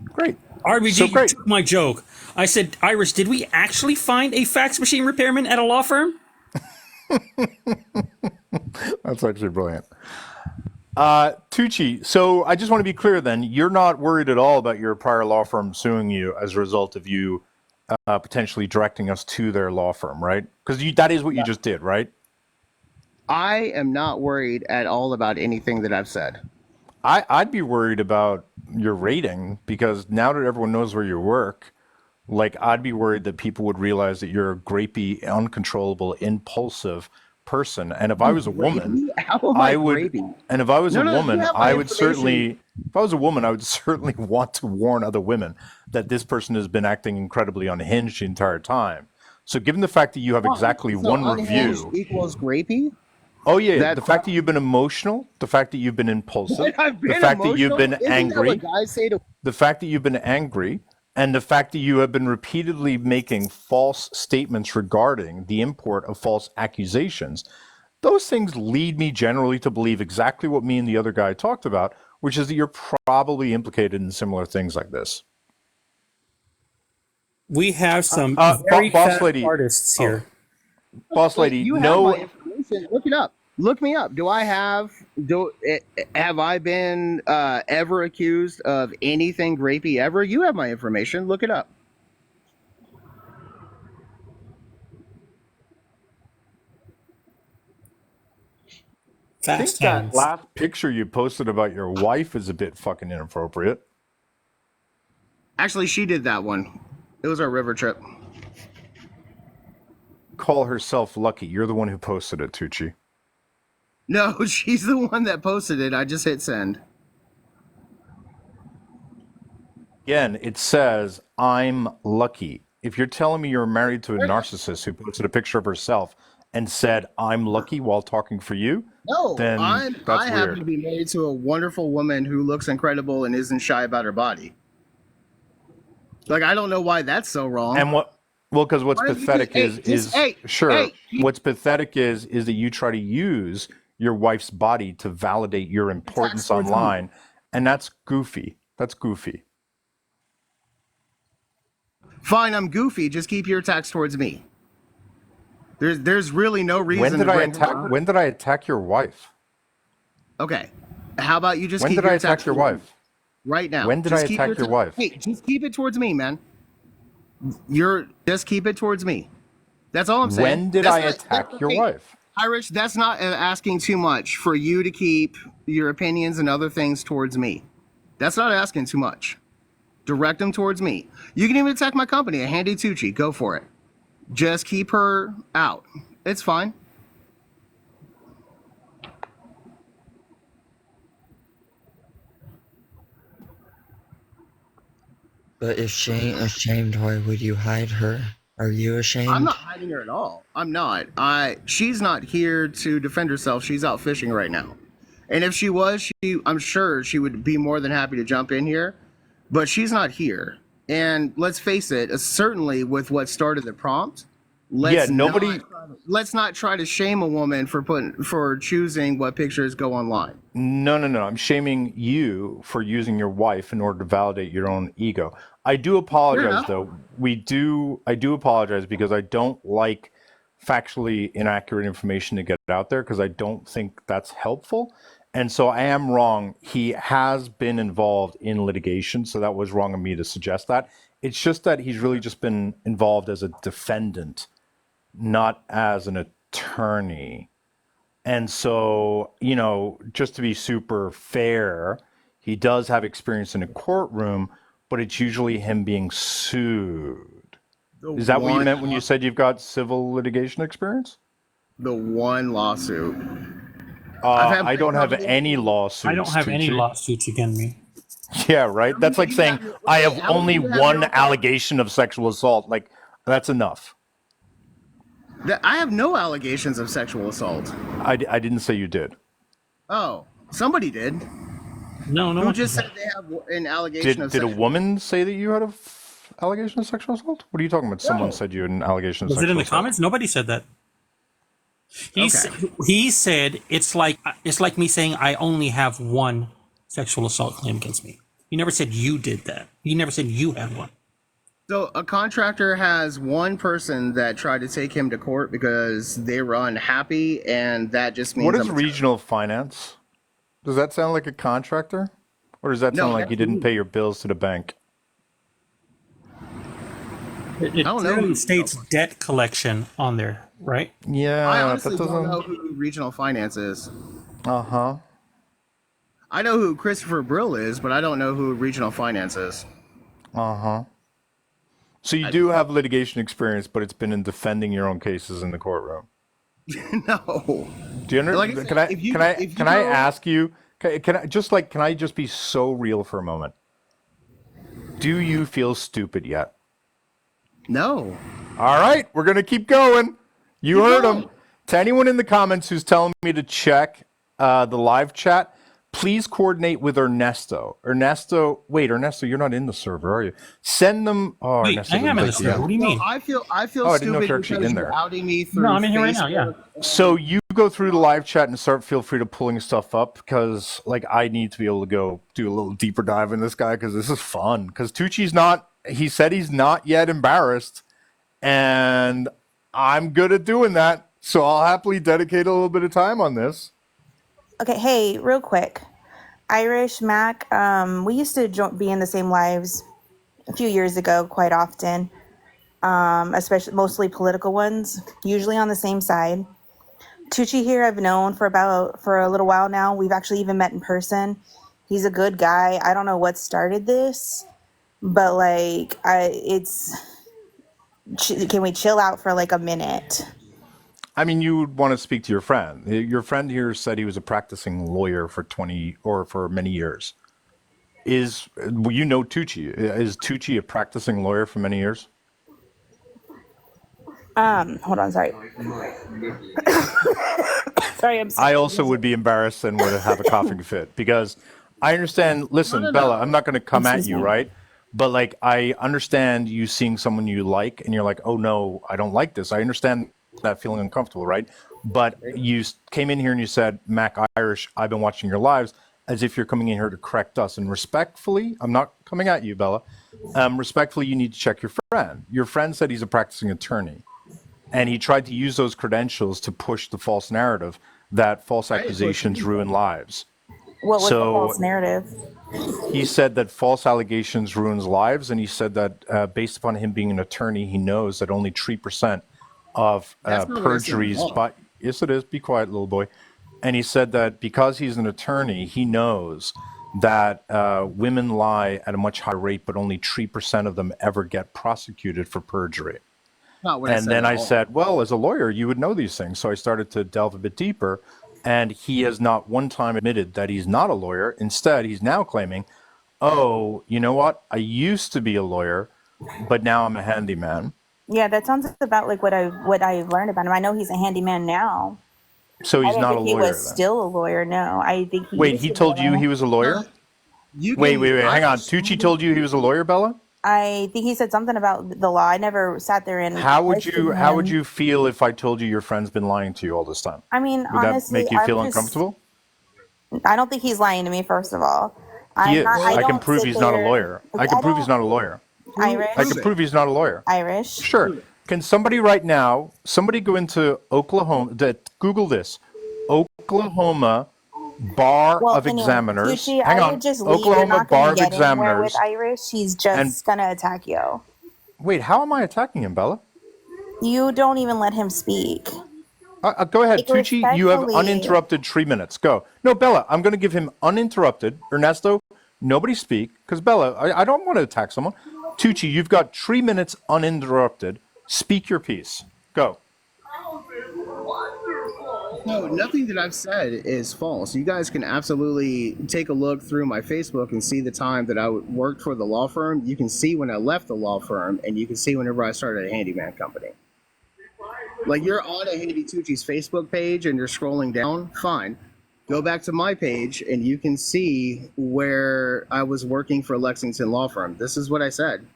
Great. RBG, So you great. took my joke. I said, Irish, did we actually find a fax machine repairman at a law firm? That's actually brilliant. Tucci, so I just want to be clear then, you're not worried at all about your prior law firm suing you as a result of you potentially directing us to their law firm, right? Because that is what you just did, right? I am not worried at all about anything that I've said. I'd be worried about your rating because now that everyone knows where you work, like I'd be worried that people would realize that you're a grapey, uncontrollable, impulsive person. And if I was a woman, How am I I would. rapey? And if I was No, a no, you woman, have my I would information. certainly. If I was a woman, I would certainly want to warn other women that this person has been acting incredibly unhinged the entire time. So, given the fact that you have exactly So one unhinged review. equals grapey? Oh yeah, That- the fact that you've been emotional, the fact that you've been impulsive, I've been the fact that you've emotional? been Isn't that angry, what guys say to the fact that you've been angry, and the fact that you have been repeatedly making false statements regarding the import of false accusations, those things lead me generally to believe exactly what me and the other guy talked about, which is that you're probably implicated in similar things like this. We have some Boss very fat lady. artists here. Boss lady, You have no. my information. Look it up. Look me up. Have I been ever accused of anything rapey ever? You have my information. Look it up. I think Fast that hands. last picture you posted about your wife is a bit fucking inappropriate. Actually, she did that one. It was our river trip. Call herself lucky. You're the one who posted it, Tucci. No, she's the one that posted it. I just hit send. Again, it says, I'm lucky. If you're telling me you're married to a narcissist who posted a picture of herself and said, I'm lucky while talking for you, No, then I that's happen weird. to be married to a wonderful woman who looks incredible and isn't shy about her body. Like, I don't know why that's so wrong. And because what's Why don't you pathetic just- hey, sure. hey. What's pathetic is that you try to use your wife's body to validate your importance towards online, and that's goofy. That's goofy. Fine, I'm goofy. Just keep your attacks towards me. There's really no reason. When did to I bring- attack? When did I attack your wife? Okay, how about you just When keep did your I attacks attack your towards me wife? right now? When did Just I keep attack your wife? Hey, just keep it towards me, man. Just keep it towards me. That's all I'm saying. When did That's I not- attack that- your hey, wife? Irish, that's not asking too much for you to keep your opinions and other things towards me. That's not asking too much. Direct them towards me. You can even attack my company, a Handy Tucci. Go for it. Just keep her out. It's fine. But if she ain't ashamed, why would you hide her? Are you I'm ashamed? not hiding her at all. I'm not. She's not here to defend herself. She's out fishing right now. And if she was, I'm sure she would be more than happy to jump in here. But she's not here. And let's face it, certainly with what started the prompt, let's not try to shame a woman for choosing what pictures go online. No. I'm shaming you for using your wife in order to validate your own ego. I do apologize, though. I do apologize because I don't like factually inaccurate information to get out there because I don't think that's helpful. And so I am wrong. He has been involved in litigation, so that was wrong of me to suggest that. It's just that he's really just been involved as a defendant, not as an attorney. And so, just to be super fair, he does have experience in a courtroom, but it's usually him being sued. Is that what you meant when you said you've got civil litigation experience? The one lawsuit. I don't have any lawsuits. I don't have any lawsuits against me. Yeah, right? That's like saying I have only one allegation of sexual assault. Like, that's enough. I have no allegations of sexual assault. I didn't say you did. Oh, somebody did. No. Who just said they have an allegation of Did a sexual woman say that you had an allegation of sexual assault? What are you talking about? Someone said you had an allegation of Was sexual it in the assault. comments? Nobody said that. He said it's like me saying I only have one sexual assault claim against me. He never said you did that. He never said you had one. So a contractor has one person that tried to take him to court because they were unhappy, and that just means... What is regional finance? Does that sound like a contractor? Or does that sound like you didn't pay your bills to the bank? It clearly states debt collection on there, right? Yeah, I honestly don't know who regional finance is. Uh-huh. I know who Christopher Brill is, but I don't know who regional finance is. Uh-huh. So you do have litigation experience, but it's been in defending your own cases in the courtroom. No. Do you understand? Can I ask you? Can I just be so real for a moment? Do you feel stupid yet? No. All right, we're gonna keep going. You heard him. To anyone in the comments who's telling me to check the live chat, please coordinate with Ernesto. Ernesto, you're not in the server, are you? Send them. Oh, Wait, Ernesto I am in the server. What do you mean? I feel Oh, I stupid didn't know if you're because actually in you're there. outing me through No, I'm in here right Facebook. now. Yeah. So you go through the live chat and feel free to pulling stuff up because I need to be able to go do a little deeper dive in this guy because this is fun. Because Tucci's he said he's not yet embarrassed, and I'm good at doing that. So I'll happily dedicate a little bit of time on this. Okay, hey, real quick. Irish, Mac, we used to be in the same lives a few years ago quite often, especially mostly political ones, usually on the same side. Tucci here I've known for a little while now. We've actually even met in person. He's a good guy. I don't know what started this, but can we chill out for like a minute? I mean, you would want to speak to your friend. Your friend here said he was a practicing lawyer for many years. Tucci? Is Tucci a practicing lawyer for many years? Hold on, sorry. Sorry, I'm sorry. I also would be embarrassed and would have a coughing fit because I understand. Listen, Bella, I'm not going to come at you, right? But I understand you seeing someone you like and you're like, oh no, I don't like this. I understand that feeling uncomfortable, right? But you came in here and you said, Mac Irish, I've been watching your lives, as if you're coming in here to correct us. And respectfully, I'm not coming at you, Bella. Respectfully, you need to check your friend. Your friend said he's a practicing attorney. And he tried to use those credentials to push the false narrative that false accusations ruin lives. What was the false narrative? He said that false allegations ruins lives, and he said that based upon him being an attorney, he knows that only 3% of perjuries... Yes, it is. Be quiet, little boy. And he said that because he's an attorney, he knows that women lie at a much higher rate, but only 3% of them ever get prosecuted for perjury. And then I said, well, as a lawyer, you would know these things. So I started to delve a bit deeper, and he has not one time admitted that he's not a lawyer. Instead, he's now claiming, oh, you know what? I used to be a lawyer, but now I'm a handyman. Yeah, that sounds about like what I've learned about him. I know he's a handyman now. So I he's didn't not a think he lawyer was then. still a lawyer. No, I think he Wait, used he to be a told you lawyer. he was a lawyer? You Wait, can. hang on. Tucci told you he was a lawyer, Bella? I think he said something about the law. I never sat there and How would questioned you him. feel if I told you your friend's been lying to you all this time? I mean, Would that honestly, make you feel uncomfortable? I don't think he's lying to me, first of all. He is. I I can don't prove sit he's not a there. lawyer. I can prove he's not a lawyer. Irish. I can prove he's not a lawyer. Irish. Sure. Can somebody right now, somebody go into Oklahoma, Google this, Oklahoma Bar Well, of anyway, Examiners. Tucci, Hang I on. would just leave. You're Oklahoma not Bar going to of get anywhere with Examiners. Irish. He's And just going to attack you. wait, how am I attacking him, Bella? You don't even let him speak. Go ahead, Like, Tucci. You have respectfully, uninterrupted 3 minutes. Go. No, Bella, I'm going to give him uninterrupted. Ernesto, nobody speak. Because, Bella, I don't want to attack someone. Tucci, you've got 3 minutes uninterrupted. Speak your piece. Go. No, nothing that I've said is false. You guys can absolutely take a look through my Facebook and see the time that I worked for the law firm. You can see when I left the law firm, and you can see whenever I started a handyman company. Like, you're on a Handy Tucci's Facebook page and you're scrolling down, fine. Go back to my page and you can see where I was working for Lexington Law Firm. This is what I said.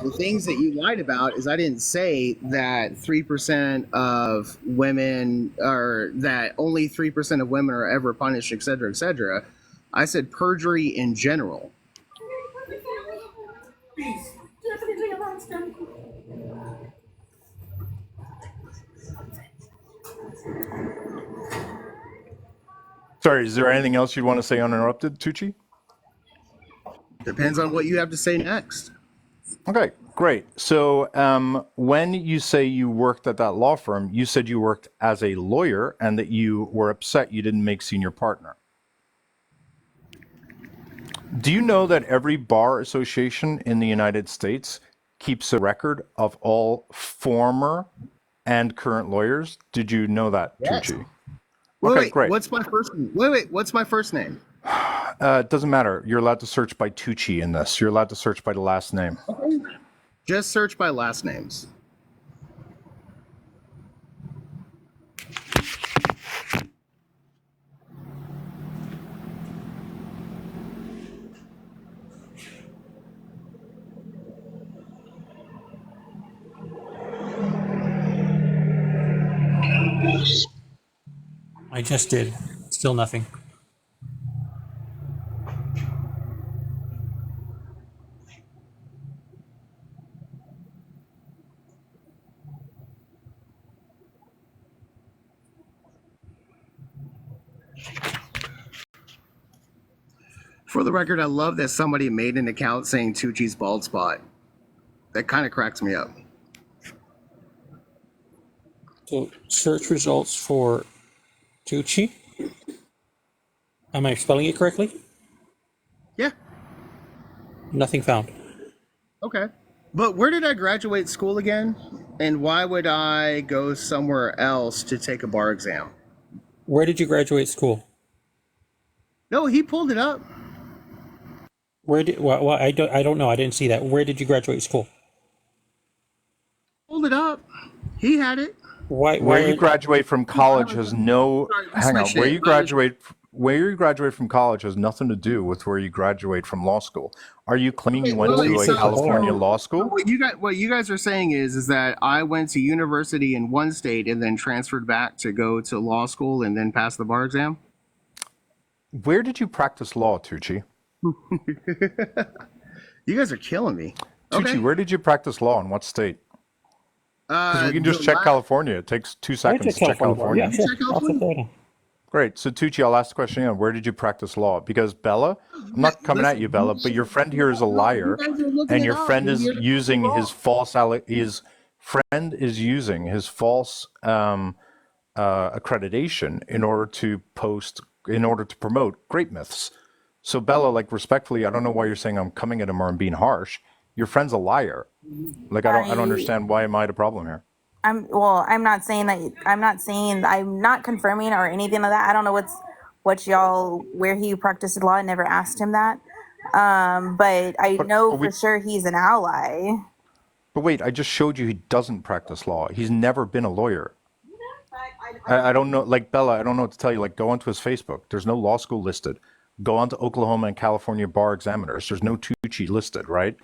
The things that you lied about is I didn't say that 3% of women, or that only 3% of women are ever punished, et cetera, et cetera. I said perjury in general. Sorry, is there anything else you'd want to say uninterrupted, Tucci? Depends on what you have to say next. Okay, great. So when you say you worked at that law firm, you said you worked as a lawyer and that you were upset you didn't make senior partner. Do you know that every bar association in the United States keeps a record of all former and current lawyers? Did you know that, Yes. Tucci? Wait, Great. what's my first name? Wait, what's my first name? It doesn't matter. You're allowed to search by Tucci in this. You're allowed to search by the last name. Okay. Just search by last names. I just did. Still nothing. For the record, I love that somebody made an account saying Tucci's bald spot. That kind of cracks me up. So search results for Tucci. Am I spelling it correctly? Yeah. Nothing found. Okay. But where did I graduate school again? And why would I go somewhere else to take a bar exam? Where did you graduate school? No, he pulled it up. Where did? Well, I don't know. I didn't see that. Where did you graduate school? Pulled it up. He had it. Where you graduate from college has no. Hang on. Where you graduate from college has nothing to do with where you graduate from law school. Are you claiming you went to a California law school? What you guys are saying is that I went to university in one state and then transferred back to go to law school and then pass the bar exam? Where did you practice law, Tucci? You guys are killing me. Tucci, Okay. where did you practice law? In what state? Because we can just check California. It takes 2 seconds to check California. Yeah, sure. I'll check that out. Great. So, Tucci, I'll ask the question again. Where did you practice law? Because Bella, I'm not coming at you, Bella, but your friend here is a liar, and your friend is using his false accreditation in order to promote great myths. So, Bella, like respectfully, I don't know why you're saying I'm coming at him or I'm being harsh. Your friend's a liar. Like I don't understand why am I the problem here. I'm not saying that. I'm not confirming or anything like that. I don't know where he practiced law. I never asked him that. But I know for sure he's an ally. But wait, I just showed you he doesn't practice law. He's never been a lawyer. I don't know, like Bella, I don't know what to tell you. Like, go onto his Facebook. There's no law school listed. Go onto Oklahoma and California bar examiners. There's no Tucci listed, right?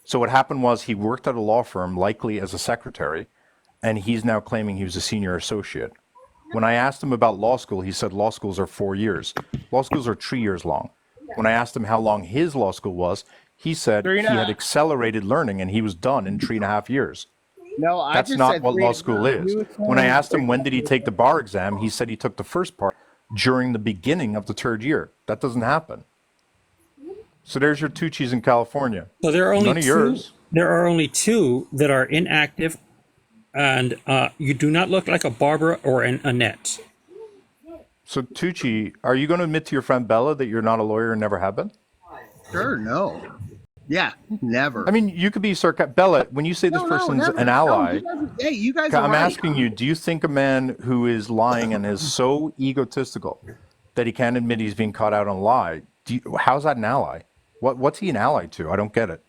So what happened was he worked at a law firm, likely as a secretary, and he's now claiming he was a senior associate. When I asked him about law school, he said law schools are 4 years. Law schools are 3 years long. When I asked him how long his law school was, he said he had accelerated learning and he was done in 3.5 years. No, I That's just not said what three law and a school half. is. You When I said- asked him when did he take the bar exam, he said he took the first part during the beginning of the 3rd year. That doesn't happen. So there's your Tucci's in California. So there are only None of two. yours. There are only two that are inactive, and you do not look like a Barbara or an Annette. So Tucci, are you going to admit to your friend Bella that you're not a lawyer and never have been? Sure, no. Yeah, never. I mean, you could be sarcastic. Bella, when you say this person's never. an No, ally, you guys are I'm right. asking you, do you think a man who is lying and is so egotistical that he can't admit he's being caught out on a lie, how's that an ally? What's he an ally to? I don't get it.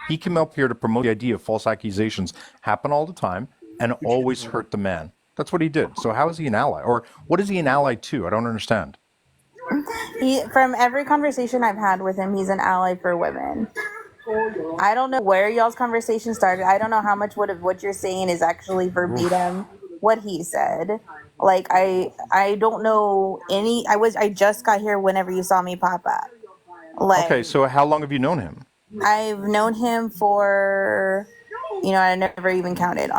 He came up here to promote the idea of false accusations happen all the time and always hurt the man. That's what he did. So how is he an ally? Or what is he an ally to? I don't understand. From every conversation I've had with him, he's an ally for women. I don't know where y'all's conversation started. I don't know how much of what you're saying is actually verbatim what he said. Like I don't know any. I just got here whenever you saw me pop up. Like, Okay, so how long have you known him? I've known him for, I never even counted.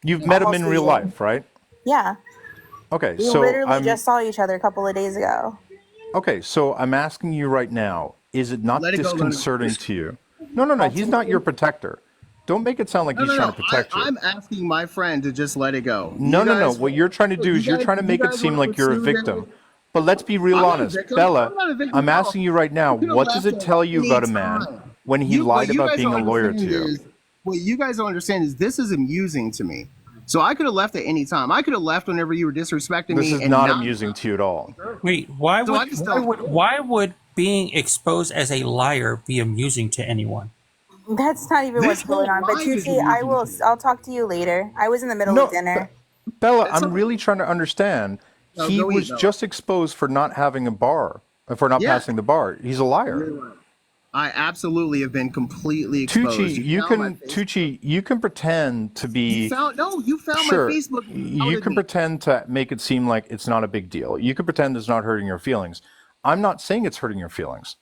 You've met him almost in a real year. life, right? Yeah, Okay, we so literally just saw each other a couple of days ago. Okay, so I'm asking you right now, is it not Let it go, disconcerting to you? No, he's not your protector. Don't make it sound like he's trying to protect you. I'm asking my friend to just let it go. No. You guys- What you're trying to do is you're trying to make it guys seem wanna like you're a pursue victim. this? But let's be real I'm not a honest. victim. Bella, I'm not a victim I'm at all. asking you right now, You could've what does left it at tell you any about a man time. when he What lied you about guys being a don't lawyer to understand you? is- what you guys don't understand is this is amusing to me. So I could have left at any time. I could have left whenever you were disrespecting This me. is and not amusing to you at all. Wait, why So I would just why don't- would why would being exposed as a liar be amusing to anyone? That's not even This what's going on. whole But life is Tucci, amusing I'll talk to you later. I was in the middle No, of dinner. Bella, I'm really trying to understand. No, He go eat, was Bella. just exposed for not having a bar, for not Yeah. passing the bar. He's a liar. I absolutely have been completely exposed. Tucci, you found my can Facebook- Tucci, you can pretend to be You found sure. my Facebook. You outed can me. pretend to make it seem like it's not a big deal. You can pretend it's not hurting your feelings. I'm not saying it's hurting your feelings.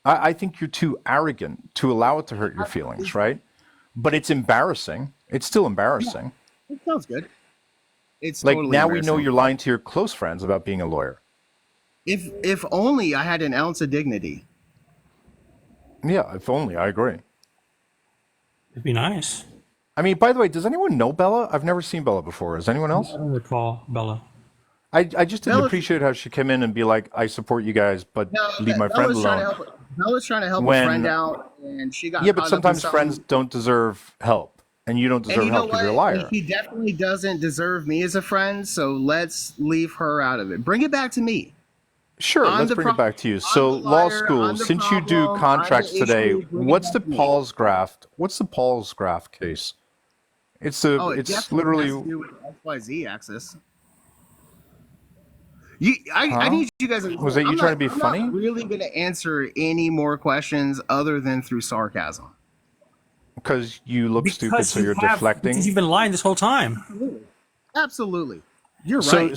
I think you're too arrogant to allow it to hurt your feelings, right? But it's embarrassing. It's still embarrassing. It sounds good. It's Like totally now we know embarrassing. you're lying to your close friends about being a lawyer. If only I had an ounce of dignity. Yeah, if only. I agree. It'd be nice. I mean, by the way, does anyone know Bella? I've never seen Bella before. Is anyone else? I don't recall Bella. I just didn't Bella's- appreciate how she came in and be like, I support you guys, but No, leave my friend Bella's trying to alone. help. Bella's trying to help When- a friend out, and she got. Yeah, but caught up in sometimes something. friends don't deserve help, and you don't And deserve you know help because what? you're a liar. He definitely doesn't deserve me as a friend. So let's leave her out of it. Bring it back to me. Sure, I'm let's the bring it back to you. I'm So, the law liar, school, I'm the since you do problem, I'm contracts the today, issue, bring it what's the back to me. Paul's graft? What's the Paul's graft case? It's a, Oh, it it's definitely literally. has to do with XYZ axis. I Huh? need you guys. To, Was that you I'm trying not- to be I'm funny? Not really going to answer any more questions other than through sarcasm. Because you look stupid, so you're because deflecting. you've been lying this whole time. Absolutely, you're So, right.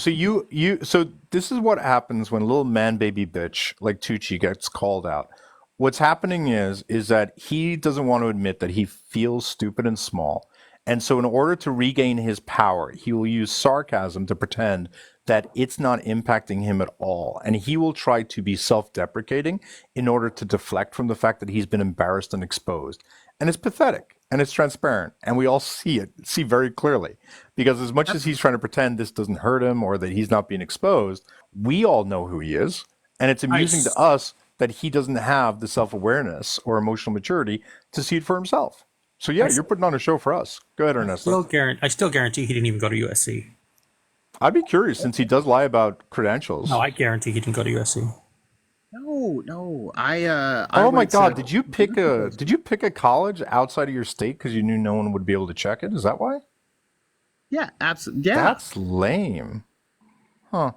so this is what happens when a little man baby bitch like Tucci gets called out. What's happening is that he doesn't want to admit that he feels stupid and small. And so in order to regain his power, he will use sarcasm to pretend that it's not impacting him at all. And he will try to be self-deprecating in order to deflect from the fact that he's been embarrassed and exposed. And it's pathetic and it's transparent. And we all see very clearly. Because as much as he's trying to pretend this doesn't hurt him or that he's not being exposed, we all know who he is. And it's amusing to us that he doesn't have the self-awareness or emotional maturity to see it for himself. So yeah, you're putting on a show for us. Go ahead, Ernesto. I still guarantee he didn't even go to USC. I'd be curious since he does lie about credentials. No, I guarantee he didn't go to USC. No. I Oh my went God! to. Did you pick a college outside of your state because you knew no one would be able to check it? Is that why? Yeah, absolutely. Yeah, That's lame. Huh.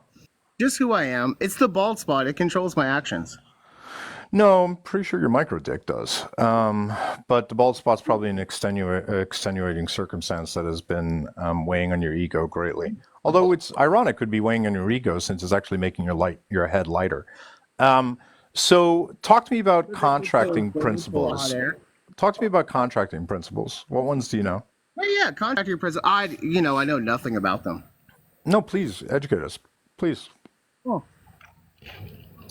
just who I am. It's the bald spot. It controls my actions. No, I'm pretty sure your micro dick does. But the bald spot's probably an extenuating circumstance that has been weighing on your ego greatly. Although it's ironic, could be weighing on your ego since it's actually making your head lighter. So talk to me about contracting principles. Talk to me about contracting principles. What ones do you know? Oh yeah, contract your president. I know nothing about them. No, please educate us, please. Oh.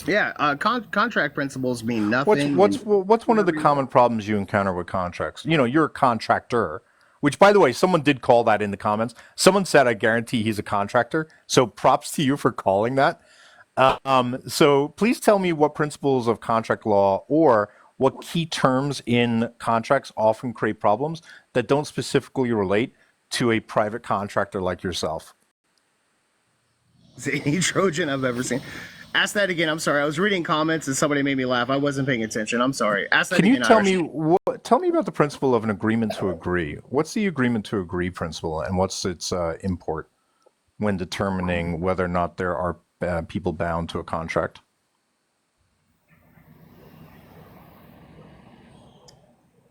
Yeah, contract principles mean nothing. What's one of the common problems you encounter with contracts? You're a contractor, which, by the way, someone did call that in the comments. Someone said, "I guarantee he's a contractor." So props to you for calling that. So please tell me what principles of contract law or what key terms in contracts often create problems that don't specifically relate to a private contractor like yourself. Any Trojan I've ever seen. Ask that again. I'm sorry. I was reading comments and somebody made me laugh. I wasn't paying attention. I'm sorry. Ask that Can again. you tell Irish. tell me about the principle of an agreement to agree? What's the agreement to agree principle, and what's its import when determining whether or not there are people bound to a contract?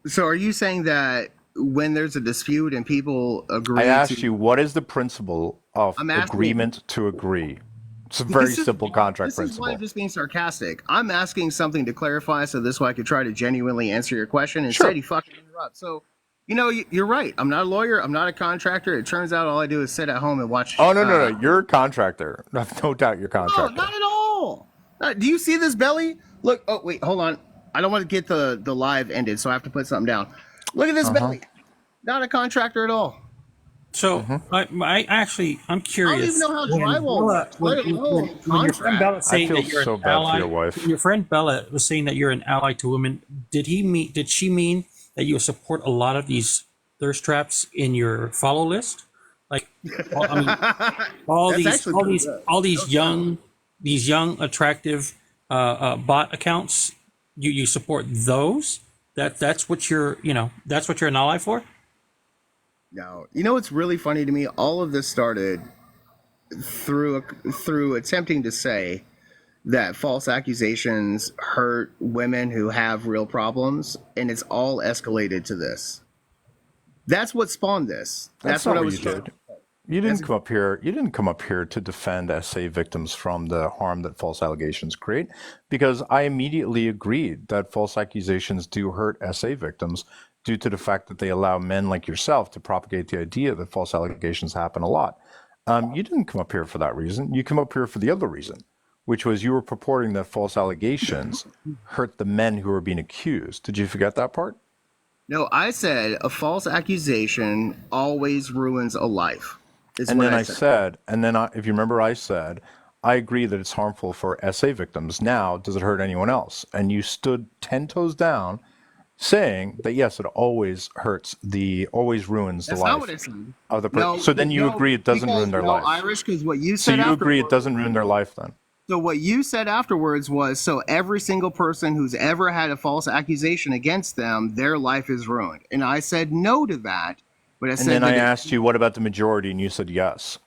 So are you saying that when there's a dispute and people agree I asked you, what is the principle of agreement to agree? It's a very simple contract principle. This is why I'm just being sarcastic. I'm asking something to clarify so this way I could try to genuinely answer your question. Instead, you fucking interrupt. So, you're right. I'm not a lawyer. I'm not a contractor. It turns out all I do is sit at home and watch. Oh, no. You're a contractor. No doubt you're a contractor. No, not at all. Do you see this belly? Look. Oh, wait. Hold on. I don't want to get the live ended, so I have to put something down. Look at this belly. Not a contractor at all. So I'm curious. I don't even know how drywall works. When your friend Bella saying that you're so an bad ally, for your wife. when your friend Bella was saying that you're an ally to women, did she mean that you support a lot of these thirst traps in your follow list? Like, all these young attractive bot accounts. You support those? That's what you're an ally for? No, what's really funny to me? All of this started through attempting to say that false accusations hurt women who have real problems, and it's all escalated to this. That's what spawned this. That's what I was did. You didn't come up here. You didn't come up here to defend SA victims from the harm that false allegations create, because I immediately agreed that false accusations do hurt SA victims due to the fact that they allow men like yourself to propagate the idea that false allegations happen a lot. You didn't come up here for that reason. You come up here for the other reason, which was you were purporting that false allegations hurt the men who were being accused. Did you forget that part? No, I said a false accusation always ruins a life. And then I said, if you remember, I said, I agree that it's harmful for SA victims. Now, does it hurt anyone else? And you stood 10 toes down saying that, yes, it always always ruins the life of the person. So then you agree it doesn't ruin their life. Irish, because what you said So you agree it doesn't ruin their life then? So what you said afterwards was, so every single person who's ever had a false accusation against them, their life is ruined. And I said no to that. But I said, and then I asked you, what about the majority? And you said yes.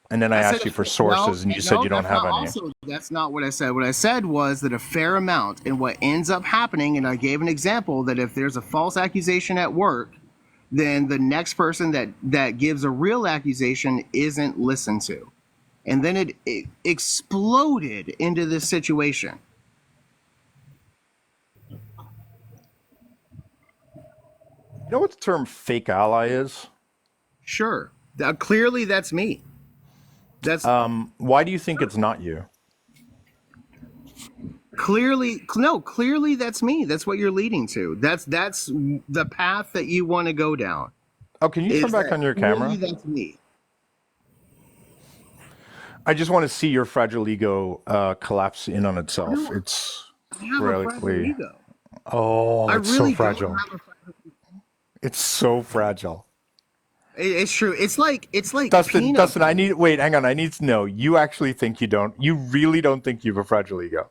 And then I asked you for sources, and you said you don't have any. That's not what I said. What I said was that a fair amount, and what ends up happening, and I gave an example, that if there's a false accusation at work, then the next person that gives a real accusation isn't listened to. And then it exploded into this situation. You know what the term fake ally is? Sure. Clearly, that's me. That's why do you think it's not you? Clearly, that's me. That's what you're leading to. That's the path that you want to go down. Oh, can you turn back on your camera? Clearly, that's me. I just want to see your fragile ego collapse in on itself. It's really ego. Oh, it's really so fragile. It's so fragile. It's true. It's like Dustin. Hang on. I need to know. You actually think you don't? You really don't think you have a fragile ego?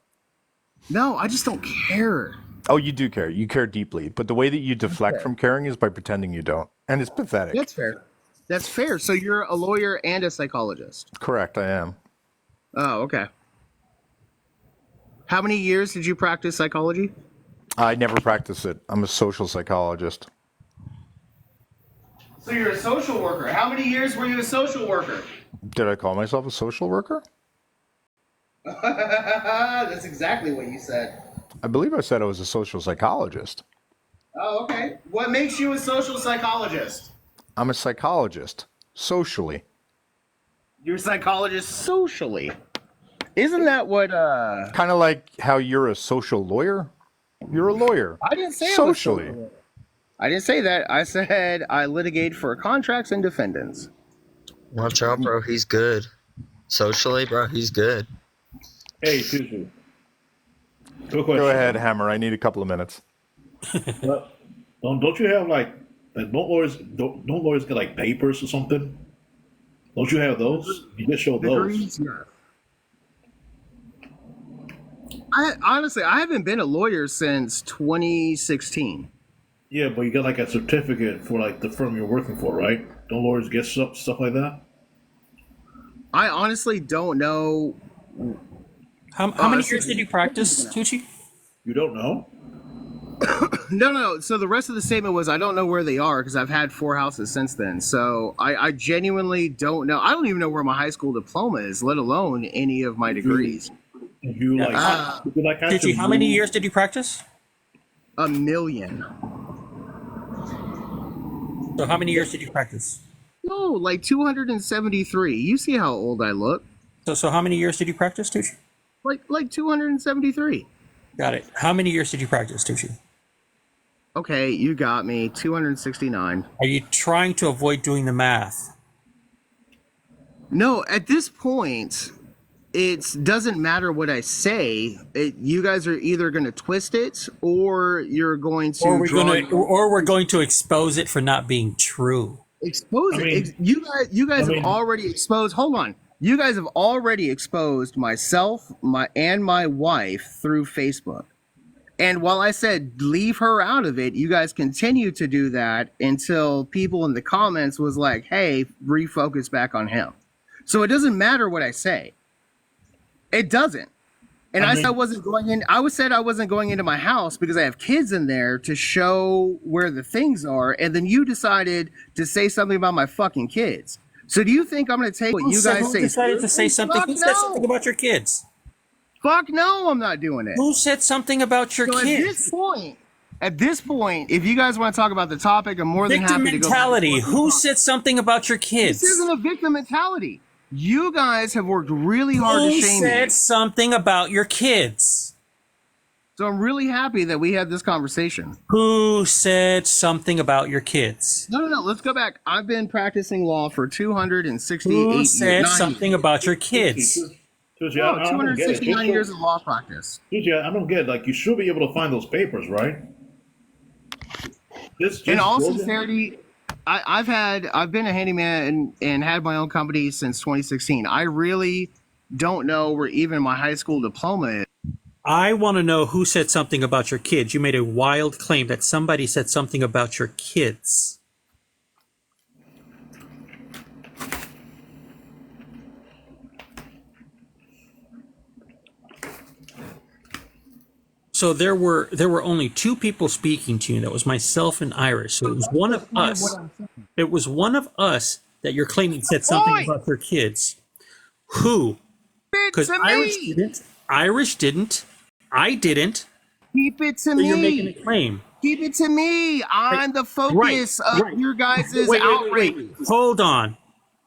No, I just don't care. Oh, you do care. You care deeply. But the way that you deflect from caring is by pretending you don't. And it's pathetic. That's fair. That's fair. So you're a lawyer and a psychologist. Correct, I am. Oh, okay. How many years did you practice psychology? I never practice it. I'm a social psychologist. So you're a social worker. How many years were you a social worker? Did I call myself a social worker? That's exactly what you said. I believe I said I was a social psychologist. Oh, okay. What makes you a social psychologist? I'm a psychologist, socially. You're a psychologist socially. Isn't that what Kind of like how you're a social lawyer? You're a lawyer. I didn't say socially. I didn't say that. I said I litigate for contracts and defendants. Watch out, bro. He's good. Socially, bro, he's good. Hey, Tutu. Go ahead, Hammer. I need a couple of minutes. Don't you have like don't lawyers get like papers or something? Don't you have those? You just show those. I haven't been a lawyer since 2016. Yeah, but you got like a certificate for like the firm you're working for, right? Don't lawyers get stuff like that? I honestly don't know. How many years did you practice, Tucci? You don't know? No. So the rest of the statement was, I don't know where they are because I've had 4 houses since then. So I genuinely don't know. I don't even know where my high school diploma is, let alone any of my degrees. Tucci, how many years did you practice? 1 million. So how many years did you practice? No, like 273. You see how old I look. So how many years did you practice, Tucci? Like 273. Got it. How many years did you practice, Tucci? Okay, you got me. 269. Are you trying to avoid doing the math? No, at this point, it doesn't matter what I say. You guys are either going to twist it, or you're going to, or we're going to expose it for not being true. Expose it. You guys have already exposed. Hold on. You guys have already exposed myself, my wife through Facebook. And while I said leave her out of it, you guys continue to do that until people in the comments was like, hey, refocus back on him. So it doesn't matter what I say. It doesn't. And I said I wasn't going in. I said I wasn't going into my house because I have kids in there to show where the things are. And then you decided to say something about my fucking kids. So do you think I'm going to take what you guys say? Who decided to say something? Who said something about your kids? Fuck no, I'm not doing it. Who said something about your kids? At this point, if you guys want to talk about the topic, I'm more than happy to go. Victim mentality. Who said something about your kids? This isn't a victim mentality. You guys have worked really hard to shame me. Who said something about your kids? So I'm really happy that we had this conversation. Who said something about your kids? No. Let's go back. I've been practicing law for 268 years. Who said something about your kids? Tucci, No, 269 years of law practice. Tucci, I don't get it. Like, you should be able to find those papers, right? In all sincerity, I've been a handyman and had my own company since 2016. I really don't know where even my high school diploma is. I want to know who said something about your kids. You made a wild claim that somebody said something about your kids. So there were only 2 people speaking to you. That was myself and Irish. So it was one of us. It was one of us that you're claiming said something about your kids. Who? Because Irish didn't. I didn't. Keep it to so me. You're making a claim. Keep it to me. I'm the focus of your guys' outrage. Wait. Hold on.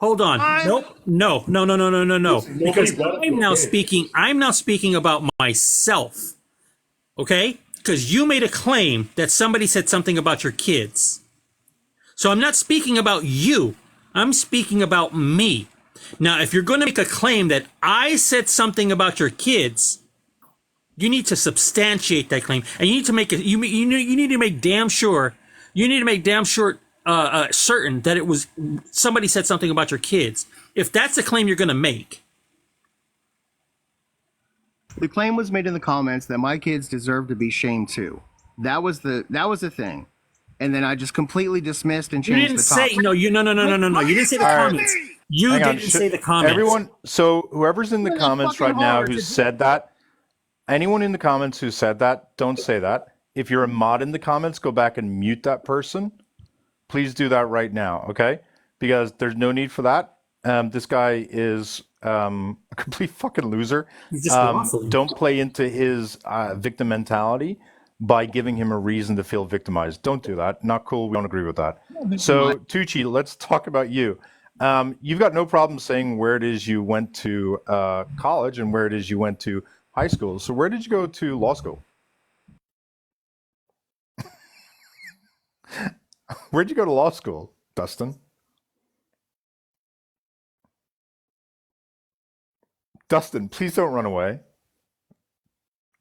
Nope. No. Because I'm now speaking about myself. Okay? Because you made a claim that somebody said something about your kids. So I'm not speaking about you. I'm speaking about me. Now, if you're going to make a claim that I said something about your kids, you need to substantiate that claim, and you need to make it. You need to make damn sure. You need to make damn sure certain that it was somebody said something about your kids. If that's the claim you're going to make, The claim was made in the comments that my kids deserve to be shamed too. That was the thing. And then I just completely dismissed and You changed didn't the say topic. no. No. You didn't say the All right. comments. You Hang on. didn't say the comments. Everyone, so whoever's in the It's comments fucking right now hard who to- said that, anyone in the comments who said that, don't say that. If you're a mod in the comments, go back and mute that person. Please do that right now, okay? Because there's no need for that. This guy is a complete fucking loser. He's just waffling. Don't play into his victim mentality by giving him a reason to feel victimized. Don't do that. Not cool. We don't agree with that. So, Tucci, let's talk about you. You've got no problem saying where it is you went to college and where it is you went to high school. So where did you go to law school? Where'd you go to law school, Dustin? Dustin, please don't run away.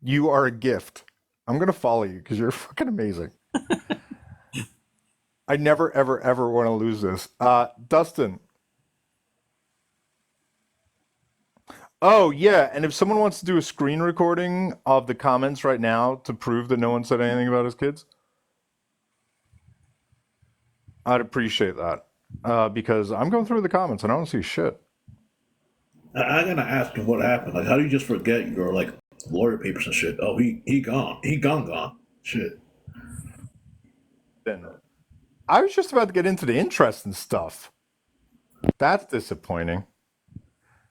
You are a gift. I'm going to follow you because you're fucking amazing. I never, ever, ever want to lose this. Dustin. Oh, yeah. And if someone wants to do a screen recording of the comments right now to prove that no one said anything about his kids, I'd appreciate that. Because I'm going through the comments and I don't see shit. I gotta ask him what happened. Like, how do you just forget your like lawyer papers and shit? Oh, he gone. He gone. Shit. Then I was just about to get into the interest and stuff. That's disappointing.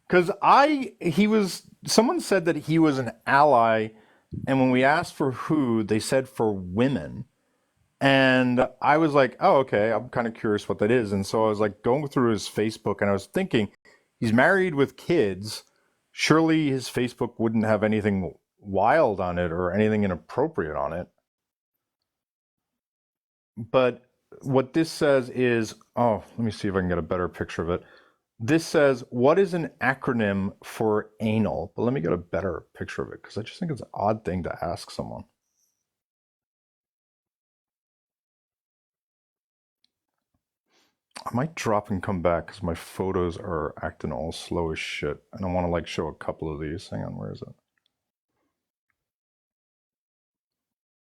Because someone said that he was an ally, and when we asked for who, they said for women. And I was like, oh, okay, I'm kind of curious what that is. And so I was like going through his Facebook and I was thinking, he's married with kids. Surely his Facebook wouldn't have anything wild on it or anything inappropriate on it. But what this says is, oh, let me see if I can get a better picture of it. This says, what is an acronym for anal? But let me get a better picture of it because I just think it's an odd thing to ask someone. I might drop and come back because my photos are acting all slow as shit. And I want to like show a couple of these. Hang on, where is it?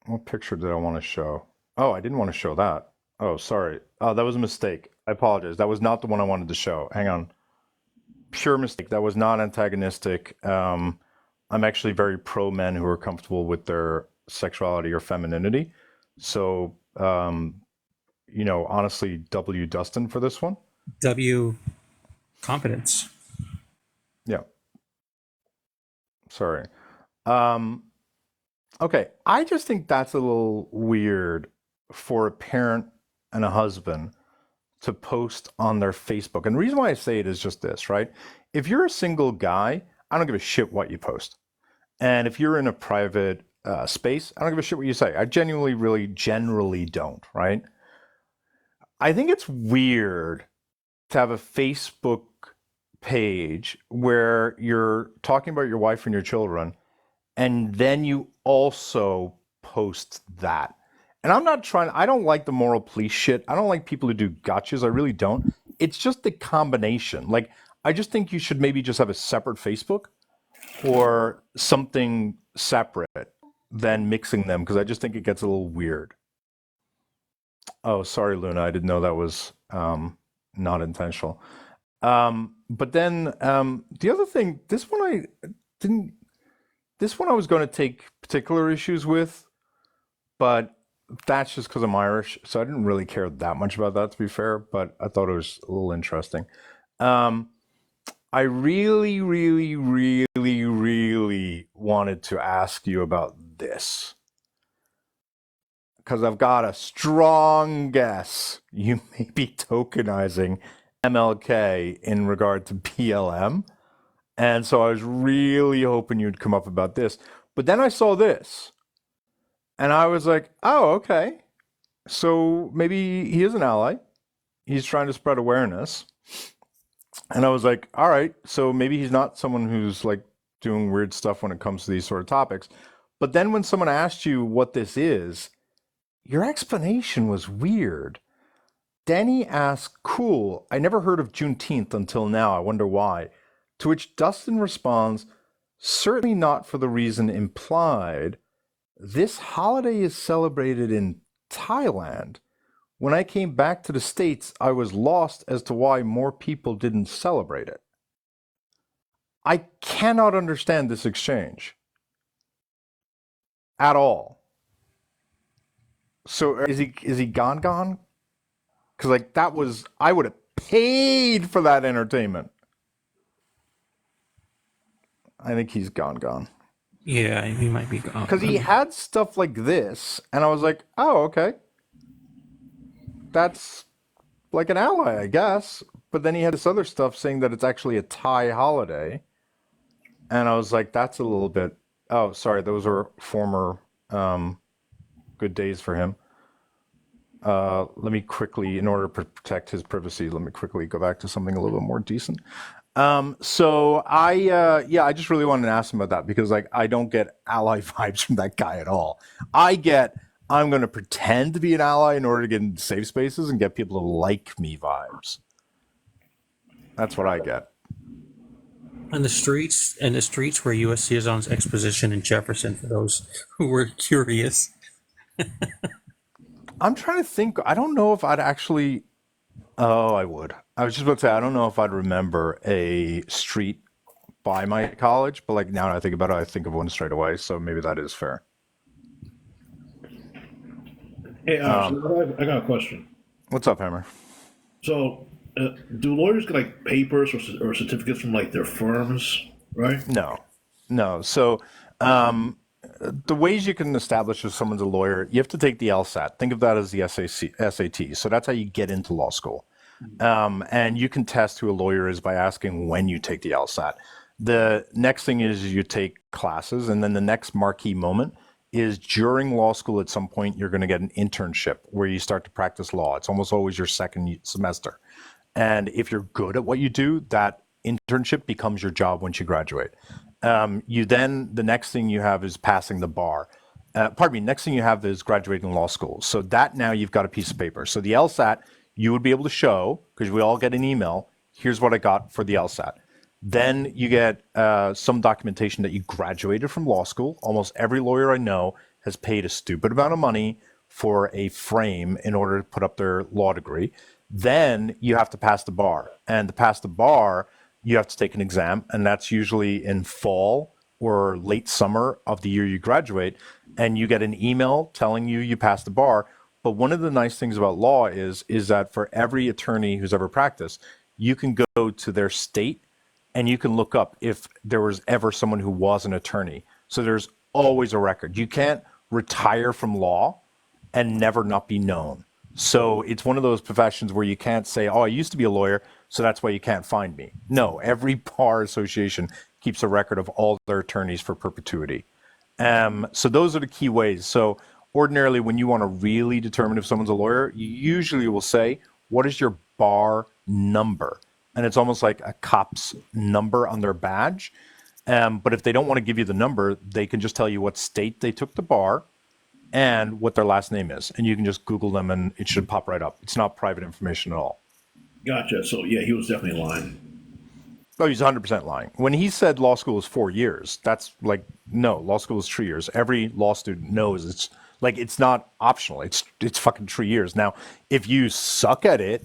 What picture did I want to show? Oh, I didn't want to show that. Oh, sorry. Oh, that was a mistake. I apologize. That was not the one I wanted to show. Hang on. Pure mistake. That was not antagonistic. I'm actually very pro men who are comfortable with their sexuality or femininity. So, honestly, W Dustin for this one. W competence. Yeah. Sorry. Okay. I just think that's a little weird for a parent and a husband to post on their Facebook. And the reason why I say it is just this, right? If you're a single guy, I don't give a shit what you post. And if you're in a private space, I don't give a shit what you say. I really generally don't, right? I think it's weird to have a Facebook page where you're talking about your wife and your children, and then you also post that. And I don't like the moral police shit. I don't like people who do gotchas. I really don't. It's just the combination. Like, I just think you should maybe just have a separate Facebook or something separate than mixing them, because I just think it gets a little weird. Oh, sorry, Luna. I didn't know that was not intentional. But then the other thing, this one I was going to take particular issues with, but that's just because I'm Irish, so I didn't really care that much about that, to be fair, but I thought it was a little interesting. I really, really, really, really wanted to ask you about this, because I've got a strong guess you may be tokenizing MLK in regard to BLM. And so I was really hoping you'd come up about this. But then I saw this. And I was like, oh, okay. So maybe he is an ally. He's trying to spread awareness. And I was like, all right. So maybe he's not someone who's like doing weird stuff when it comes to these sort of topics. But then when someone asked you what this is, your explanation was weird. Danny asked, cool, I never heard of Juneteenth until now. I wonder why. To which Dustin responds, certainly not for the reason implied. This holiday is celebrated in Thailand. When I came back to the States, I was lost as to why more people didn't celebrate it. I cannot understand this exchange at all. So is he gone? Because like that was, I would have paid for that entertainment. I think he's gone. Yeah, he might be gone. Because he had stuff like this, and I was like, oh, okay. That's like an ally, I guess. But then he had this other stuff saying that it's actually a Thai holiday. And I was like, that's a little bit, oh, sorry, those are former good days for him. Let me quickly, in order to protect his privacy, let me quickly go back to something a little bit more decent. So I just really wanted to ask him about that because like I don't get ally vibes from that guy at all. I'm going to pretend to be an ally in order to get into safe spaces and get people to like me vibes. That's what I get. And the streets where USC is on its exposition in Jefferson, for those who were curious. I'm trying to think. I don't know if I'd actually. Oh, I would. I was just about to say, I don't know if I'd remember a street by my college, but like now that I think about it, I think of one straight away. So maybe that is fair. Hey, so I got a question. What's up, Hammer? So, do lawyers get like papers or certificates from like their firms, right? No. So, the ways you can establish if someone's a lawyer, you have to take the LSAT. Think of that as the SAT. So that's how you get into law school. And you can test who a lawyer is by asking when you take the LSAT. The next thing is you take classes, and then the next marquee moment is during law school at some point you're going to get an internship where you start to practice law. It's almost always your second semester. And if you're good at what you do, that internship becomes your job once you graduate. The next thing you have is passing the bar. Next thing you have is graduating law school. So that now you've got a piece of paper. So the LSAT, you would be able to show, because we all get an email, here's what I got for the LSAT. Then you get some documentation that you graduated from law school. Almost every lawyer I know has paid a stupid amount of money for a frame in order to put up their law degree. Then you have to pass the bar. And to pass the bar, you have to take an exam, and that's usually in fall or late summer of the year you graduate, and you get an email telling you passed the bar. But one of the nice things about law is that for every attorney who's ever practiced, you can go to their state and you can look up if there was ever someone who was an attorney. So there's always a record. You can't retire from law and never not be known. So it's one of those professions where you can't say, oh, I used to be a lawyer, so that's why you can't find me. No, every bar association keeps a record of all their attorneys for perpetuity. So those are the key ways. So ordinarily, when you want to really determine if someone's a lawyer, you usually will say, what is your bar number? And it's almost like a cop's number on their badge. But if they don't want to give you the number, they can just tell you what state they took the bar and what their last name is. And you can just Google them and it should pop right up. It's not private information at all. Gotcha. So yeah, he was definitely lying. Oh, he's 100% lying. When he said law school is 4 years, that's like, no, law school is 3 years. Every law student knows it's not optional. It's fucking 3 years. Now, if you suck at it,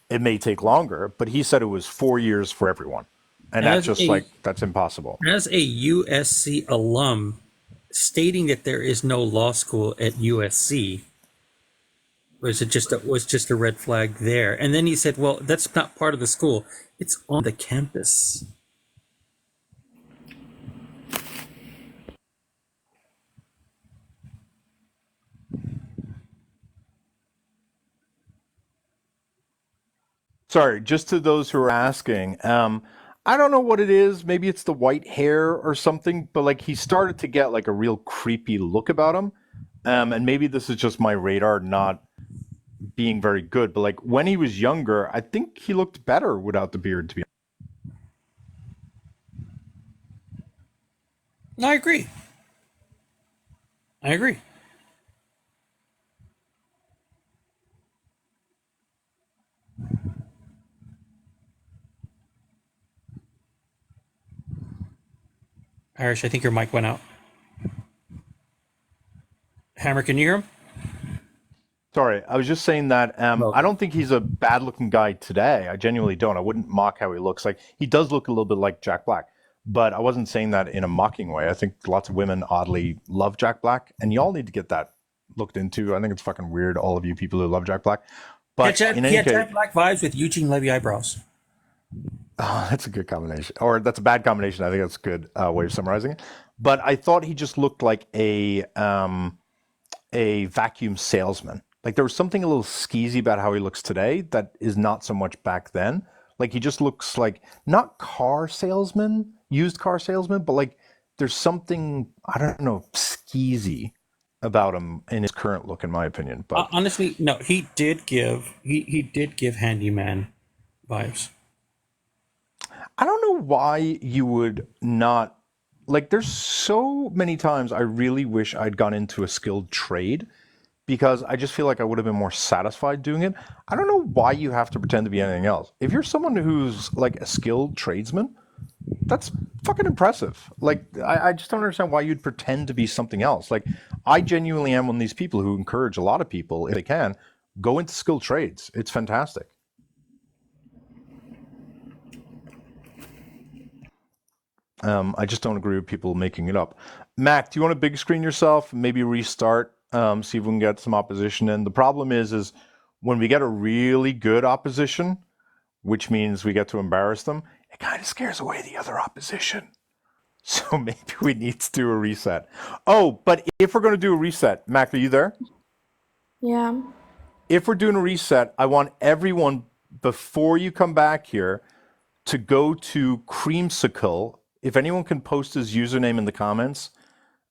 it may take longer, but he said it was 4 years for everyone. And that's impossible. As a USC alum, stating that there is no law school at USC was just a red flag there. And then he said, well, that's not part of the school. It's on the campus. Sorry, just to those who are asking, I don't know what it is. Maybe it's the white hair or something, but like he started to get like a real creepy look about him. And maybe this is just my radar not being very good, but like when he was younger, I think he looked better without the beard, to be honest. I agree. Irish, I think your mic went out. Hammer, can you hear him? Sorry, I was just saying that I don't think he's a bad-looking guy today. I genuinely don't. I wouldn't mock how he looks. Like, he does look a little bit like Jack Black, but I wasn't saying that in a mocking way. I think lots of women oddly love Jack Black, and y'all need to get that looked into. I think it's fucking weird, all of you people who love Jack Black. But He in any had case, Jack Black vibes with Eugene Levy eyebrows. oh, that's a good combination, or that's a bad combination. I think that's a good way of summarizing it. But I thought he just looked like a vacuum salesman. Like, there was something a little skeezy about how he looks today that is not so much back then. Like, he just looks like not car salesman, used car salesman, but like there's something, I don't know, skeezy about him in his current look, in my opinion. But honestly, no, he did give handyman vibes. I don't know why you would not, like, there's so many times I really wish I'd gone into a skilled trade, because I just feel like I would have been more satisfied doing it. I don't know why you have to pretend to be anything else. If you're someone who's like a skilled tradesman, that's fucking impressive. Like, I just don't understand why you'd pretend to be something else. Like, I genuinely am one of these people who encourage a lot of people, if they can, go into skilled trades. It's fantastic. I just don't agree with people making it up. Mac, do you want to big screen yourself? Maybe restart, see if we can get some opposition in. The problem is when we get a really good opposition, which means we get to embarrass them, it kind of scares away the other opposition. So maybe we need to do a reset. Oh, but if we're going to do a reset, Mac, are you there? Yeah. If we're doing a reset, I want everyone, before you come back here, to go to Creamsicle. If anyone can post his username in the comments,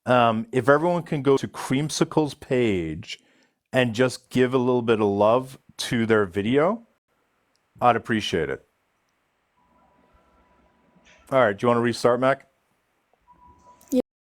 if everyone can go to Creamsicle's page and just give a little bit of love to their video, I'd appreciate it. All right, do you want to restart, Mac?